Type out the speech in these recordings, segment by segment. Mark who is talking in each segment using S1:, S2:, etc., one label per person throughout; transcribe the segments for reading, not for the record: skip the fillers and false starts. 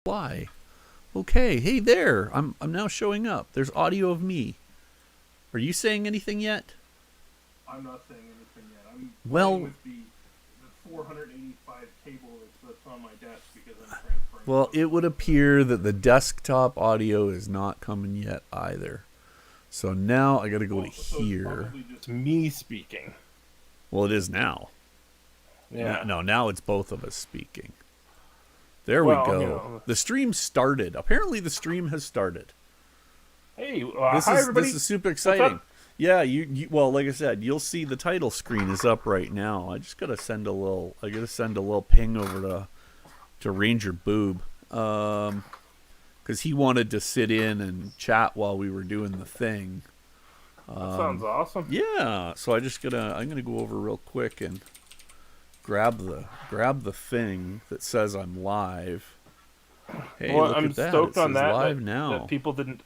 S1: Why? Okay, hey there. I'm now showing up. There's audio of me. Are you saying anything yet?
S2: I'm not saying anything yet. I'm
S1: Well,
S2: playing with the 485 cable that's on my desk because I'm transferring.
S1: well, it would appear that the desktop audio is not coming yet either. So now I got to go to
S2: So it's
S1: here.
S2: probably just me speaking.
S1: Well, it is now.
S2: Yeah.
S1: No, now it's both of us speaking. There we
S2: Well,
S1: go.
S2: you know.
S1: The stream started. Apparently, the stream has started.
S2: Hey,
S1: This
S2: hi
S1: is
S2: everybody.
S1: this is super
S2: What's
S1: exciting.
S2: up?
S1: Yeah, you well, like I said, you'll see the title screen is up right now. I just gotta send a little. I gotta send a little ping over to Ranger Boob, because he wanted to sit in and chat while we were doing the thing.
S2: That sounds awesome.
S1: Yeah, so I'm gonna go over real quick and grab the thing that says I'm live. Hey,
S2: Well,
S1: look
S2: I'm
S1: at that!
S2: stoked
S1: It
S2: on
S1: says
S2: that.
S1: live now.
S2: That people didn't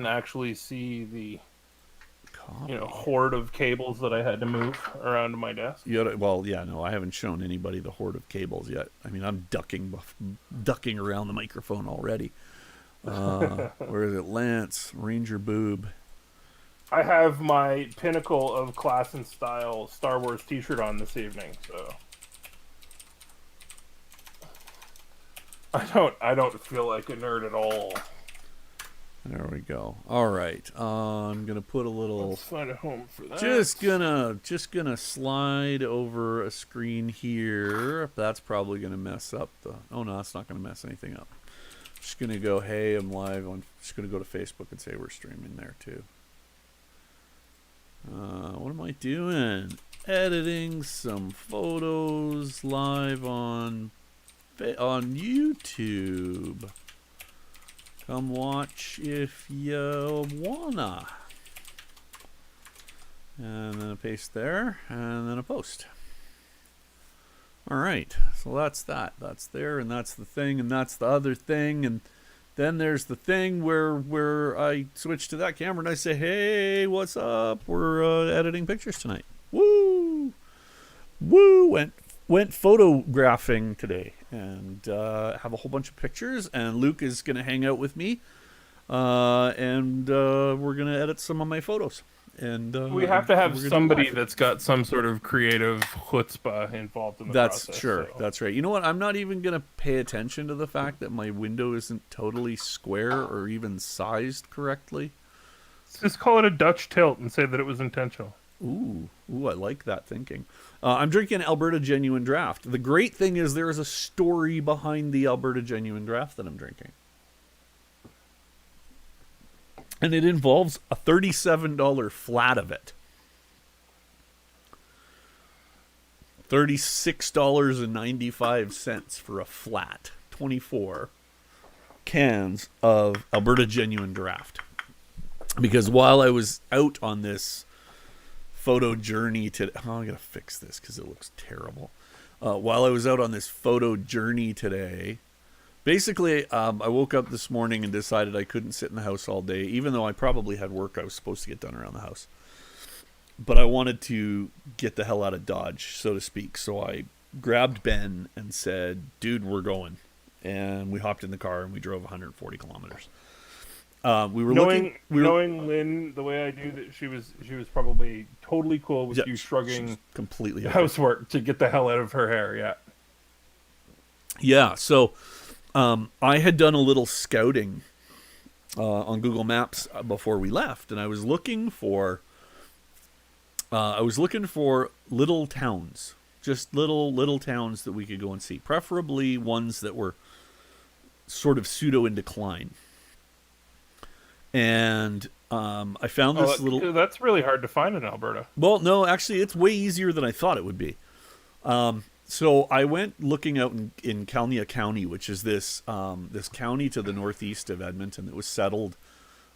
S2: actually see the
S1: Copy.
S2: horde of cables that I had to move around to my desk.
S1: Well, yeah, no, I haven't shown anybody the horde of cables yet. I mean, I'm ducking around the microphone already. Where is it? Lance, Ranger Boob.
S2: I have my pinnacle of class and style Star Wars T-shirt on this evening, so I don't feel like a nerd at all.
S1: There we go. All right, I'm gonna put a little.
S2: Let's find a home for that.
S1: Just gonna slide over a screen here. That's probably gonna mess up the. Oh no, that's not gonna mess anything up. Just gonna go. Hey, I'm live on. Just gonna go to Facebook and say we're streaming there too. What am I doing? Editing some photos live on YouTube. Come watch if you wanna. And then a paste there, and then a post. Alright, so that's that. That's there, and that's the thing, and that's the other thing, and then there's the thing where I switch to that camera and I say, hey, what's up? We're editing pictures tonight. Woo! Woo! Went photographing today and have a whole bunch of pictures, and Luke is going to hang out with me, and we're going to edit some of my photos. And
S2: we have to have somebody that's got some sort of creative chutzpah involved in the process.
S1: That's sure. So. That's right. You know what? I'm not even going to pay attention to the fact that my window isn't totally square or even sized correctly.
S2: Just call it a Dutch tilt and say that it was intentional.
S1: Ooh, I like that thinking. I'm drinking Alberta Genuine Draft. The great thing is there is a story behind the Alberta Genuine Draft that I'm drinking. And it involves a $37 flat of it. $36.95 for a flat. 24 cans of Alberta Genuine Draft. Because while I was out on this photo journey today... Oh, I gotta fix this because it looks terrible. While I was out on this photo journey today... Basically, I woke up this morning and decided I couldn't sit in the house all day, even though I probably had work I was supposed to get done around the house. But I wanted to get the hell out of Dodge, so to speak. So I grabbed Ben and said, dude, we're going. And we hopped in the car and we drove 140 kilometers. We were
S2: knowing Lynn the way I do, that she was probably totally cool with you shrugging
S1: completely
S2: housework to get the hell out of her hair.
S1: Yeah. So I had done a little scouting on Google Maps before we left, and I was looking for little towns, just little towns that we could go and see, preferably ones that were sort of pseudo in decline. And I found this little...
S2: That's really hard to find in Alberta.
S1: Well, no, actually, it's way easier than I thought it would be. So I went looking out in Kalnia County, which is this county to the northeast of Edmonton that was settled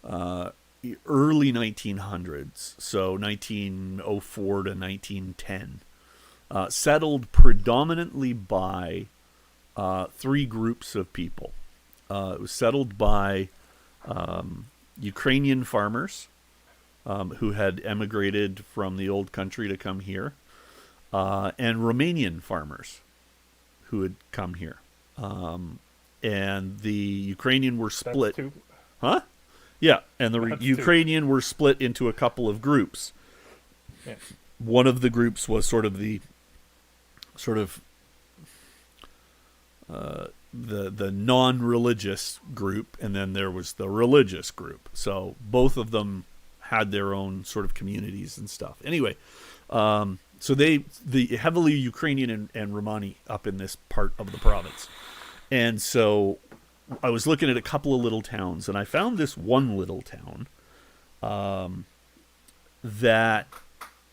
S1: early 1900s, so 1904 to 1910. Settled predominantly by three groups of people. It was settled by Ukrainian farmers who had emigrated from the old country to come here, and Romanian farmers who had come here. and the Ukrainian were
S2: That's
S1: split.
S2: too.
S1: Huh? Yeah, and the
S2: That's
S1: Ukrainian were split into a couple of groups.
S2: Yeah.
S1: One of the groups was sort of the non-religious group, and then there was the religious group. So both of them had their own sort of communities and stuff. Anyway, so the heavily Ukrainian and Romani up in this part of the province. And so I was looking at a couple of little towns, and I found this one little town that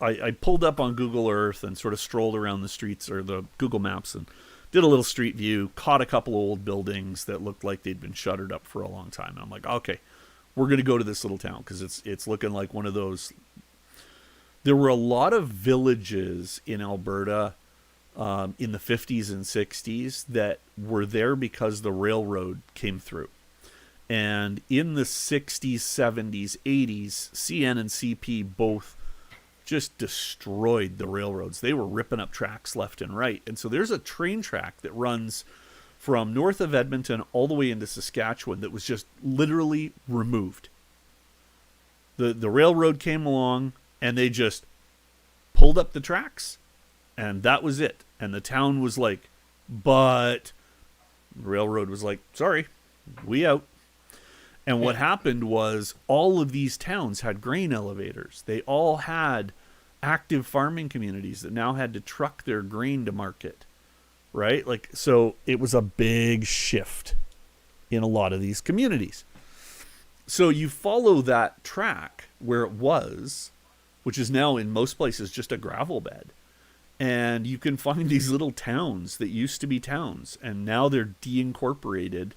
S1: I pulled up on Google Earth and sort of strolled around the streets or the Google Maps and did a little street view, caught a couple of old buildings that looked like they'd been shuttered up for a long time. And I'm like, okay, we're going to go to this little town because it's looking like one of those. There were a lot of villages in Alberta in the 50s and 60s that were there because the railroad came through. And in the 60s, 70s, 80s, CN and CP both just destroyed the railroads. They were ripping up tracks left and right. And so there's a train track that runs from north of Edmonton all the way into Saskatchewan that was just literally removed. The railroad came along and they just pulled up the tracks, and that was it. And the town was like, but the railroad was like, sorry, we out. And what happened was all of these towns had grain elevators. They all had active farming communities that now had to truck their grain to market, right? Like, so it was a big shift in a lot of these communities. So you follow that track where it was, which is now in most places just a gravel bed. And you can find these little towns that used to be towns, and now they're deincorporated,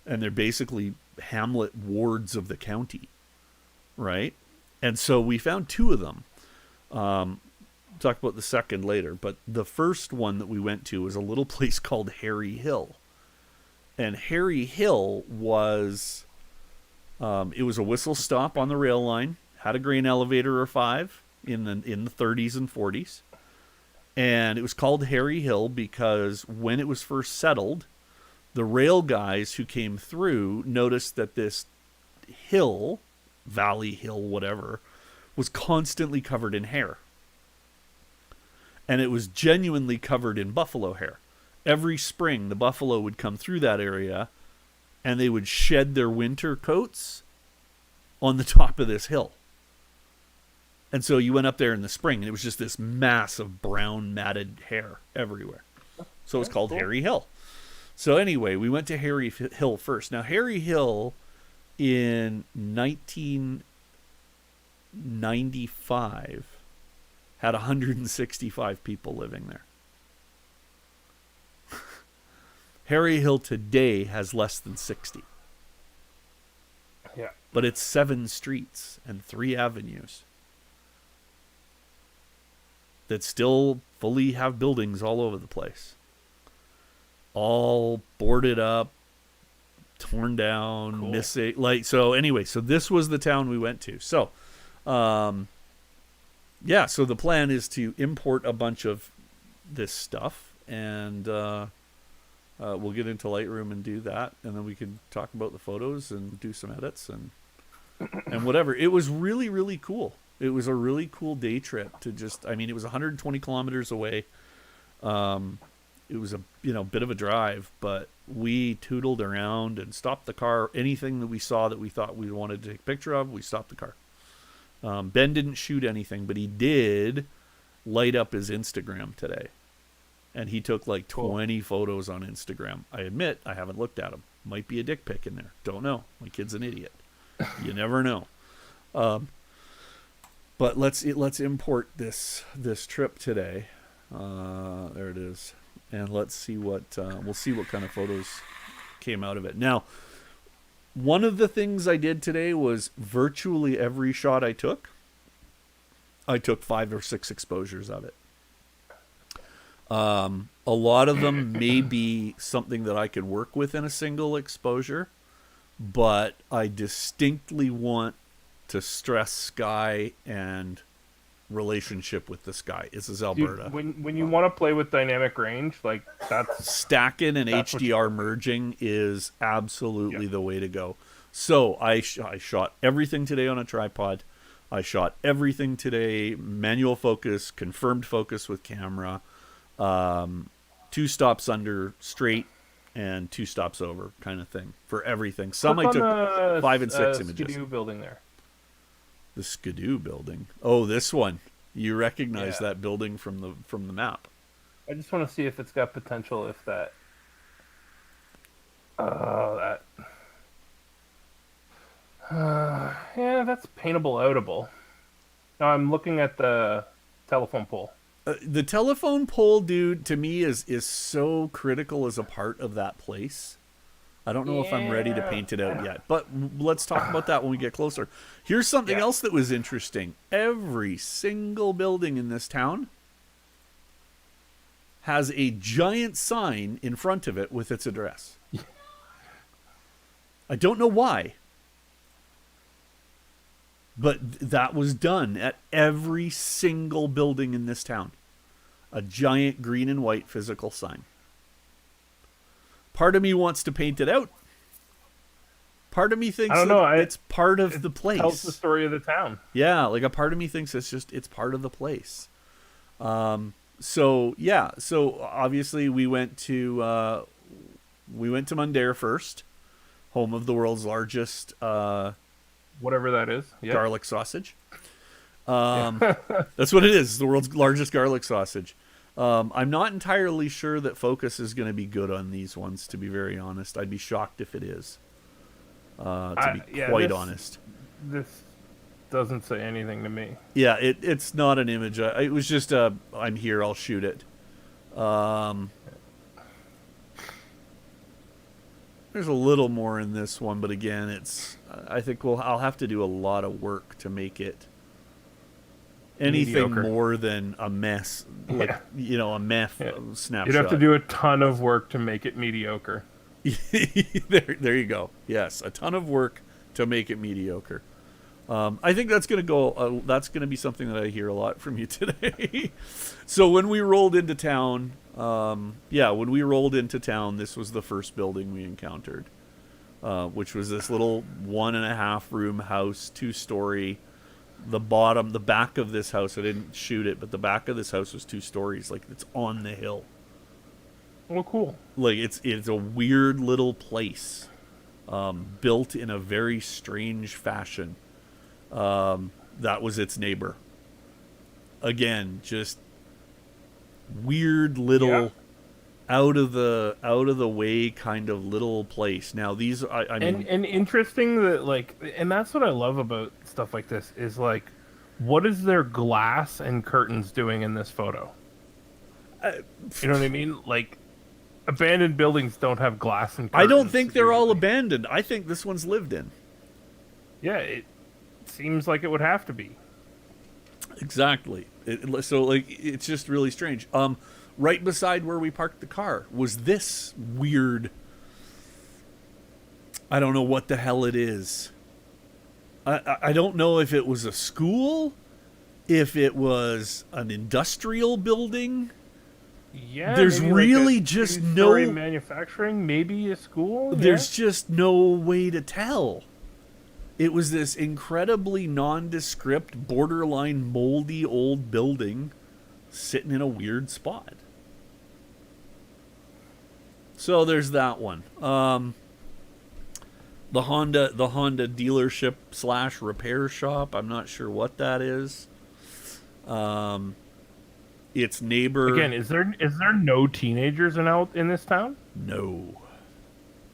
S1: and they're basically hamlet wards of the county, right? And so we found two of them. Talk about the second later, but the first one that we went to was a little place called Harry Hill. And Harry Hill was it was a whistle stop on the rail line, had a grain elevator or five in the 30s and 40s. And it was called Harry Hill because when it was first settled, the rail guys who came through noticed that this hill, valley hill, whatever, was constantly covered in hair. And it was genuinely covered in buffalo hair. Every spring, the buffalo would come through that area, and they would shed their winter coats on the top of this hill. And so you went up there in the spring, and it was just this mass of brown matted hair everywhere. So it's called Harry Hill. So anyway, we went to Harry Hill first. Now, Harry Hill in 1995 had 165 people living there. Harry Hill today has less than 60.
S2: Yeah.
S1: But it's 7 streets and 3 avenues that still fully have buildings all over the place. All boarded up, torn down,
S2: cool.
S1: Missing. Like, so anyway, so this was the town we went to. So, yeah, so the plan is to import a bunch of this stuff, and we'll get into Lightroom and do that, and then we can talk about the photos and do some edits and whatever. It was really, really cool. It was a really cool day trip to just, I mean, it was 120 kilometers away. It was a bit of a drive, but we tootled around and stopped the car. Anything that we saw that we thought we wanted to take a picture of, we stopped the car. Ben didn't shoot anything, but he did light up his Instagram today. And he took like 20 photos on Instagram. I admit, I haven't looked at them. Might be a dick pic in there. Don't know. My kid's an idiot. You never know. But let's import this trip today. There it is. And let's see what we'll see what kind of photos came out of it. Now, one of the things I did today was virtually every shot I took 5 or 6 exposures of it. A lot of them may be something that I could work with in a single exposure, but I distinctly want to stress sky and relationship with the sky. This is
S2: Dude,
S1: Alberta.
S2: when you want to play with dynamic range, like that's
S1: Stacking and
S2: That's what
S1: HDR merging is absolutely the way to go. So I shot everything today on a tripod. I shot everything today, manual focus, confirmed focus with camera, 2 stops under straight and 2 stops over kind of thing for everything. Some
S2: click
S1: I
S2: on
S1: took
S2: the
S1: 5 and 6 images.
S2: Skidoo building there.
S1: The Skidoo building. Oh, this one. You recognize
S2: Yeah.
S1: that building from the map.
S2: I just want to see if it's got potential. If that, that. Yeah, that's paintable, outable. Now I'm looking at the telephone pole.
S1: The telephone pole, dude, to me is so critical as a part of that place. I don't know if I'm ready to paint it out yet, but let's talk about that when we get closer. Here's something else that was interesting. Every single building in this town has a giant sign in front of it with its address. I don't know why, but that was done at every single building in this town. A giant green and white physical sign. Part of me wants to paint it out. Part of me thinks it's part of the place.
S2: Tells the story of the town.
S1: Yeah, like a part of me thinks it's part of the place. So obviously we went to Mundare first, home of the world's largest
S2: Whatever that is. Yeah.
S1: garlic sausage. That's what it is. The world's largest garlic sausage. I'm not entirely sure that focus is going to be good on these ones, to be very honest. I'd be shocked if it is, to be quite honest.
S2: This doesn't say anything to me.
S1: Yeah, it's not an image. It was just I'm here, I'll shoot it. There's a little more in this one, but again, I think I'll have to do a lot of work to make it anything
S2: mediocre.
S1: more than a mess, like a meth snapshot.
S2: You'd have to do a ton of work to make it mediocre.
S1: there you go. Yes, a ton of work to make it mediocre. I think that's going to go. That's going to be something that I hear a lot from you today. So when we rolled into town, this was the first building we encountered, which was this little 1.5 room house, 2-story. The back of this house, I didn't shoot it, but the back of this house was 2 stories. Like, it's on the hill.
S2: Oh, cool.
S1: Like, it's a weird little place, built in a very strange fashion. That was its neighbor. Again, just weird little out of the way kind of little place. Now these, I mean,
S2: and interesting that, like, and that's what I love about stuff like this is, like, what is their glass and curtains doing in this photo? You know what I mean? Like, abandoned buildings don't have glass and curtains.
S1: I don't think they're all abandoned. I think this one's lived in.
S2: Yeah, it seems like it would have to be.
S1: Exactly. So, like, it's just really strange. Right beside where we parked the car was this weird, I don't know what the hell it is. I don't know if it was a school, if it was an industrial building.
S2: Yeah,
S1: there's really
S2: like
S1: just
S2: two-story
S1: no
S2: manufacturing, maybe a school.
S1: There's just no way to tell. It was this incredibly nondescript, borderline moldy old building sitting in a weird spot. So there's that one. The Honda dealership / repair shop. I'm not sure what that is. Its neighbor.
S2: Again, is there no teenagers in this town?
S1: No.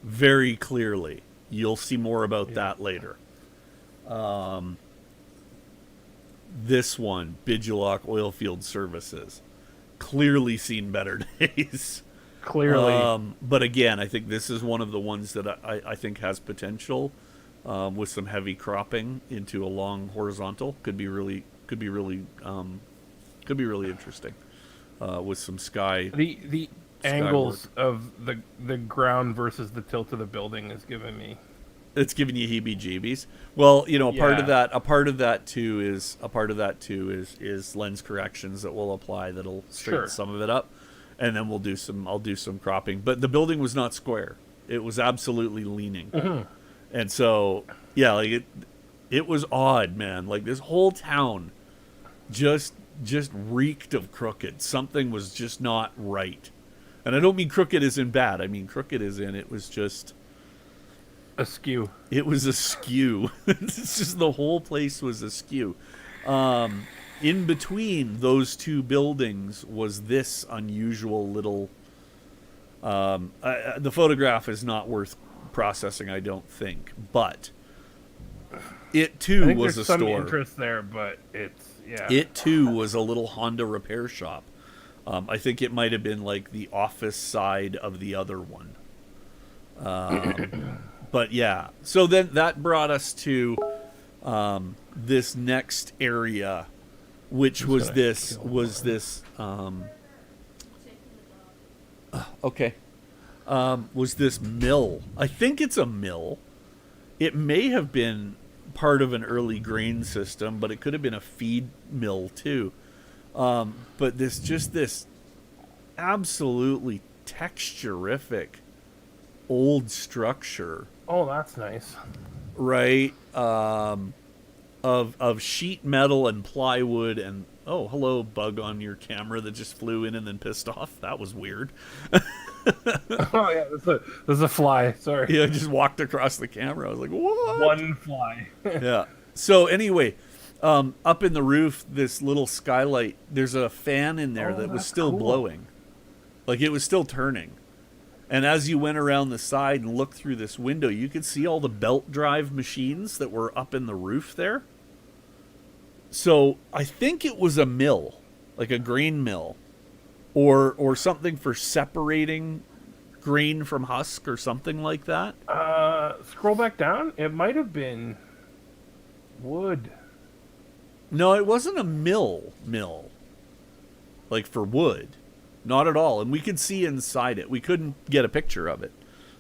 S1: Very clearly. You'll see more about that later. This one, Bidulock Oilfield Services, clearly seen better days.
S2: Clearly.
S1: But again, I think this is one of the ones that I think has potential, with some heavy cropping into a long horizontal. Could be really interesting, with some sky.
S2: The angles of the ground versus the tilt of the building is giving me
S1: It's giving you heebie-jeebies. Well, you know, a part
S2: Yeah.
S1: of that too is lens corrections that we'll apply that'll straighten
S2: Sure.
S1: some of it up, and then I'll do some cropping. But the building was not square; it was absolutely leaning, and so yeah, like it was odd, man. Like this whole town just reeked of crooked. Something was just not right, and I don't mean crooked as in bad. I mean crooked as in it was just.
S2: Askew.
S1: It was askew. It's just the whole place was askew. In between those two buildings was this unusual little. The photograph is not worth processing, I don't think, but it
S2: I
S1: too
S2: think
S1: was
S2: there's
S1: a
S2: some
S1: store.
S2: interest there, but it's
S1: It too was a little Honda repair shop. I think it might have been like the office side of the other one. But yeah, so then that brought us to this next area, which was this mill. I think it's a mill. It may have been part of an early grain system, but it could have been a feed mill too. But this absolutely texturific old structure.
S2: Oh, that's nice.
S1: Right, of sheet metal and plywood, and oh, hello, bug on your camera that just flew in and then pissed off. That was weird.
S2: Oh yeah, there's a fly. Sorry.
S1: Yeah, I just walked across the camera. I was like, what?
S2: One fly.
S1: Yeah. So anyway, up in the roof, this little skylight. There's a fan in there that was still blowing, like it was still turning. And as you went around the side and looked through this window, you could see all the belt drive machines that were up in the roof there. So I think it was a mill, like a grain mill, or something for separating grain from husk or something like that.
S2: Scroll back down. It might have been wood.
S1: No, it wasn't a mill, like for wood. Not at all. And we could see inside it. We couldn't get a picture of it.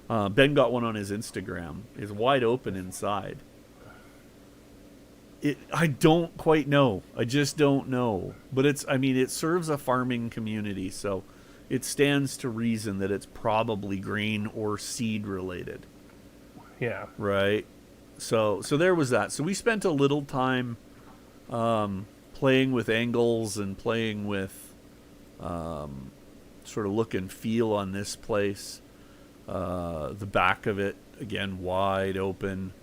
S1: Ben got one on his Instagram. It's wide open inside. I don't quite know. I just don't know. But it serves a farming community, so it stands to reason that it's probably grain or seed related.
S2: Yeah.
S1: Right? So there was that. So we spent a little time playing with angles and playing with sort of look and feel on this place. The back of it, again, wide open.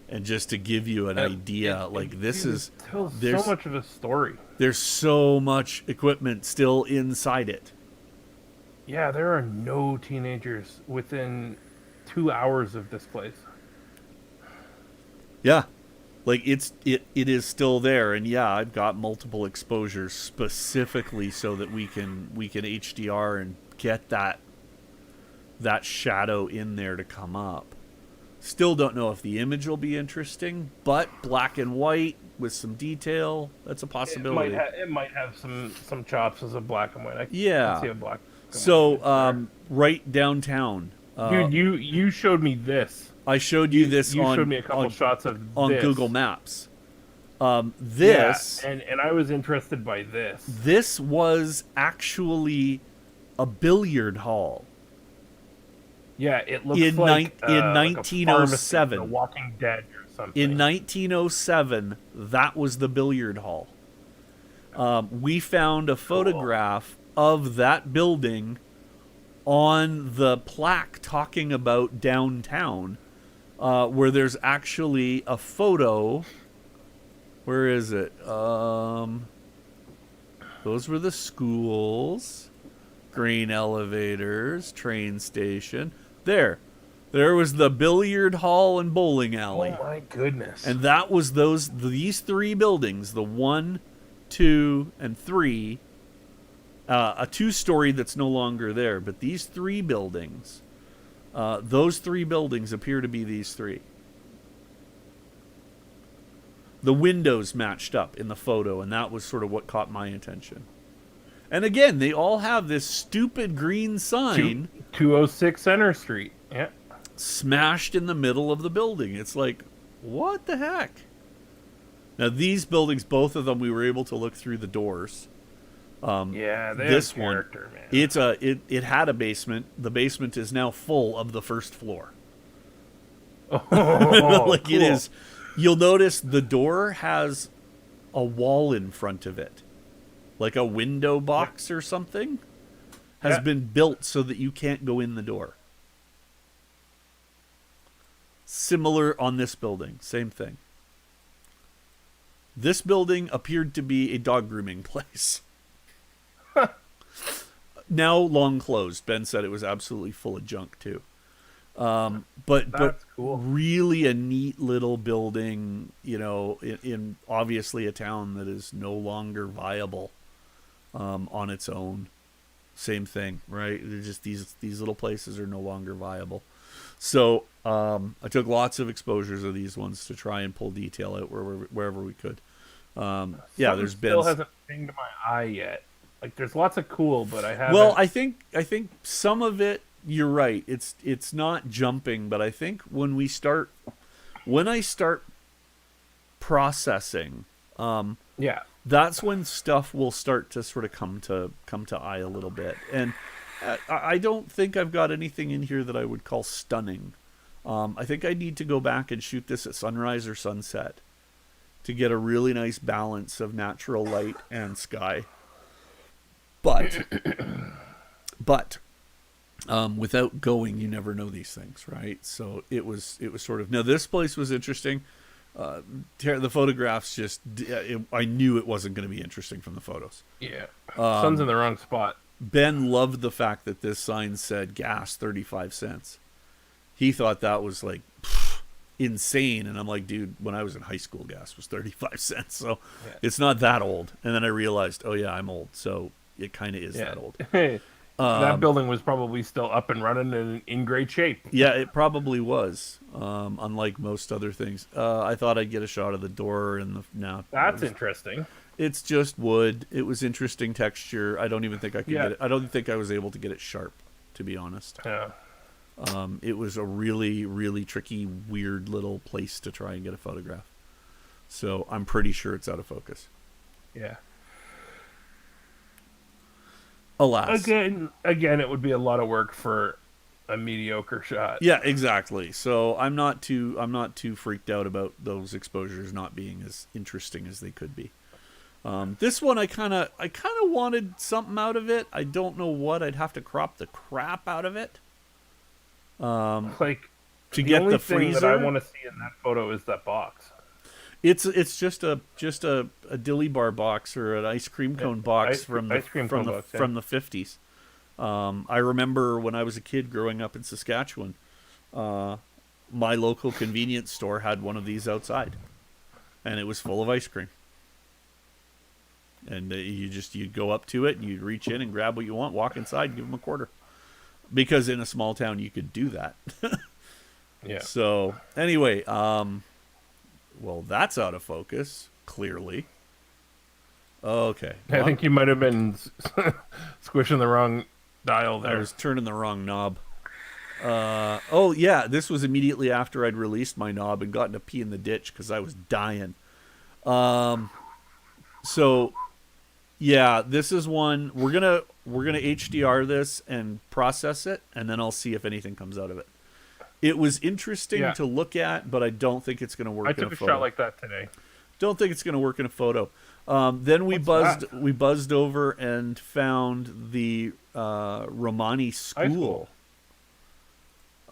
S1: And just to give you an idea,
S2: tells so much of a story.
S1: There's so much equipment still inside it.
S2: Yeah, there are no teenagers within 2 hours of this place.
S1: Yeah. Like it is still there, and yeah, I've got multiple exposures specifically so that we can HDR and get that shadow in there to come up. Still don't know if the image will be interesting, but black and white with some detail, that's a possibility.
S2: It might have some chops as a black and white. I
S1: Yeah.
S2: can see a black.
S1: So right downtown.
S2: Dude, you showed me this.
S1: I showed you this.
S2: You showed me a couple shots of
S1: on
S2: this.
S1: Google Maps.
S2: This, yeah, and I was interested by this.
S1: This was actually a billiard hall.
S2: Yeah, it looks
S1: in
S2: like
S1: in 1907,
S2: like The Walking Dead or something.
S1: In 1907, that was the billiard hall. We found a photograph of that building on the plaque talking about downtown, where there's actually a photo. Where is it? Those were the schools, grain elevators, train station. There was the billiard hall and bowling alley.
S2: Oh my goodness!
S1: And that was these three buildings, the 1, 2, and 3. A 2-story that's no longer there, but these 3 buildings, those 3 buildings appear to be these 3. The windows matched up in the photo, and that was sort of what caught my attention. And again, they all have this stupid green sign.
S2: 206 Center Street. Yeah.
S1: smashed in the middle of the building. It's like, what the heck? Now these buildings, both of them, we were able to look through the doors.
S2: Yeah, they
S1: This
S2: have
S1: one,
S2: character, man.
S1: it had a basement. The basement is now full of the first floor.
S2: Oh,
S1: Like
S2: cool.
S1: it is. You'll notice the door has a wall in front of it, like a window box or something, has been built so that you can't go in the door. Similar on this building, same thing. This building appeared to be a dog grooming place. Now long closed. Ben said it was absolutely full of junk too. But
S2: That's cool.
S1: really a neat little building, you know, in obviously a town that is no longer viable on its own. Same thing, right? They're just these little places are no longer viable. So I took lots of exposures of these ones to try and pull detail out wherever we could. Yeah, there's been
S2: still hasn't pinged my eye yet. Like there's lots of cool, but I haven't.
S1: Well, I think some of it, you're right. It's not jumping, but I think when I start processing,
S2: yeah,
S1: that's when stuff will start to sort of come to eye a little bit. And I don't think I've got anything in here that I would call stunning. I think I need to go back and shoot this at sunrise or sunset to get a really nice balance of natural light and sky. But without going, you never know these things, right? So it was sort of, now this place was interesting. The photographs I knew it wasn't going to be interesting from the photos.
S2: yeah. Sun's in the wrong spot.
S1: Ben loved the fact that this sign said gas 35 cents. He thought that was like insane, and I'm like, dude, when I was in high school, gas was 35 cents, so it's not that old. And then I realized, oh yeah, I'm old, so it kind of is that old.
S2: That building was probably still up and running and in great shape.
S1: Yeah, it probably was. Unlike most other things, I thought I'd get a shot of the door and
S2: That's interesting.
S1: It's just wood. It was interesting texture. I don't even think I could get it. I don't think I was able to get it sharp, to be honest.
S2: Yeah.
S1: It was a really, really tricky, weird little place to try and get a photograph. So I'm pretty sure it's out of focus.
S2: Yeah.
S1: Alas.
S2: Again, it would be a lot of work for a mediocre shot.
S1: Yeah, exactly. So I'm not too freaked out about those exposures not being as interesting as they could be. This one I kind of wanted something out of it. I don't know what. I'd have to crop the crap out of it.
S2: Like
S1: to get the freezer
S2: that I want to see in that photo is that box.
S1: It's just a dilly bar box or an ice cream cone box from the 50s. I remember when I was a kid growing up in Saskatchewan, my local convenience store had one of these outside, and it was full of ice cream. And you'd go up to it, and you'd reach in and grab what you want, walk inside, and give them a quarter. Because in a small town, you could do that.
S2: Yeah.
S1: So anyway, well, that's out of focus, clearly. Okay.
S2: I think you might have been squishing the wrong dial there.
S1: I was turning the wrong knob. Oh, yeah, this was immediately after I'd released my knob and gotten to pee in the ditch because I was dying. So, yeah, this is one. We're gonna HDR this and process it, and then I'll see if anything comes out of it. It was interesting to look at, but I don't think it's going to work in a photo.
S2: I took a shot like that today.
S1: Don't think it's going to work in a photo. Then we buzzed over and found the Romani School.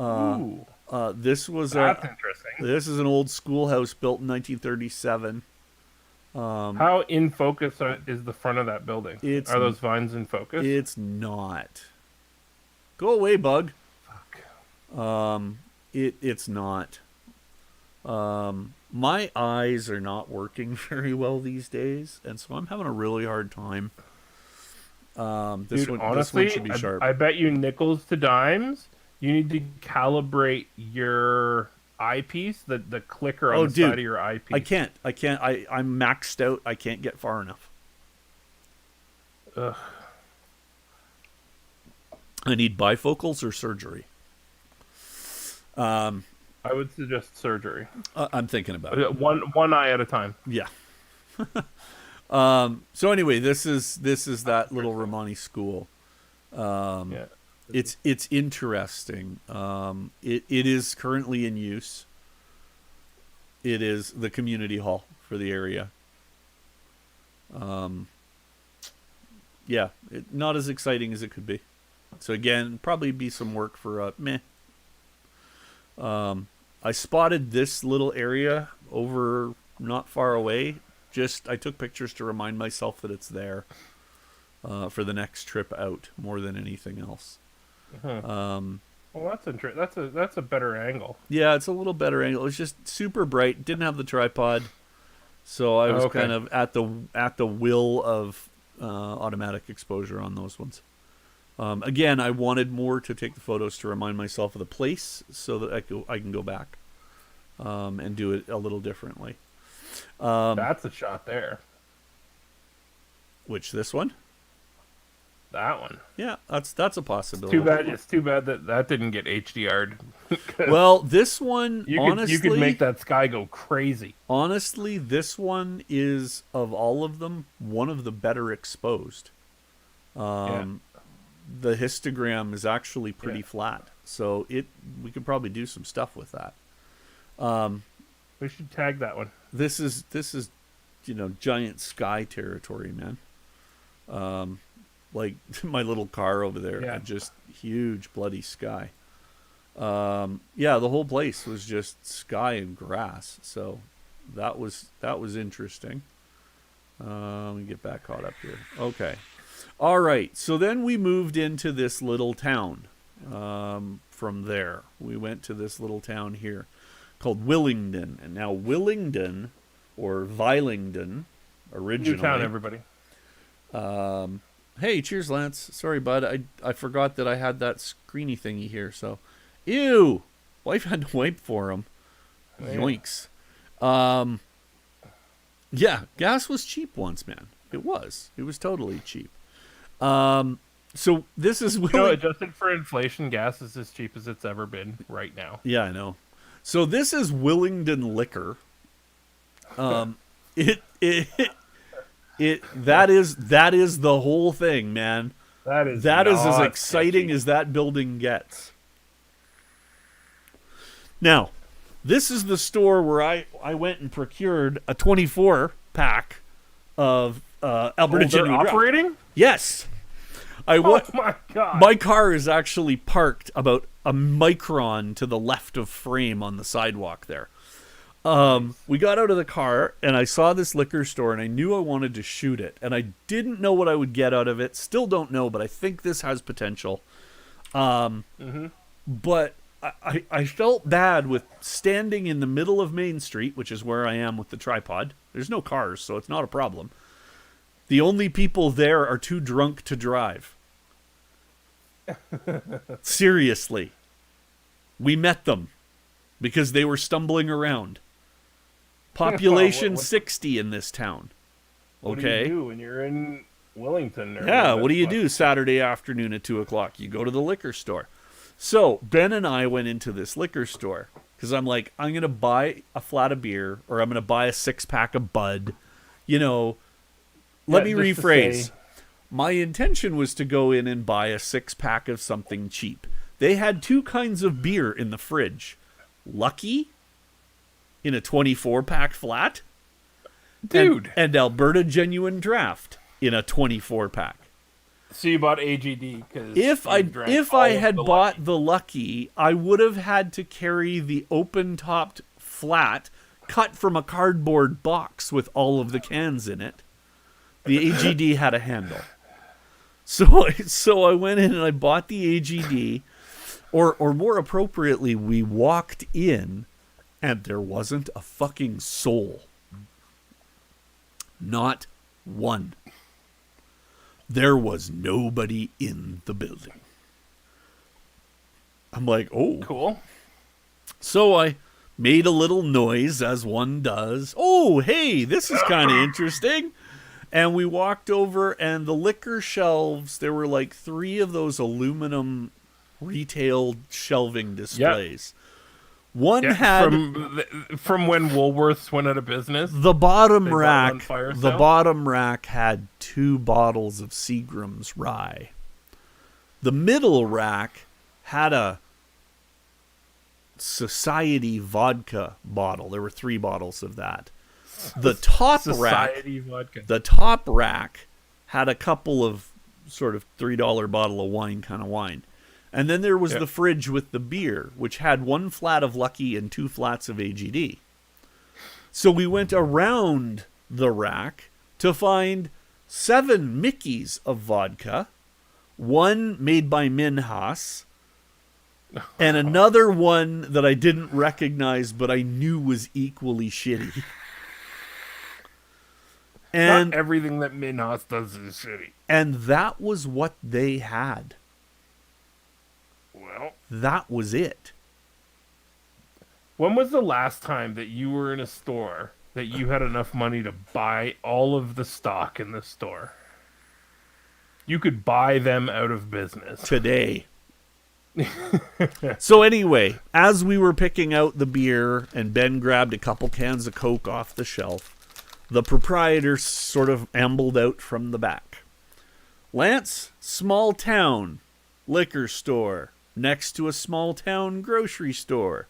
S2: Ooh,
S1: this was
S2: that's interesting.
S1: This is an old schoolhouse built in 1937.
S2: How in focus is the front of that building? Are those vines in focus?
S1: It's not. Go away, bug. It's not. My eyes are not working very well these days, and so I'm having a really hard time. This one should be sharp.
S2: I bet you nickels to dimes. You need to calibrate your eyepiece, the clicker on the side of your eyepiece.
S1: I can't. I'm maxed out. I can't get far enough.
S2: Ugh.
S1: I need bifocals or surgery.
S2: I would suggest surgery.
S1: I'm thinking about it.
S2: One eye at a time.
S1: Yeah. So anyway, this is that little Romani school.
S2: Yeah.
S1: It's interesting. It is currently in use. It is the community hall for the area. Yeah, not as exciting as it could be. So again, probably be some work for meh. I spotted this little area over not far away. I took pictures to remind myself that it's there for the next trip out more than anything else.
S2: Well, that's interesting. That's a better angle.
S1: Yeah, it's a little better angle. It's just super bright. Didn't have the tripod, so I was kind of at the will of automatic exposure on those ones. Again, I wanted more to take the photos to remind myself of the place, so that I can go back and do it a little differently.
S2: That's a shot there.
S1: Which, this one?
S2: That one.
S1: Yeah, that's a possibility.
S2: It's too bad that didn't get HDR'd.
S1: Well, this one,
S2: you could make that sky go crazy.
S1: Honestly, this one is, of all of them, one of the better exposed. The histogram is actually pretty flat, so we could probably do some stuff with that.
S2: We should tag that one.
S1: This is giant sky territory, man. Like my little car over there, and just huge bloody sky. The whole place was just sky and grass, so that was interesting. Let me get back caught up here. Okay. All right, so then we moved into this little town. From there, we went to this little town here called Willingdon. And now Willingdon, or Willingdon, originally.
S2: New town, everybody.
S1: Hey, cheers, Lance. Sorry, bud. I forgot that I had that screeny thingy here. So, ew. Wife had to wipe for him. Yoinks. Yeah, gas was cheap once, man. It was. It was totally cheap. So this is
S2: adjusted for inflation, gas is as cheap as it's ever been right now.
S1: Yeah, I know. So this is Willingdon Liquor. That is the whole thing, man. That is as exciting as that building gets. Now, this is the store where I went and procured a 24 pack of Alberta Genuine Draft.
S2: Operating?
S1: Yes.
S2: Oh my God.
S1: My car is actually parked about a micron to the left of frame on the sidewalk there. We got out of the car and I saw this liquor store and I knew I wanted to shoot it, and I didn't know what I would get out of it. Still don't know, but I think this has potential. But I felt bad with standing in the middle of Main Street, which is where I am with the tripod. There's no cars, so it's not a problem. The only people there are too drunk to drive. Seriously. We met them because they were stumbling around. Population 60 in this town. Okay.
S2: What do you do when you're in Willington?
S1: What do you do Saturday afternoon at 2:00? You go to the liquor store. So Ben and I went into this liquor store because I'm like, I'm going to buy a flat of beer, or I'm going to buy a 6-pack of Bud. Let me rephrase. My intention was to go in and buy a 6-pack of something cheap. They had 2 kinds of beer in the fridge. Lucky in a 24-pack flat.
S2: Dude.
S1: And Alberta Genuine Draft in a 24-pack.
S2: So you bought AGD because
S1: if I had bought the Lucky, I would have had to carry the open-topped flat cut from a cardboard box with all of the cans in it. The AGD had a handle. So I went in and I bought the AGD, or more appropriately, we walked in and there wasn't a fucking soul. Not one. There was nobody in the building. I'm like, oh.
S2: Cool.
S1: So I made a little noise, as one does. Oh, hey, this is kind of interesting. And we walked over, and the liquor shelves, there were like 3 of those aluminum retail shelving displays. One
S2: Yeah,
S1: had
S2: from when Woolworths went out of business.
S1: the bottom
S2: They bought it on
S1: rack.
S2: fire
S1: The
S2: sale?
S1: bottom rack had 2 bottles of Seagram's rye. The middle rack had a Society vodka bottle. There were 3 bottles of that. The top
S2: Society vodka.
S1: the top rack had a couple of sort of $3 bottle of wine kind of wine. And then there was the fridge with the beer, which had 1 flat of Lucky and 2 flats of AGD. So we went around the rack to find 7 Mickeys of vodka, 1 made by Minhas, and another one that I didn't recognize but I knew was equally shitty. And
S2: Not everything that Minhas does is shitty.
S1: And that was what they had.
S2: Well,
S1: That was it.
S2: when was the last time that you were in a store that you had enough money to buy all of the stock in the store? You could buy them out of business.
S1: Today. So anyway, as we were picking out the beer and Ben grabbed a couple cans of Coke off the shelf, the proprietor sort of ambled out from the back. Lance, small town liquor store next to a small town grocery store.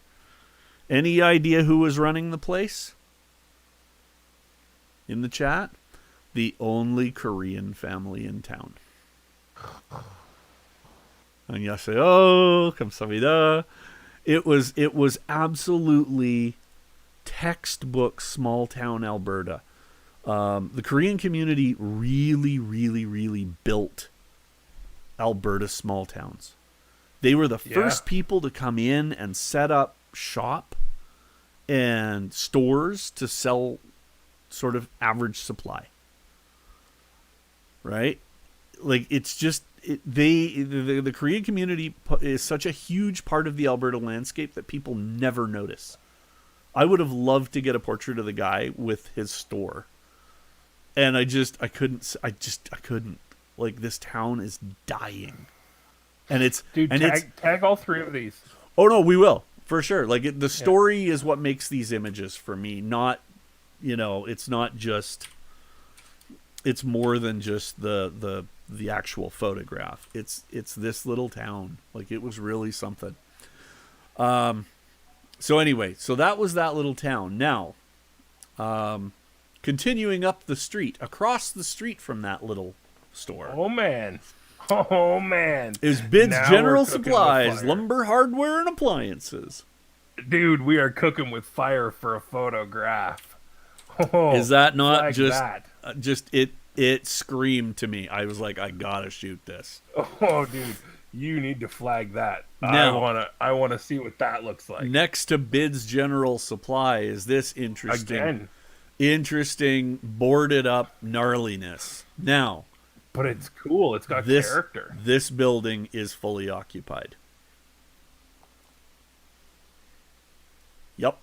S1: Any idea who was running the place? In the chat? The only Korean family in town. Annyeonghaseyo, 감사합니다. It was absolutely textbook small town Alberta. The Korean community really built Alberta small towns. They were the first people to come in and set up shop and stores to sell sort of average supply. Right? Like, it's just the Korean community is such a huge part of the Alberta landscape that people never notice. I would have loved to get a portrait of the guy with his store. And I couldn't. Like, this town is dying. And it's...
S2: Dude, tag all 3 of these.
S1: Oh, no, we will. For sure. Like, the story is what makes these images for me. Not, it's not just... It's more than just the actual photograph. It's this little town. Like, it was really something. So anyway, so that was that little town. Now, continuing up the street, across the street from that little store.
S2: Oh man.
S1: Is Bid's
S2: Now
S1: General
S2: we're cooking with
S1: Supplies,
S2: fire.
S1: lumber, hardware, and appliances.
S2: Dude, we are cooking with fire for a photograph. Oh,
S1: Is that not
S2: flag
S1: just
S2: that.
S1: It screamed to me. I was like, I gotta shoot this.
S2: Oh, dude, you need to flag that.
S1: Now,
S2: I wanna see what that looks like.
S1: Next to Bid's General Supply is this interesting boarded up gnarliness. Now,
S2: But it's cool. It's got character.
S1: This building is fully occupied. Yep.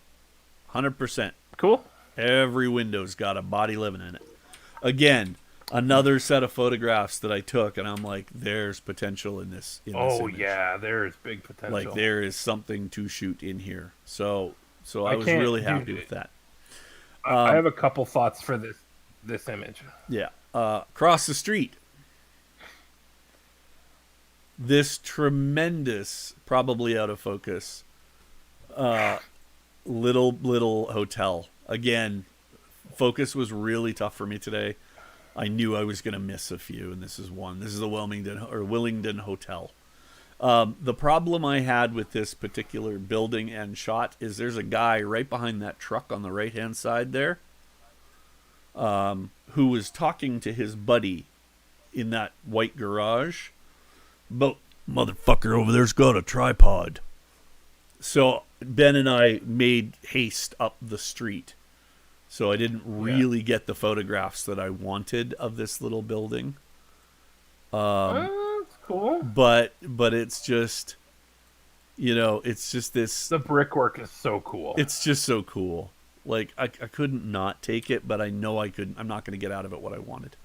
S1: 100%.
S2: Cool.
S1: Every window's got a body living in it. Again, another set of photographs that I took, and I'm like, there's potential in this image.
S2: Yeah, there is big potential.
S1: Like, there is something to shoot in here. So I was really happy with that.
S2: I have a couple thoughts for this image.
S1: Yeah. Across the street, this tremendous, probably out of focus, little hotel. Again, focus was really tough for me today. I knew I was going to miss a few, and this is one. This is the Willingdon Hotel. The problem I had with this particular building and shot is there's a guy right behind that truck on the right-hand side there, who was talking to his buddy in that white garage. But motherfucker over there's got a tripod. So Ben and I made haste up the street. So I didn't really get the photographs that I wanted of this little building.
S2: That's cool.
S1: But it's just, it's just this.
S2: The brickwork is so cool.
S1: It's just so cool. Like, I couldn't not take it, but I know I couldn't. I'm not going to get out of it what I wanted.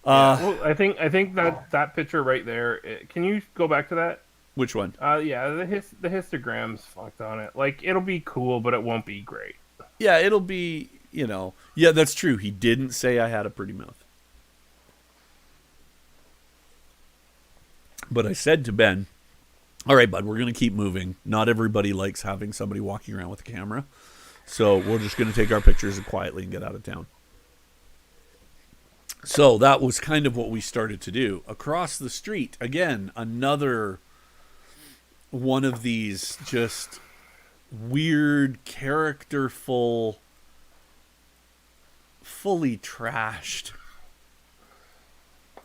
S2: Well, I think that picture right there. Can you go back to that?
S1: Which one?
S2: Yeah, the histogram's fucked on it. Like, it'll be cool, but it won't be great.
S1: Yeah, it'll be, yeah, that's true. He didn't say I had a pretty mouth. But I said to Ben, all right, bud, we're going to keep moving. Not everybody likes having somebody walking around with a camera. So we're just going to take our pictures quietly and get out of town. So that was kind of what we started to do. Across the street, again, another one of these just weird, characterful, fully trashed.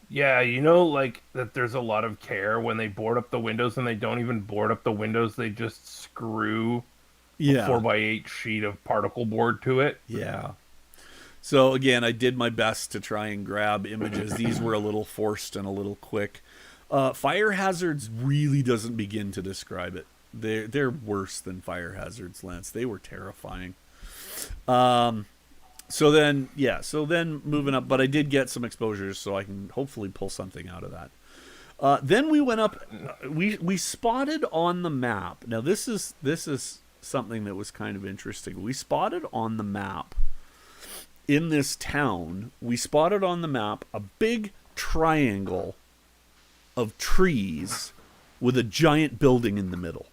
S2: Yeah, you know, like, that there's a lot of care when they board up the windows, and they don't even board up the windows. They just screw a 4x8 sheet of particle board to it.
S1: Yeah. So again, I did my best to try and grab images. These were a little forced and a little quick. Fire hazards really doesn't begin to describe it. They're worse than fire hazards, Lance. They were terrifying. So then moving up, but I did get some exposures, so I can hopefully pull something out of that. Then we went up. We spotted on the map. Now this is something that was kind of interesting. We spotted on the map in this town. We spotted on the map a big triangle of trees with a giant building in the middle.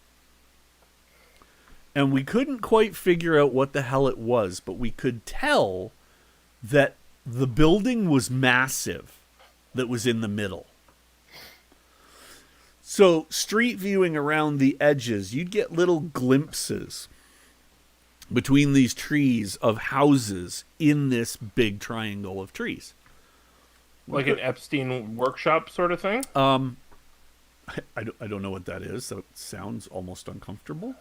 S1: And we couldn't quite figure out what the hell it was, but we could tell that the building was massive that was in the middle. So street viewing around the edges, you'd get little glimpses between these trees of houses in this big triangle of trees.
S2: Like an Epstein workshop sort of thing?
S1: I don't know what that is. That sounds almost uncomfortable.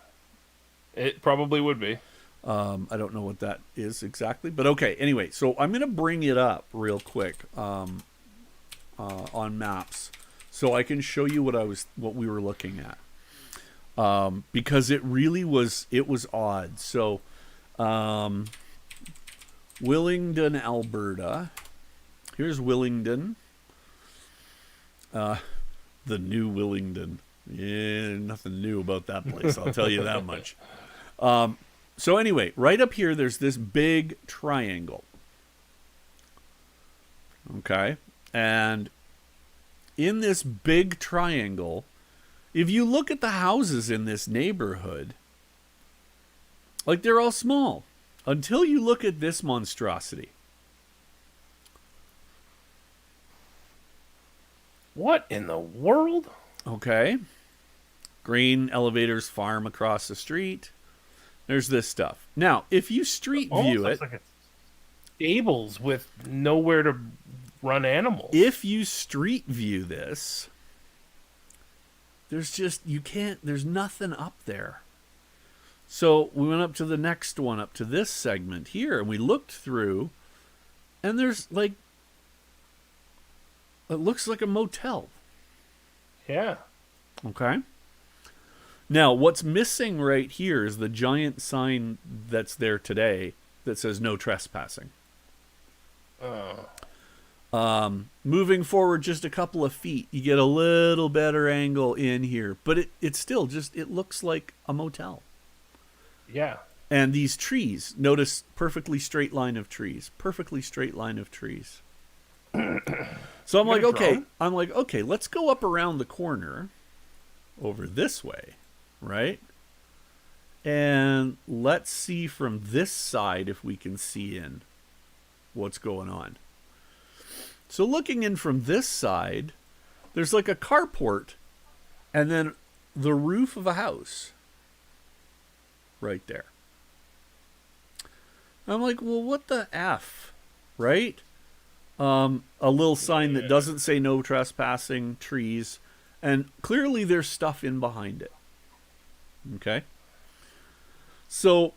S2: It probably would be.
S1: I don't know what that is exactly, but okay. Anyway, so I'm going to bring it up real quick on maps so I can show you what we were looking at. Because it really was odd. So, Willingdon, Alberta. Here's Willingdon. The new Willingdon. Yeah, nothing new about that place, I'll tell you that much. So anyway, right up here, there's this big triangle. Okay? And in this big triangle, if you look at the houses in this neighborhood, like, they're all small until you look at this monstrosity.
S2: What in the world?
S1: Okay. Grain Elevators Farm across the street. There's this stuff. Now, if you street view it,
S2: like stables with nowhere to run animals.
S1: If you street view this, there's nothing up there. So we went up to the next one, up to this segment here, and we looked through, and there's it looks like a motel.
S2: Yeah.
S1: Okay. Now, what's missing right here is the giant sign that's there today that says no trespassing. Moving forward just a couple of feet, you get a little better angle in here, but it's still it looks like a motel.
S2: Yeah.
S1: And these trees, notice perfectly straight line of trees. Perfectly straight line of trees. So I'm like, okay, let's go up around the corner over this way, right? And let's see from this side if we can see in what's going on. So looking in from this side, there's like a carport and then the roof of a house right there. I'm like, well, what the F, right? A little sign that doesn't say no trespassing, trees, and clearly there's stuff in behind it. Okay? So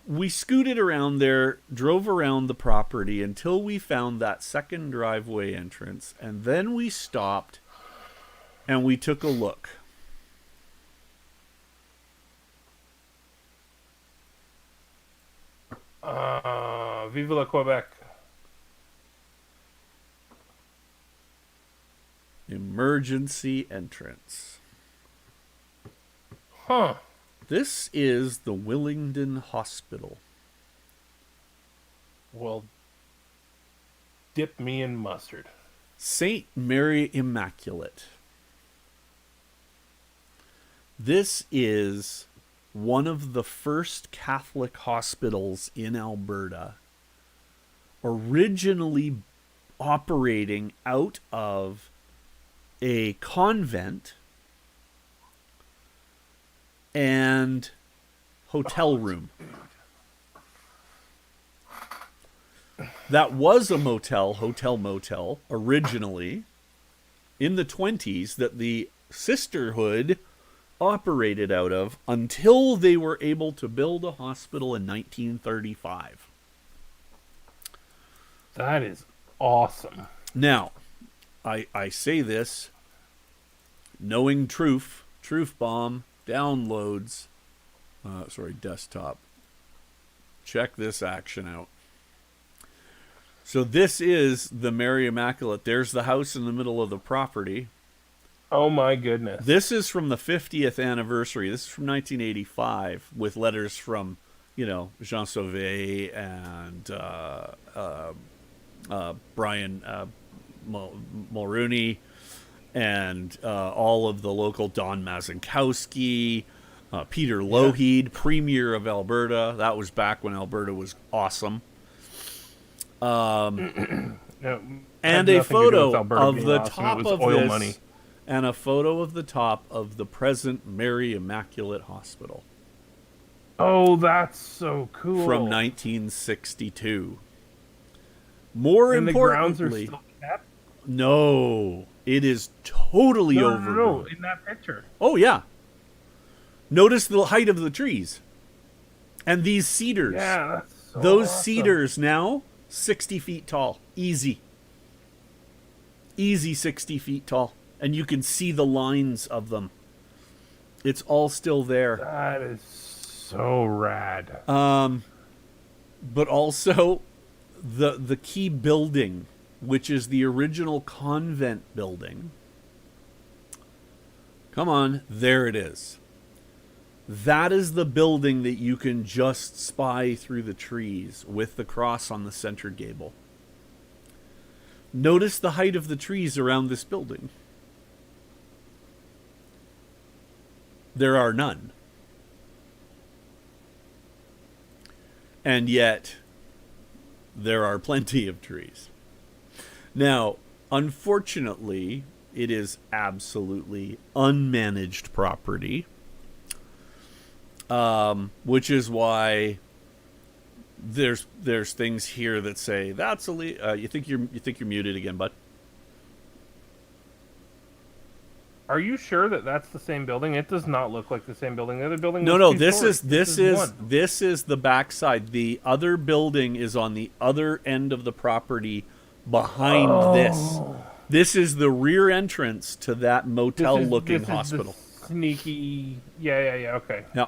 S1: we scooted around there, drove around the property until we found that second driveway entrance, and then we stopped and we took a look.
S2: Vive la Quebec.
S1: Emergency entrance.
S2: Huh.
S1: This is the Willingdon Hospital.
S2: Well, dip me in mustard.
S1: St. Mary Immaculate. This is one of the first Catholic hospitals in Alberta, originally operating out of a convent and hotel room. That was a motel, originally in the 20s that the sisterhood operated out of until they were able to build a hospital in 1935.
S2: That is awesome.
S1: Now, I say this knowing truth bomb downloads, desktop. Check this action out. So this is the Mary Immaculate. There's the house in the middle of the property.
S2: Oh my goodness.
S1: This is from the 50th anniversary. This is from 1985 with letters from, Jean Sauvé and Brian Mulrooney and all of the local Don Mazankowski, Peter Lougheed, Premier of Alberta. That was back when Alberta was awesome.
S2: No,
S1: and a photo of the
S2: awesome.
S1: top of
S2: oil
S1: this,
S2: money.
S1: and a photo of the top of the present Mary Immaculate Hospital.
S2: Oh, that's so cool.
S1: From 1962. More
S2: and
S1: importantly,
S2: the grounds are still kept?
S1: No, it is totally overgrown.
S2: No, in that picture.
S1: Oh yeah. Notice the height of the trees, and these cedars.
S2: Yeah, that's so
S1: those
S2: awesome.
S1: cedars now 60 feet tall, easy 60 feet tall, and you can see the lines of them. It's all still there.
S2: That is so rad.
S1: But also the key building, which is the original convent building. Come on, there it is. That is the building that you can just spy through the trees with the cross on the center gable. Notice the height of the trees around this building. There are none. And yet, there are plenty of trees. Now, unfortunately, it is absolutely unmanaged property. Which is why there's things here that say that's you think you're muted again, bud?
S2: Are you sure that that's the same building? It does not look like the same building. The other building.
S1: No.
S2: Was
S1: This is the backside. The other building is on the other end of the property behind this. This is the rear entrance to that motel-looking hospital.
S2: Sneaky. Yeah. Okay.
S1: Yeah.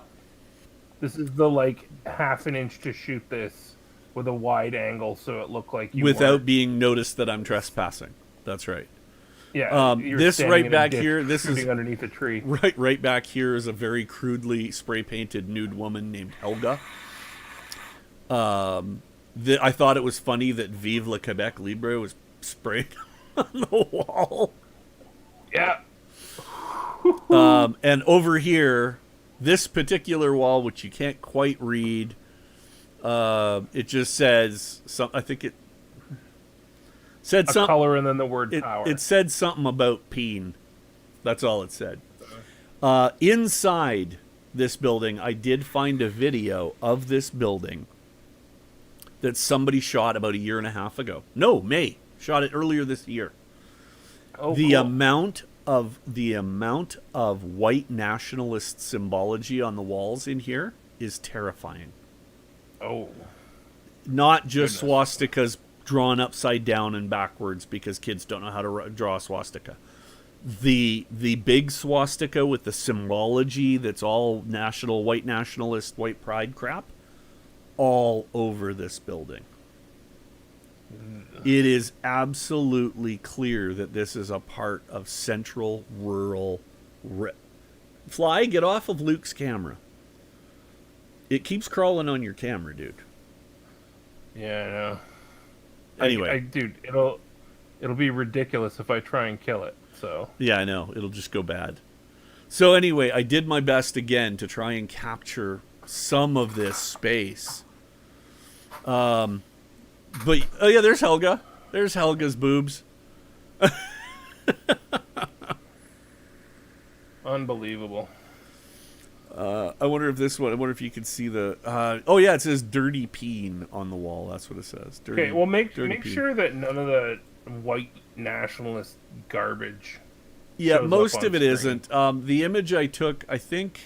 S2: This is the half an inch to shoot this with a wide angle, so it looked like you
S1: without being noticed that I'm trespassing. That's right.
S2: Yeah.
S1: This right back here. This is
S2: underneath a tree.
S1: Right back here is a very crudely spray painted nude woman named Helga. I thought it was funny that Vive le Québec Libre was sprayed on the wall.
S2: Yeah.
S1: And over here, this particular wall, which you can't quite read, it just says I think it said something.
S2: Color and then the word power.
S1: It said something about peen. That's all it said. Inside this building, I did find a video of this building that somebody shot about a year and a half ago. No, May. Shot it earlier this year.
S2: Oh,
S1: the
S2: cool.
S1: amount of white nationalist symbology on the walls in here is terrifying.
S2: Oh.
S1: Not just swastikas drawn upside down and backwards because kids don't know how to draw a swastika. The big swastika with the symbology that's all white nationalist, white pride crap, all over this building. It is absolutely clear that this is a part of central rural Fly, get off of Luke's camera. It keeps crawling on your camera, dude.
S2: Yeah, I know.
S1: Anyway.
S2: Dude, it'll be ridiculous if I try and kill it, so.
S1: Yeah, I know. It'll just go bad. So anyway, I did my best again to try and capture some of this space. But, oh yeah, there's Helga. There's Helga's boobs.
S2: Unbelievable.
S1: I wonder if you can see the... oh yeah, it says dirty peen on the wall. That's what it says. Dirty,
S2: okay, well, make
S1: peen.
S2: sure that none of the white nationalist garbage...
S1: Yeah, most of it isn't. The image I took, I think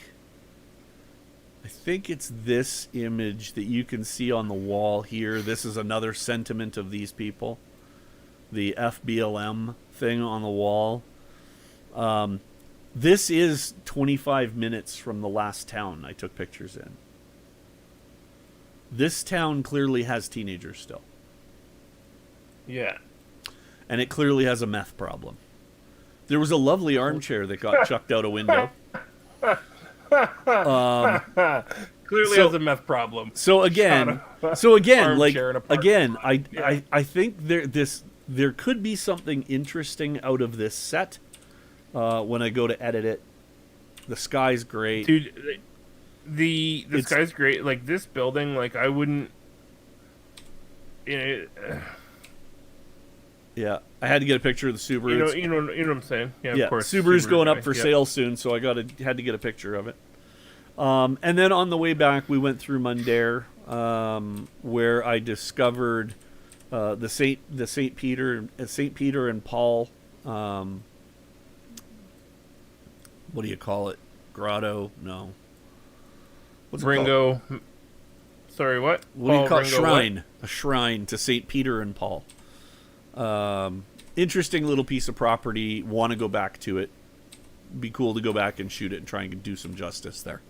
S1: it's this image that you can see on the wall here. This is another sentiment of these people. The FBLM thing on the wall. This is 25 minutes from the last town I took pictures in. This town clearly has teenagers still.
S2: Yeah.
S1: And it clearly has a meth problem. There was a lovely armchair that got chucked out a window.
S2: Clearly has a meth problem.
S1: So again, I think there could be something interesting out of this set when I go to edit it. The sky's great,
S2: dude. The sky's great. Like this building, like I wouldn't.
S1: Yeah, I had to get a picture of the Subaru.
S2: You know what I'm saying? Yeah,
S1: yeah,
S2: of course.
S1: Subaru's going up for sale soon, so I had to get a picture of it. And then on the way back, we went through Mundare, where I discovered the Saint Peter and Paul. What do you call it? Grotto? No. What's
S2: Ringo?
S1: it called?
S2: Sorry, what?
S1: What do you call it? Shrine? What? A shrine to Saint Peter and Paul. Interesting little piece of property. Want to go back to it. Be cool to go back and shoot it and try and do some justice there.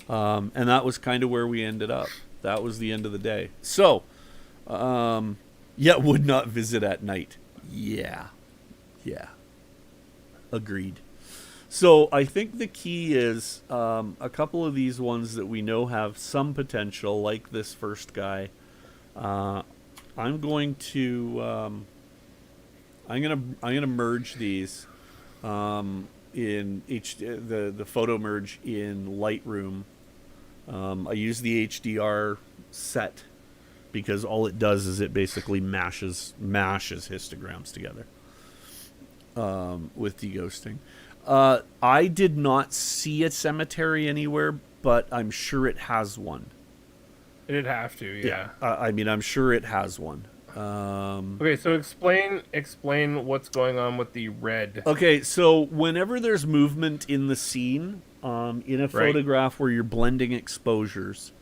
S1: And that was kind of where we ended up. That was the end of the day. So, would not visit at night. Yeah. Agreed. So I think the key is a couple of these ones that we know have some potential, like this first guy. I'm going to merge these in the photo merge in Lightroom. I use the HDR set because all it does is it basically mashes histograms together with deghosting. I did not see a cemetery anywhere, but I'm sure it has one.
S2: It'd have to, yeah.
S1: I mean, I'm sure it has one.
S2: Okay, so explain what's going on with the red.
S1: Okay, so whenever there's movement in the scene, in a photograph where you're blending exposures,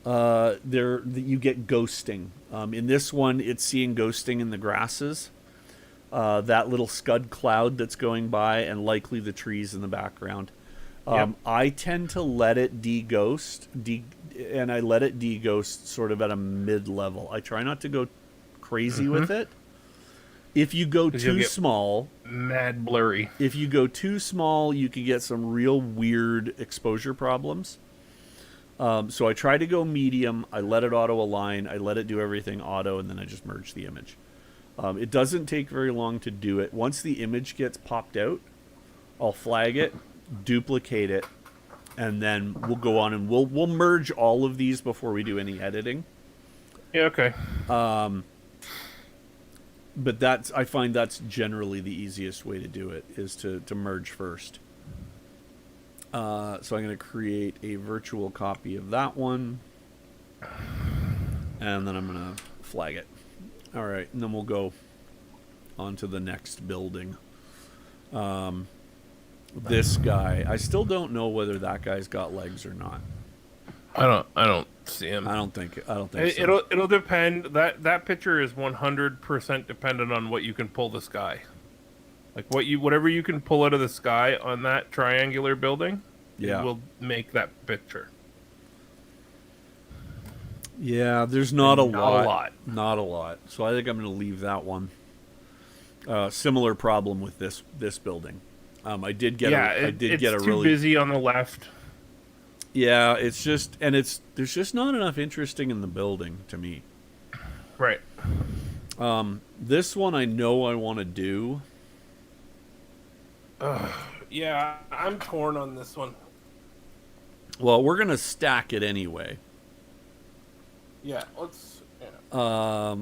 S1: you get ghosting. In this one, it's seeing ghosting in the grasses. That little scud cloud that's going by, and likely the trees in the background. I tend to let it deghost, and I let it deghost sort of at a mid-level. I try not to go crazy with it. If you go too small,
S2: mad blurry.
S1: If you go too small, you can get some real weird exposure problems. So I try to go medium. I let it auto align. I let it do everything auto, and then I just merge the image. It doesn't take very long to do it. Once the image gets popped out, I'll flag it, duplicate it, and then we'll go on and we'll merge all of these before we do any editing.
S2: Yeah, okay.
S1: But I find that's generally the easiest way to do it, is to merge first. So I'm going to create a virtual copy of that one, and then I'm going to flag it. All right, and then we'll go on to the next building. This guy, I still don't know whether that guy's got legs or not.
S2: I don't see him.
S1: I don't think so.
S2: It'll depend. That picture is 100% dependent on what you can pull the sky. Like whatever you can pull out of the sky on that triangular building, will make that picture.
S1: Yeah, there's not a lot. Not a lot. So I think I'm going to leave that one. Similar problem with this building. I did get
S2: it's
S1: a
S2: too
S1: really
S2: busy on the left.
S1: Yeah, it's just, and there's just not enough interesting in the building to me.
S2: Right.
S1: This one I know I want to do.
S2: Yeah, I'm torn on this one.
S1: Well, we're gonna stack it anyway.
S2: Yeah, let's. Yeah.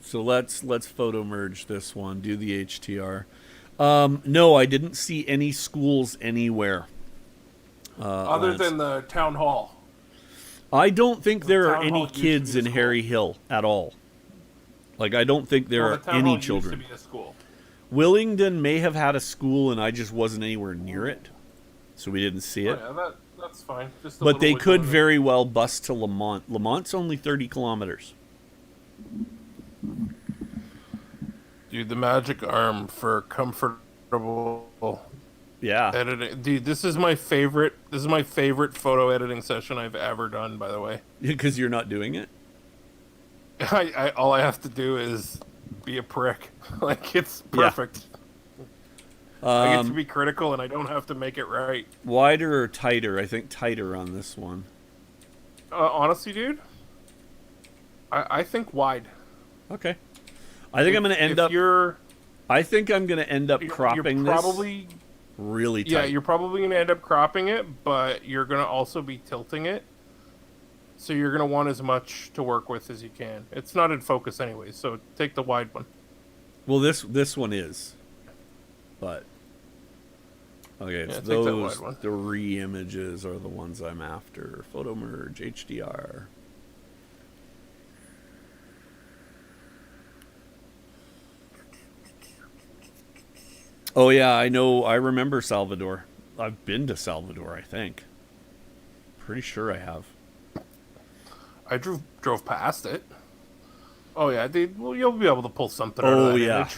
S1: So let's photo merge this one. Do the HTR. No, I didn't see any schools anywhere.
S2: Other than the town hall.
S1: I don't think there are
S2: town
S1: any
S2: hall used to
S1: kids
S2: be a
S1: in
S2: school.
S1: Harry Hill at all. Like, I don't think there
S2: Well,
S1: are
S2: the town
S1: any
S2: hall
S1: children.
S2: Used to be a school.
S1: Willingdon may have had a school, and I just wasn't anywhere near it, so we didn't see it.
S2: Oh, yeah, that's fine. Just a
S1: But they
S2: little
S1: could
S2: wiggle in
S1: very well bus to Lamont. Lamont's only 30 kilometers.
S2: Dude, the magic arm for comfortable
S1: Yeah.
S2: editing. Dude, this is my favorite. This is my favorite photo editing session I've ever done. By the way,
S1: Because you're not doing it?
S2: I all I have to do is be a prick. Like, it's perfect. I get to be critical, and I don't have to make it right.
S1: Wider or tighter? I think tighter on this one.
S2: Honestly, dude, I think wide.
S1: Okay. I think I'm going to end up. I think I'm going to end up cropping
S2: you're probably,
S1: this really tight.
S2: Yeah, you're probably going to end up cropping it, but you're going to also be tilting it. So you're going to want as much to work with as you can. It's not in focus anyway, so take the wide one.
S1: Well, this one is. But okay,
S2: Yeah,
S1: so
S2: take that
S1: those
S2: wide one.
S1: 3 images are the ones I'm after. Photo merge, HDR. Oh yeah, I know. I remember Salvador. I've been to Salvador, I think. Pretty sure I have.
S2: I drove past it. Oh yeah, dude. Well, you'll be able to pull something out of
S1: Oh
S2: that
S1: yeah,
S2: image.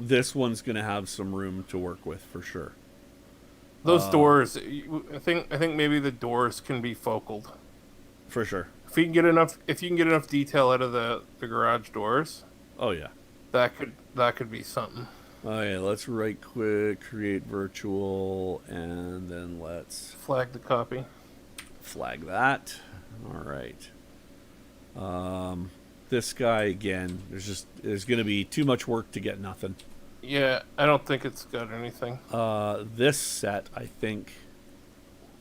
S1: this one's gonna have some room to work with for sure.
S2: Those doors. I think maybe the doors can be focaled.
S1: For sure.
S2: If you can get enough detail out of the garage doors,
S1: Oh yeah.
S2: that could be something.
S1: Oh yeah. Let's right click, create virtual, and then let's
S2: Flag the copy.
S1: flag that. All right. This guy again. There's gonna be too much work to get nothing.
S2: Yeah, I don't think it's got anything.
S1: This set, I think.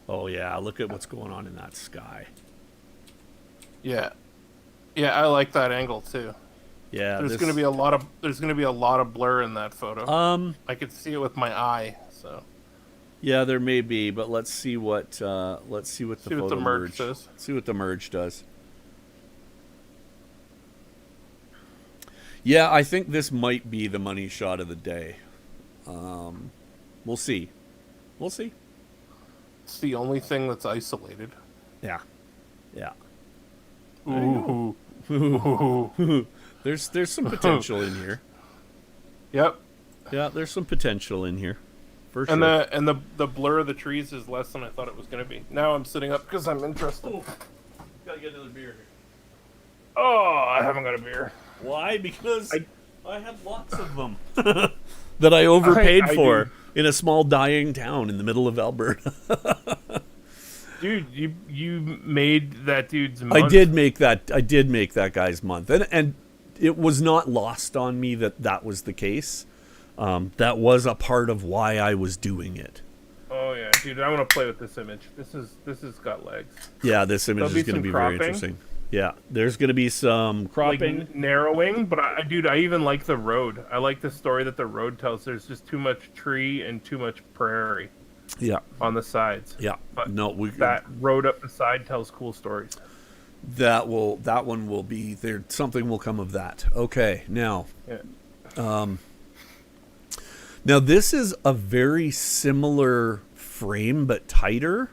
S1: Oh yeah, look at what's going on in that sky.
S2: Yeah, I like that angle too.
S1: Yeah,
S2: There's gonna be a lot of blur in that photo. I could see it with my eye. So
S1: yeah, there may be, but let's see what the photo
S2: merge does.
S1: See what the merge does. Yeah, I think this might be the money shot of the day. We'll see. We'll see.
S2: It's the only thing that's isolated.
S1: Yeah. Yeah.
S2: Ooh. Ooh.
S1: There's some potential in here.
S2: Yep.
S1: Yeah, there's some potential in here. For sure.
S2: And the blur of the trees is less than I thought it was going to be. Now I'm sitting up because I'm interested.
S1: Gotta get another beer here.
S2: Oh, I haven't got a beer.
S1: Why? Because I had lots of them that I overpaid
S2: I
S1: for
S2: do.
S1: in a small dying town in the middle of Alberta.
S2: Dude, you made that dude's month.
S1: I did make that guy's month, and it was not lost on me that was the case. That was a part of why I was doing it.
S2: Oh yeah, dude, I want to play with this image. This has got legs.
S1: Yeah, this image is going to be very interesting. Yeah, there's going to be some cropping,
S2: like narrowing, but I even like the road. I like the story that the road tells. There's just too much tree and too much prairie.
S1: Yeah,
S2: on the sides.
S1: Yeah,
S2: but
S1: no,
S2: that road up the side tells cool stories.
S1: That one will be there. Something will come of that. Okay, now, now this is a very similar frame but tighter.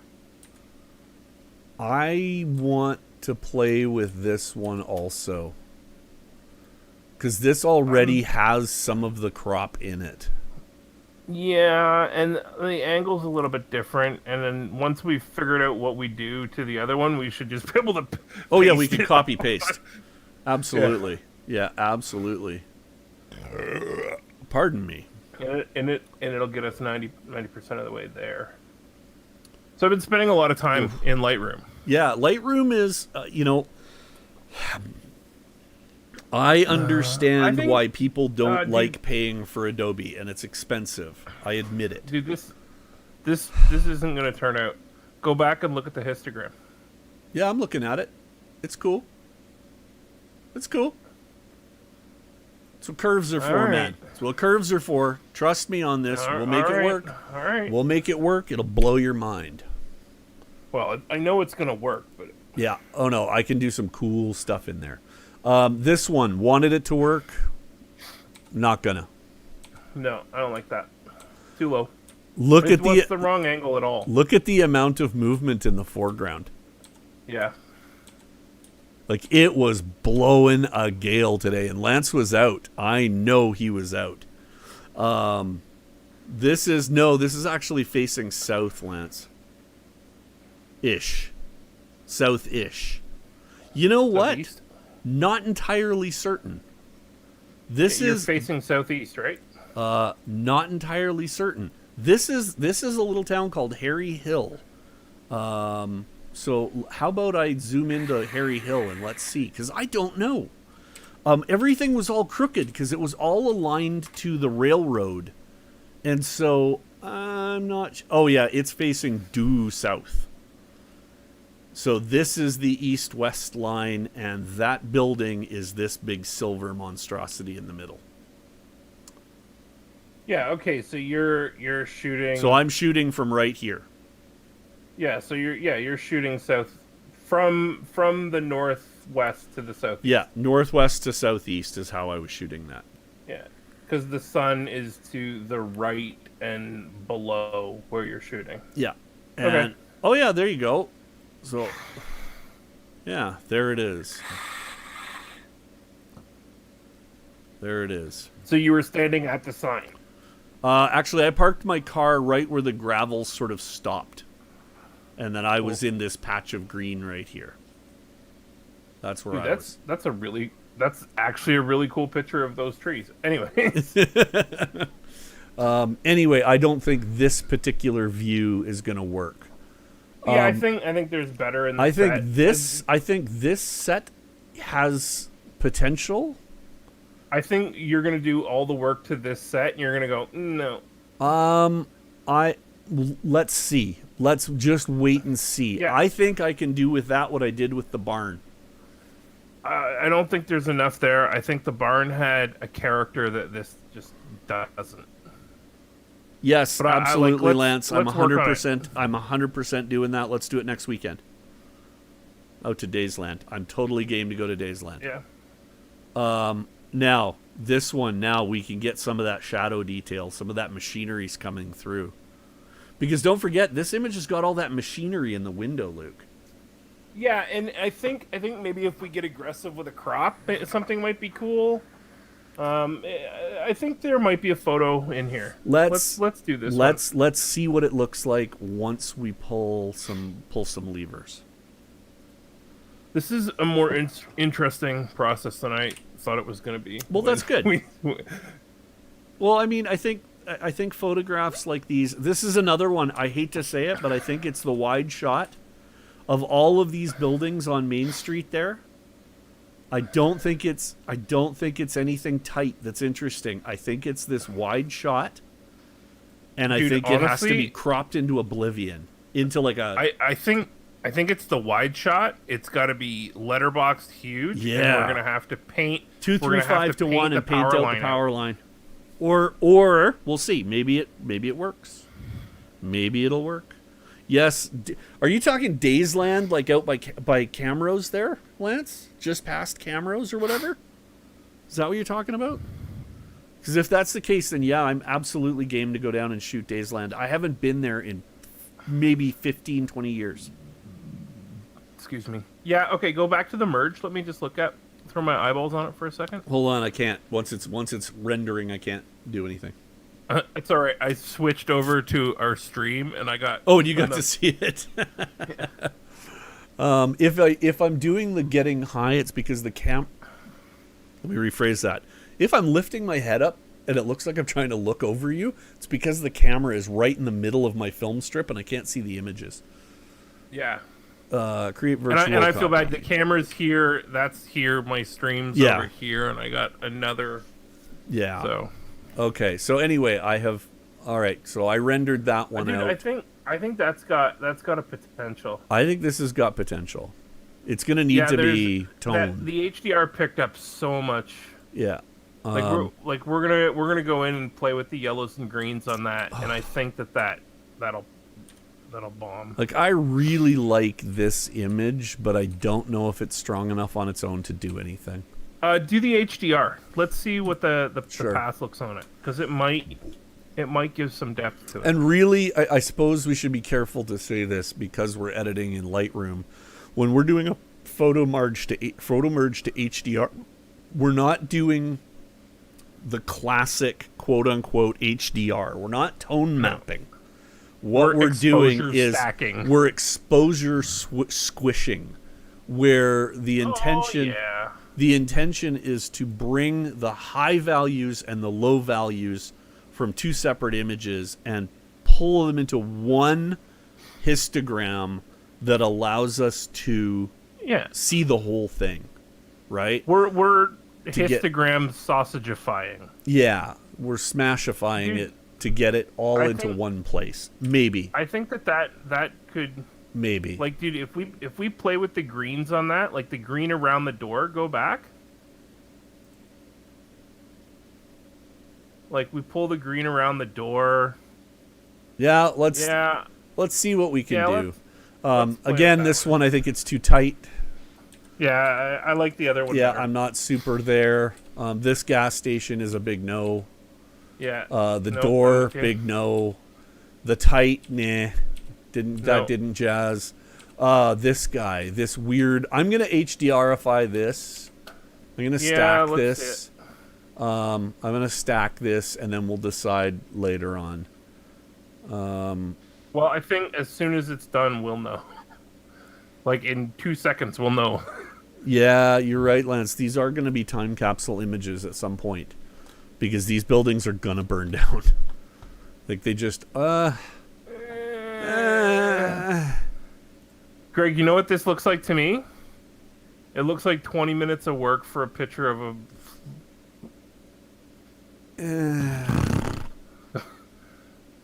S1: I want to play with this one also because this already has some of the crop in it.
S2: Yeah, and the angle's a little bit different, and then once we've figured out what we do to the other one, we should just be able to
S1: oh yeah, we can copy paste. Absolutely. Yeah, absolutely. Pardon me.
S2: and it'll get us 90% of the way there. So I've been spending a lot of time in Lightroom.
S1: Yeah, Lightroom is, I understand why people don't like paying for Adobe, and it's expensive. I admit it.
S2: Dude, this isn't going to turn out. Go back and look at the histogram.
S1: Yeah, I'm looking at it. It's cool. It's cool. That's what curves are for, man. That's what curves are for. Trust me on this. We'll make it work.
S2: All right.
S1: We'll make it work. It'll blow your mind.
S2: Well, I know it's going to work, but...
S1: Yeah. Oh, no. I can do some cool stuff in there. This one, wanted it to work. Not gonna.
S2: No, I don't like that. Too low.
S1: What's
S2: the wrong angle at all?
S1: Look at the amount of movement in the foreground.
S2: Yeah.
S1: Like, it was blowing a gale today, and Lance was out. I know he was out. This is actually facing south, Lance. South-ish. You know what?
S2: Southeast?
S1: Not entirely certain.
S2: You're facing southeast, right?
S1: Not entirely certain. This is a little town called Harry Hill. So how about I zoom into Harry Hill and let's see, because I don't know. Everything was all crooked because it was all aligned to the railroad, and so I'm not. Oh yeah, it's facing due south. So this is the east-west line, and that building is this big silver monstrosity in the middle.
S2: Yeah. Okay. So you're shooting.
S1: So I'm shooting from right here.
S2: Yeah. So you're shooting south from the northwest to the south.
S1: Yeah, northwest to southeast is how I was shooting that.
S2: Yeah, because the sun is to the right and below where you're shooting.
S1: Yeah. And,
S2: okay.
S1: Oh yeah, there you go. So, yeah, there it is. There it is.
S2: So you were standing at the sign.
S1: Actually, I parked my car right where the gravel sort of stopped. And then I was in this patch of green right here. That's where I was.
S2: That's actually a really cool picture of those trees. Anyway.
S1: Anyway, I don't think this particular view is going to work.
S2: Yeah, I think there's better in the set.
S1: I think this set has potential.
S2: I think you're going to do all the work to this set and you're going to go, no.
S1: Let's see. Let's just wait and see.
S2: Yeah.
S1: I think I can do with that what I did with the barn.
S2: I don't think there's enough there. I think the barn had a character that this just doesn't.
S1: Yes,
S2: but
S1: absolutely, Lance. I'm
S2: let's work on
S1: 100%. I'm 100% doing that. Let's do it next weekend. Out to Daysland. I'm totally game to go to Daysland.
S2: Yeah.
S1: Now this one. Now we can get some of that shadow detail. Some of that machinery's coming through. Because don't forget, this image has got all that machinery in the window, Luke.
S2: Yeah, and I think maybe if we get aggressive with a crop, something might be cool. I think there might be a photo in here. Let's do this.
S1: Let's see what it looks like once we pull some levers.
S2: This is a more interesting process than I thought it was going to be.
S1: Well, that's good. Well, I mean, I think photographs like these. This is another one. I hate to say it, but I think it's the wide shot of all of these buildings on Main Street there. I don't think it's anything tight that's interesting. I think it's this wide shot, and I think honestly, it has to be cropped into oblivion, into like a.
S2: I think it's the wide shot. It's got to be letterboxed huge.
S1: Yeah,
S2: and we're gonna have to paint
S1: 2, 3, 5 to 1 and paint out the power line. Or we'll see. Maybe it works. Maybe it'll work. Yes. Are you talking Daysland, like out by Camrose there, Lance? Just past Camrose or whatever? Is that what you're talking about? Because if that's the case, then yeah, I'm absolutely game to go down and shoot Daysland. I haven't been there in maybe 15, 20 years.
S2: Excuse me. Yeah, okay, go back to the merge. Let me just throw my eyeballs on it for a second.
S1: Hold on, I can't. Once it's rendering, I can't do anything.
S2: It's all right. I switched over to our stream, and I got.
S1: Oh, and you got to see it. If I'm doing the getting high, it's because the Let me rephrase that. If I'm lifting my head up and it looks like I'm trying to look over you, it's because the camera is right in the middle of my film strip and I can't see the images.
S2: Yeah.
S1: Create virtual
S2: and I feel
S1: copy.
S2: bad. The camera's here. That's here. My stream's
S1: Yeah.
S2: over here, and I got another.
S1: Yeah.
S2: So.
S1: Okay. So anyway, I have. All right. So I rendered that one
S2: Dude,
S1: out.
S2: I think that's got a potential.
S1: I think this has got potential. It's going to need to be toned.
S2: The HDR picked up so much.
S1: Yeah.
S2: We're gonna go in and play with the yellows and greens on that, and I think that'll bomb.
S1: Like, I really like this image, but I don't know if it's strong enough on its own to do anything.
S2: Do the HDR. Let's see what the
S1: Sure.
S2: path looks on it, because it might give some depth to it.
S1: And really, I suppose we should be careful to say this because we're editing in Lightroom. When we're doing a photo merge to HDR, we're not doing the classic quote-unquote HDR. We're not tone mapping. What we're doing is
S2: stacking.
S1: we're exposure squishing, where the intention the intention is to bring the high values and the low values from two separate images and pull them into one histogram that allows us to see the whole thing, right?
S2: We're histogram sausagifying.
S1: Yeah, we're smashifying it to get it all into one place. Maybe.
S2: I think that could
S1: maybe.
S2: Like, dude, if we play with the greens on that, like the green around the door, go back. Like we pull the green around the door.
S1: Yeah, let's see what we can do. Again, this one I think it's too tight.
S2: Yeah, I like the other one.
S1: Yeah,
S2: better.
S1: I'm not super there. This gas station is a big no.
S2: Yeah.
S1: The door, big no. The tight, nah. Didn't jazz. This guy, this weird. I'm gonna HDRify this. I'm gonna stack this. I'm gonna stack this, and then we'll decide later on.
S2: Well, I think as soon as it's done, we'll know. Like in 2 seconds, we'll know.
S1: Yeah, you're right, Lance. These are going to be time capsule images at some point because these buildings are going to burn down. Like they just Greg,
S2: you know what this looks like to me? It looks like 20 minutes of work for a picture of a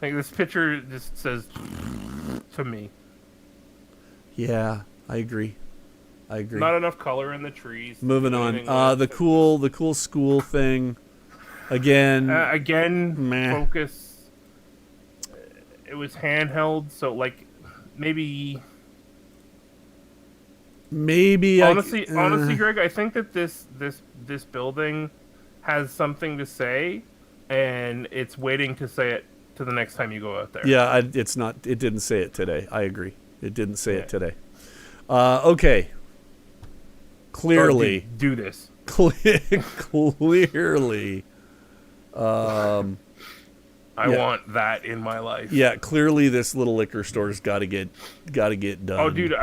S2: like this picture just says to me.
S1: Yeah, I agree.
S2: Not enough color in the trees.
S1: Moving on. The cool school thing. Again, meh.
S2: Focus. It was handheld, so like maybe. Honestly, Greg, I think that this building has something to say, and it's waiting to say it to the next time you go out there.
S1: Yeah, it's not. It didn't say it today. I agree. It didn't say it today. Okay. Clearly,
S2: do this.
S1: Clearly,
S2: I want that in my life.
S1: Yeah, clearly, this little liquor store's got to get done.
S2: Oh, dude,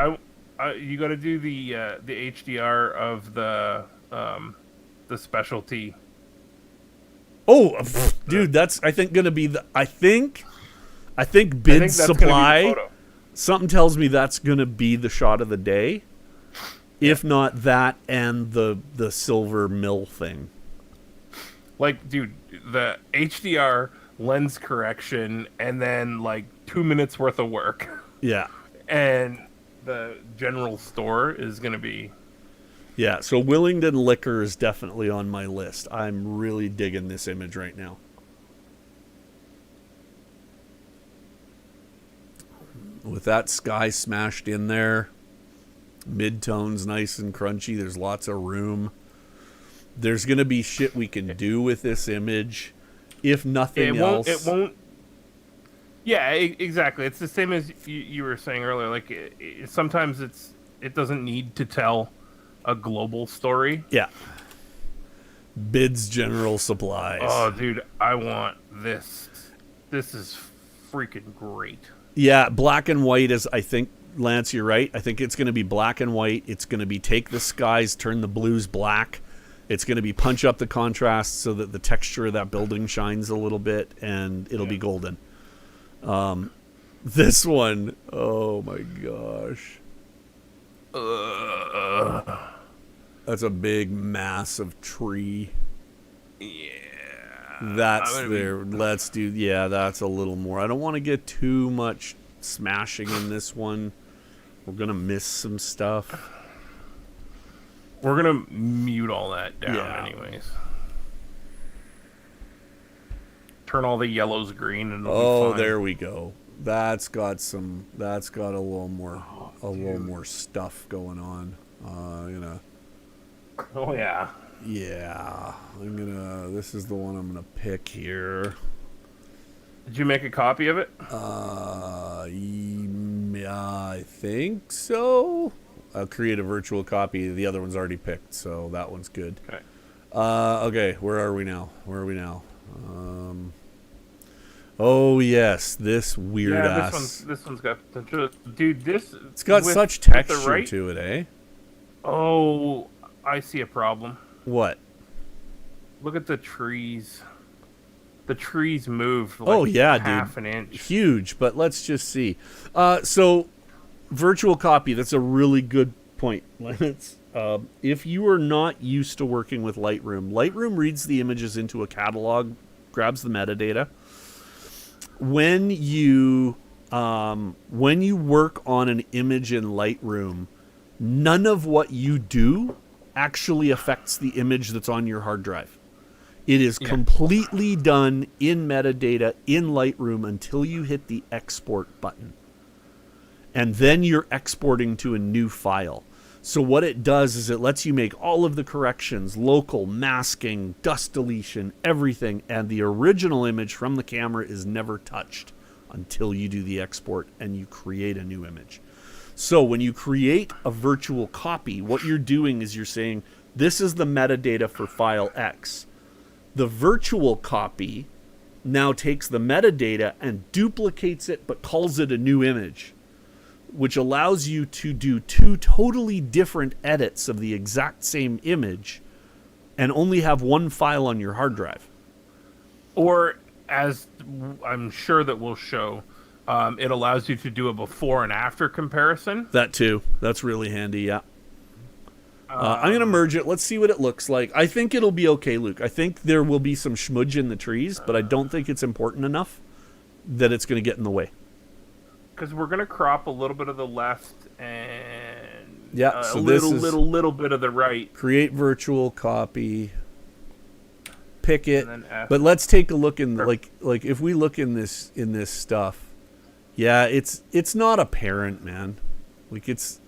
S2: you got to do the HDR of the specialty.
S1: Oh, dude, that's I think gonna be the I think Bid Supply. Something tells me that's gonna be the shot of the day. If not that and the silver mill thing.
S2: Like, dude, the HDR lens correction and then like 2 minutes worth of work.
S1: Yeah.
S2: And the general store is going to be...
S1: Yeah, so Willingdon Liquor is definitely on my list. I'm really digging this image right now. With that sky smashed in there, mid-tones nice and crunchy, there's lots of room. There's going to be shit we can do with this image. If nothing else...
S2: It won't... Yeah, exactly. It's the same as you were saying earlier. Like, sometimes it doesn't need to tell a global story.
S1: Yeah. Bid's General Supplies.
S2: Oh, dude, I want this. This is freaking great.
S1: Yeah, black and white is, I think, Lance, you're right. I think it's going to be black and white. It's going to be take the skies, turn the blues black, It's going to be punch up the contrast so that the texture of that building shines a little bit, and it'll be golden. This one, oh my gosh. That's a big, massive tree.
S2: Yeah.
S1: That's there. Let's do, that's a little more. I don't want to get too much smashing in this one. We're going to miss some stuff.
S2: We're going to mute all that down anyways. Turn all the yellows green and it'll be fine.
S1: There we go. That's got a little more, little more stuff going on.
S2: Oh yeah.
S1: Yeah. This is the one I'm gonna pick here.
S2: Did you make a copy of it?
S1: I think so. I'll create a virtual copy. The other one's already picked, so that one's good.
S2: Okay.
S1: Okay, where are we now? Oh yes, this weird ass.
S2: This one's got potential. Dude, this.
S1: It's got such texture to it, eh?
S2: Oh, I see a problem.
S1: What?
S2: Look at the trees. The trees moved like half an inch.
S1: Huge, but let's just see. So, virtual copy, that's a really good point, Lance. If you are not used to working with Lightroom, Lightroom reads the images into a catalog, grabs the metadata. When you work on an image in Lightroom, none of what you do actually affects the image that's on your hard drive. It is completely done in metadata in Lightroom until you hit the export button. And then you're exporting to a new file. So what it does is it lets you make all of the corrections, local, masking, dust deletion, everything, and the original image from the camera is never touched until you do the export and you create a new image. So when you create a virtual copy, what you're doing is you're saying, this is the metadata for file X. The virtual copy now takes the metadata and duplicates it, but calls it a new image, which allows you to do two totally different edits of the exact same image and only have one file on your hard drive.
S2: Or, as I'm sure that we'll show, it allows you to do a before and after comparison.
S1: That too. That's really handy, yeah. I'm going to merge it. Let's see what it looks like. I think it'll be okay, Luke. I think there will be some schmudge in the trees, but I don't think it's important enough that it's going to get in the way.
S2: Because we're going to crop a little bit of the left and
S1: so
S2: a little bit of the right.
S1: Create virtual copy. Pick it. But let's take a look in like if we look in this stuff. Yeah, it's not apparent, man. Like it's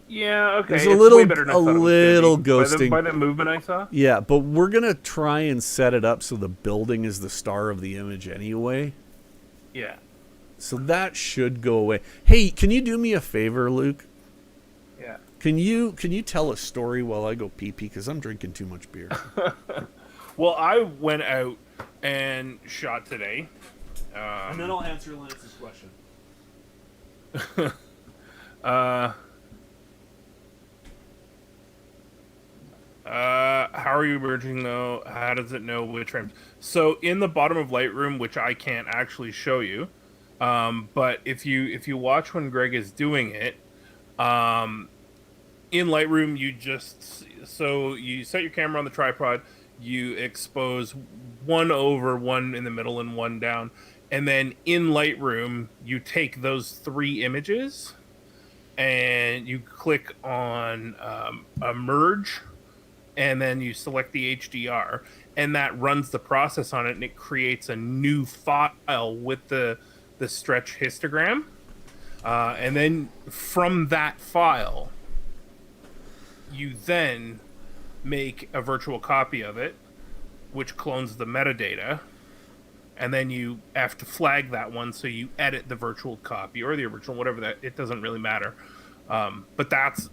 S2: okay.
S1: There's
S2: it's
S1: little
S2: way better than I thought it was
S1: little
S2: gonna be.
S1: ghosting
S2: By the movement I saw.
S1: Yeah, but we're going to try and set it up so the building is the star of the image anyway.
S2: Yeah.
S1: So that should go away. Hey, can you do me a favor, Luke?
S2: Yeah.
S1: Can you tell a story while I go pee-pee? Because I'm drinking too much beer.
S2: Well, I went out and shot today.
S1: And then I'll answer Lance's question.
S2: How are you merging though? How does it know which frames? So in the bottom of Lightroom, which I can't actually show you, but if you watch when Greg is doing it, in Lightroom you you set your camera on the tripod, you expose one over, one in the middle, and one down, and then in Lightroom you take those three images and you click on a merge. And then you select the HDR, and that runs the process on it, and it creates a new file with the stretch histogram. And then from that file, you then make a virtual copy of it, which clones the metadata, and then you have to flag that one, so you edit the virtual copy or the original, whatever that. It doesn't really matter. But that's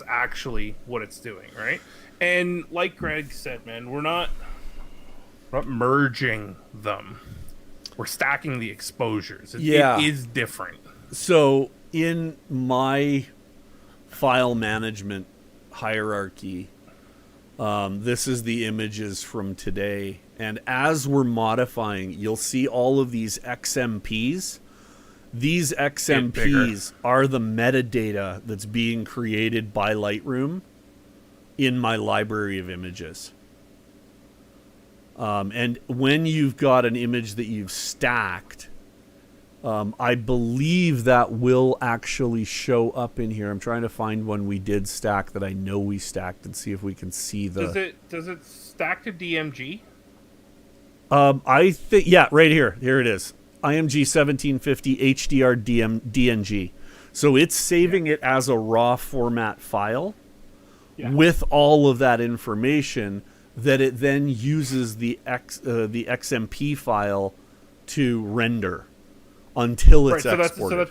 S2: actually what it's doing, right? And like Greg said, man, we're not merging them. We're stacking the exposures. It is different.
S1: So in my file management hierarchy, This is the images from today. And as we're modifying, you'll see all of these XMPs. These XMPs are the metadata that's being created by Lightroom in my library of images. And when you've got an image that you've stacked, I believe that will actually show up in here. I'm trying to find one we did stack that I know we stacked and see if we can see the...
S2: Does it stack to DMG?
S1: I think, yeah, right here. Here it is. IMG 1750 HDR DNG. So it's saving it as a raw format file with all of that information that it then uses the XMP file to render until it's exported.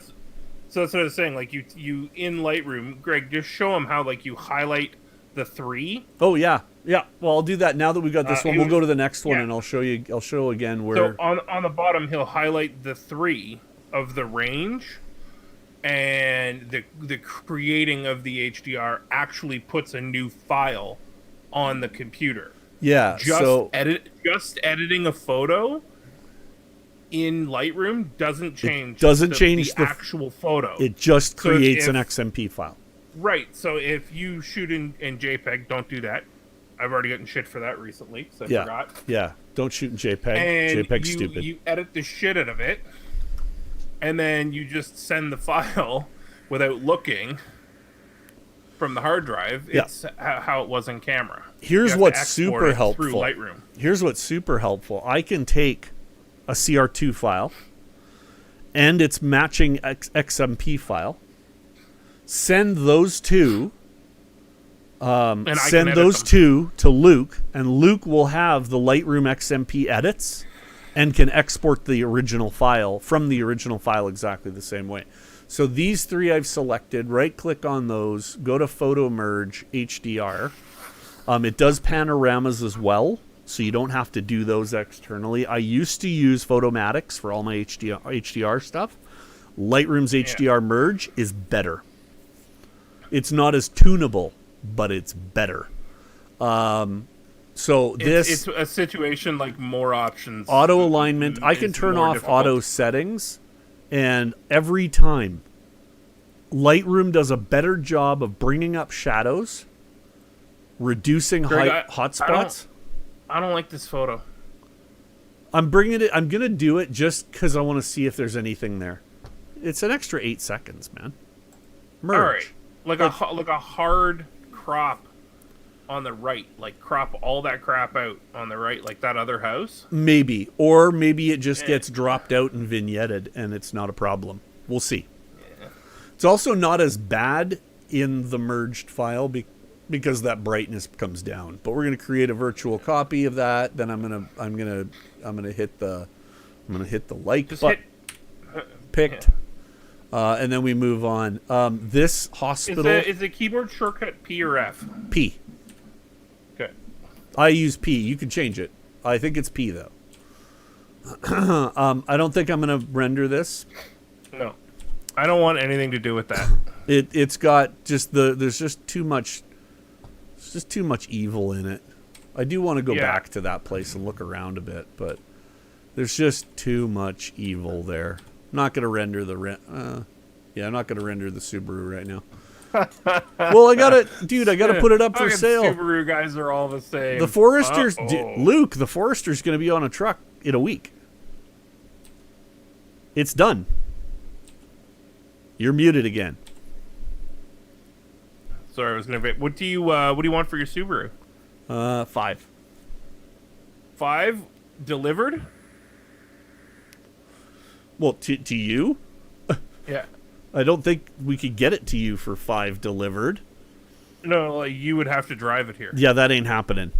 S2: So that's what I was saying. Like you in Lightroom, Greg, just show them how like you highlight the 3.
S1: Oh yeah. Well, I'll do that now that we've got this one. We'll go to the next one and I'll show again where.
S2: So on the bottom, he'll highlight the 3 of the range, and the creating of the HDR actually puts a new file on the computer.
S1: Yeah.
S2: Just editing a photo in Lightroom doesn't change.
S1: Change
S2: the actual photo.
S1: It just creates an XMP file.
S2: Right. So if you shoot in JPEG, don't do that. I've already gotten shit for that recently, so I forgot.
S1: Yeah. Don't shoot in JPEG.
S2: And
S1: JPEG's stupid.
S2: You edit the shit out of it, and then you just send the file without looking from the hard drive. It's how it was in camera.
S1: Here's what's super helpful.
S2: Through Lightroom.
S1: Here's what's super helpful. I can take a CR2 file and its matching XMP file, send those two to Luke, and Luke will have the Lightroom XMP edits and can export the original file from the original file exactly the same way. So these 3 I've selected, right click on those, go to Photo Merge HDR. It does panoramas as well, so you don't have to do those externally. I used to use Photomatics for all my HDR stuff. Lightroom's HDR Merge is better. It's not as tunable, but it's better. So
S2: it's a situation like more options.
S1: Auto alignment. I can turn off auto settings, and every time Lightroom does a better job of bringing up shadows, reducing hot spots.
S2: I don't like this photo.
S1: I'm gonna do it just because I want to see if there's anything there. It's an extra 8 seconds, man. Merge.
S2: All right. Like a hard crop on the right, like crop all that crap out on the right, like that other house.
S1: Maybe, or maybe it just gets dropped out and vignetted, and it's not a problem. We'll see. Yeah. It's also not as bad in the merged file because that brightness comes down. But we're gonna create a virtual copy of that. Then I'm gonna hit the like button. Picked. Yeah. And then we move on. This hospital...
S2: Is the keyboard shortcut P or F?
S1: P.
S2: Okay.
S1: I use P. You can change it. I think it's P, though. I don't think I'm going to render this.
S2: No. I don't want anything to do with that.
S1: It's got just there's just too much... There's just too much evil in it. I do want to go back to that place and look around a bit, but there's just too much evil there. I'm not going to render I'm not going to render the Subaru right now. Well, I got to put it up for sale.
S2: Subaru guys are all the same.
S1: The Forester's, Luke, the Forester's going to be on a truck in a week. It's done. You're muted again.
S2: Sorry, I was going to. What do you want for your Subaru?
S1: 5.
S2: 5 delivered?
S1: Well, to you?
S2: Yeah.
S1: I don't think we could get it to you for 5 delivered.
S2: No, like you would have to drive it here.
S1: Yeah, that ain't happening.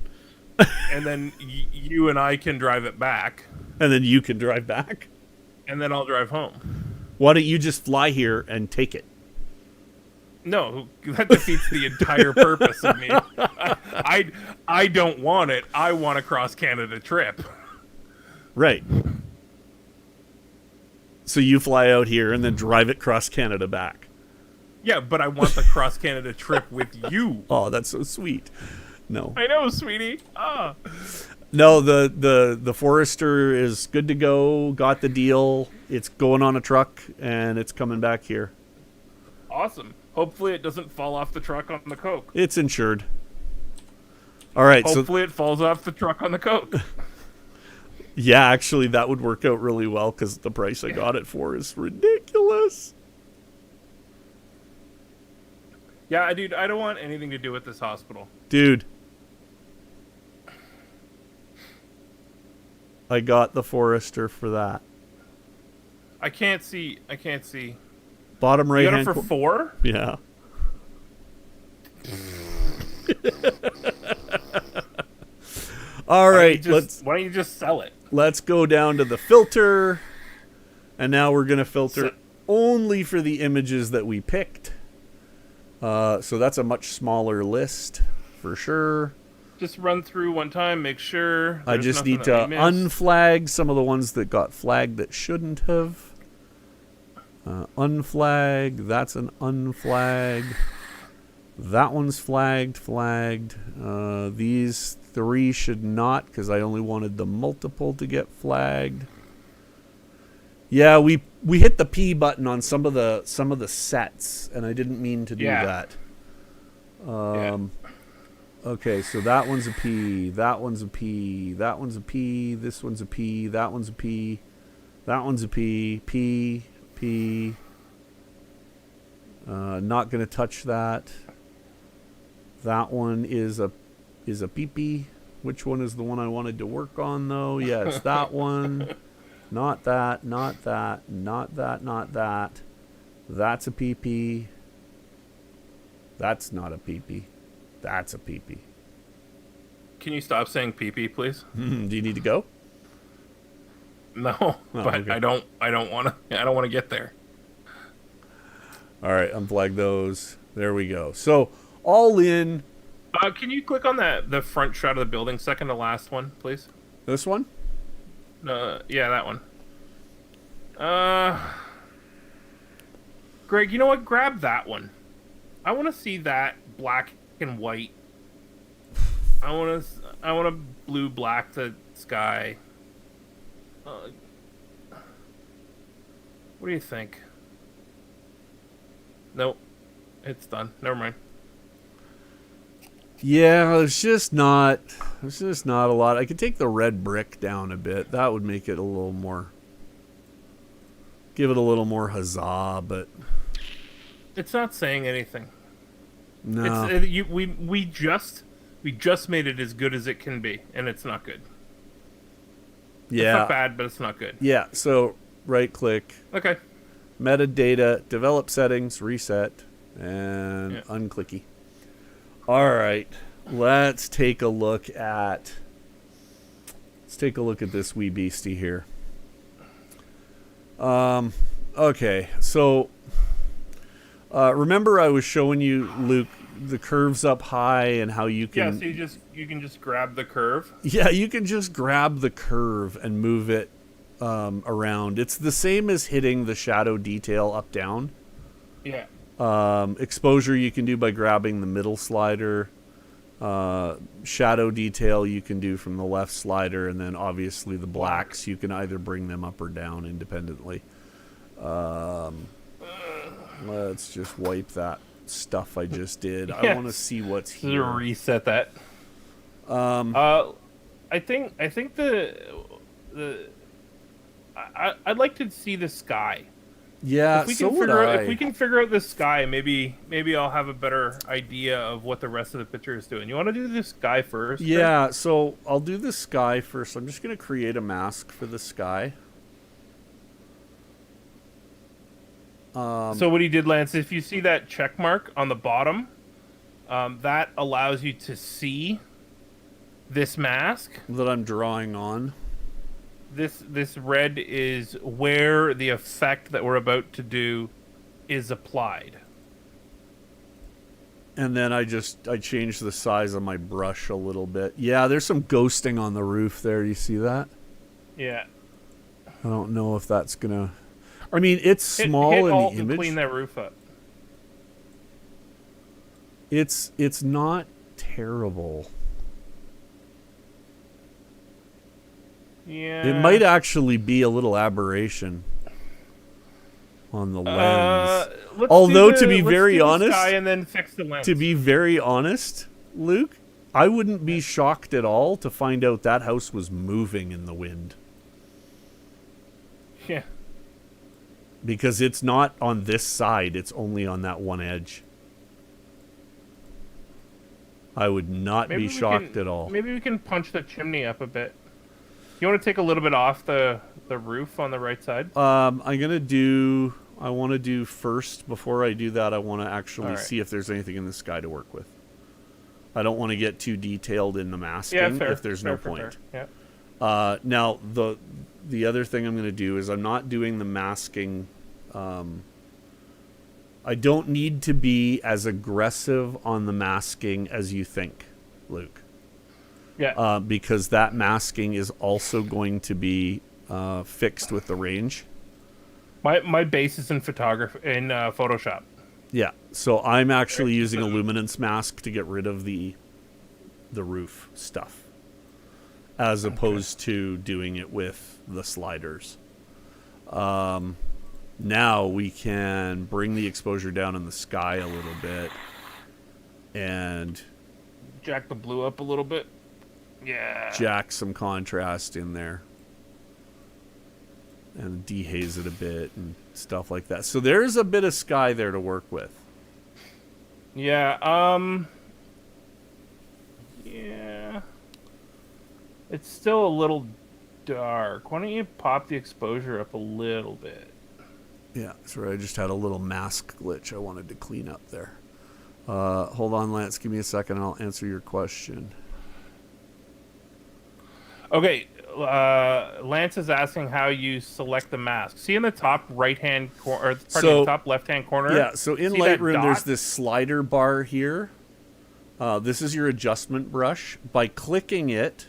S2: And then you and I can drive it back.
S1: And then you can drive back.
S2: And then I'll drive home.
S1: Why don't you just fly here and take it?
S2: No, that defeats the entire purpose of me. I don't want it. I want a cross-Canada trip.
S1: Right. So you fly out here and then drive it cross Canada back.
S2: Yeah, but I want the cross Canada trip with you.
S1: Oh, that's so sweet. No.
S2: I know, sweetie. Ah.
S1: No, the Forester is good to go. Got the deal. It's going on a truck, and it's coming back here.
S2: Awesome. Hopefully it doesn't fall off the truck on the Coke.
S1: It's insured. All right.
S2: Hopefully it falls off the truck on the Coke.
S1: Yeah, actually, that would work out really well because the price I got it for is ridiculous.
S2: Yeah, dude, I don't want anything to do with this hospital.
S1: Dude. I got the Forester for that.
S2: I can't see.
S1: Bottom right
S2: You got
S1: hand.
S2: it for 4?
S1: Yeah. All right,
S2: Why don't you just sell it?
S1: Let's go down to the filter, and now we're gonna filter only for the images that we picked. So that's a much smaller list for sure.
S2: Just run through one time, make sure.
S1: I just need to unflag some of the ones that got flagged that shouldn't have. Unflag. That's an unflag. That one's flagged. These 3 should not, because I only wanted the multiple to get flagged. Yeah, we hit the P button on some of the sets, and I didn't mean to do that. Okay, so that one's a P. That one's a P. That one's a P. This one's a P. That one's a P. That one's a P. P. P. Not gonna touch that. That one is a PP. Which one is the one I wanted to work on though? Yeah, it's that one. Not that, not that, not that, not that. That's a PP. That's not a PP. That's a PP.
S2: Can you stop saying PP, please?
S1: Do you need to go?
S2: No, but okay. I don't want to get there.
S1: All right, unflag those. There we go. So all in.
S2: Can you click on the front shot of the building, second to last one, please?
S1: This one?
S2: Yeah, that one. Greg, you know what? Grab that one. I want to see that black and white. I want to blue black the sky. What do you think? Nope, it's done. Never mind.
S1: Yeah, it's just not a lot. I could take the red brick down a bit. That would make it a little more, give it a little more huzzah, but
S2: it's not saying anything.
S1: No.
S2: We just made it as good as it can be, and it's not good.
S1: Yeah.
S2: It's not bad, but it's not good.
S1: Yeah, so right click.
S2: Okay.
S1: Metadata, develop settings, reset, and unclicky. All right. Let's take a look at this wee beastie here. Okay. So remember I was showing you, Luke, the curves up high and how you can...
S2: Yeah, so you can just grab the curve?
S1: Yeah, you can just grab the curve and move it around. It's the same as hitting the shadow detail up down.
S2: Yeah.
S1: Exposure you can do by grabbing the middle slider. Shadow detail you can do from the left slider, and then obviously the blacks you can either bring them up or down independently. Let's just wipe that stuff I just did. Yes. I want to see what's here.
S2: Reset that. I think I'd like to see the sky.
S1: Yeah,
S2: if we can figure out the sky, maybe I'll have a better idea of what the rest of the picture is doing. You want to do the sky first?
S1: Yeah, so I'll do the sky first. I'm just going to create a mask for the sky.
S2: So what he did, Lance, if you see that check mark on the bottom, that allows you to see this mask
S1: that I'm drawing on.
S2: This red is where the effect that we're about to do is applied.
S1: And then I changed the size of my brush a little bit. Yeah, there's some ghosting on the roof there. You see that?
S2: Yeah.
S1: I don't know if that's gonna... I mean, it's small in the image.
S2: Clean that roof up.
S1: It's not terrible.
S2: Yeah.
S1: It might actually be a little aberration on the lens. Although, to be very honest,
S2: sky and then fix the lens.
S1: to be very honest, Luke, I wouldn't be shocked at all to find out that house was moving in the wind.
S2: Yeah.
S1: Because it's not on this side, it's only on that one edge. I would not be shocked at all.
S2: Maybe we can punch the chimney up a bit. You want to take a little bit off the roof on the right side?
S1: I want to do first, before I do that, I want to actually see if there's anything in the sky to work with. I don't want to get too detailed in the masking if there's no point.
S2: Yeah.
S1: Now, the other thing I'm going to do is I'm not doing the masking. I don't need to be as aggressive on the masking as you think, Luke.
S2: Yeah.
S1: Because that masking is also going to be fixed with the range.
S2: My base is in Photoshop.
S1: Yeah. So I'm actually using a luminance mask to get rid of the roof stuff, as opposed to doing it with the sliders. Now we can bring the exposure down in the sky a little bit and
S2: jack the blue up a little bit. Yeah.
S1: Jack some contrast in there and dehaze it a bit and stuff like that. So there's a bit of sky there to work with.
S2: Yeah. Yeah. It's still a little dark. Why don't you pop the exposure up a little bit?
S1: Yeah, sorry, I just had a little mask glitch I wanted to clean up there. Hold on, Lance. Give me a second and I'll answer your question.
S2: Okay. Lance is asking how you select the mask. See in the top right-hand corner, or the top left-hand corner?
S1: Yeah, so in Lightroom, there's this slider bar here. This is your adjustment brush. By clicking it,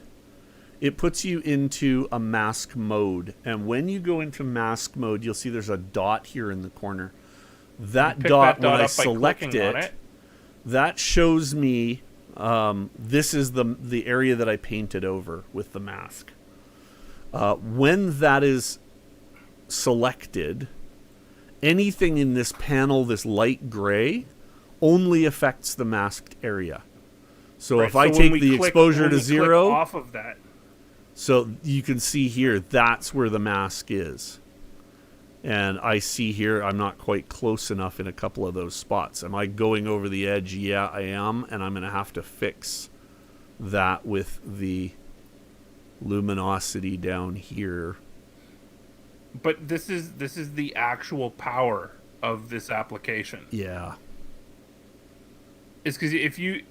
S1: it puts you into a mask mode. And when you go into mask mode, you'll see there's a dot here in the corner. That dot, when I select it, that shows me this is the area that I painted over with the mask. When that is selected, anything in this panel, this light gray, only affects the masked area. So if I take the exposure to 0,
S2: off of that.
S1: So you can see here, that's where the mask is. And I see here, I'm not quite close enough in a couple of those spots. Am I going over the edge? Yeah, I am. And I'm going to have to fix that with the luminosity down here.
S2: But this is the actual power of this application.
S1: Yeah.
S2: It's because if you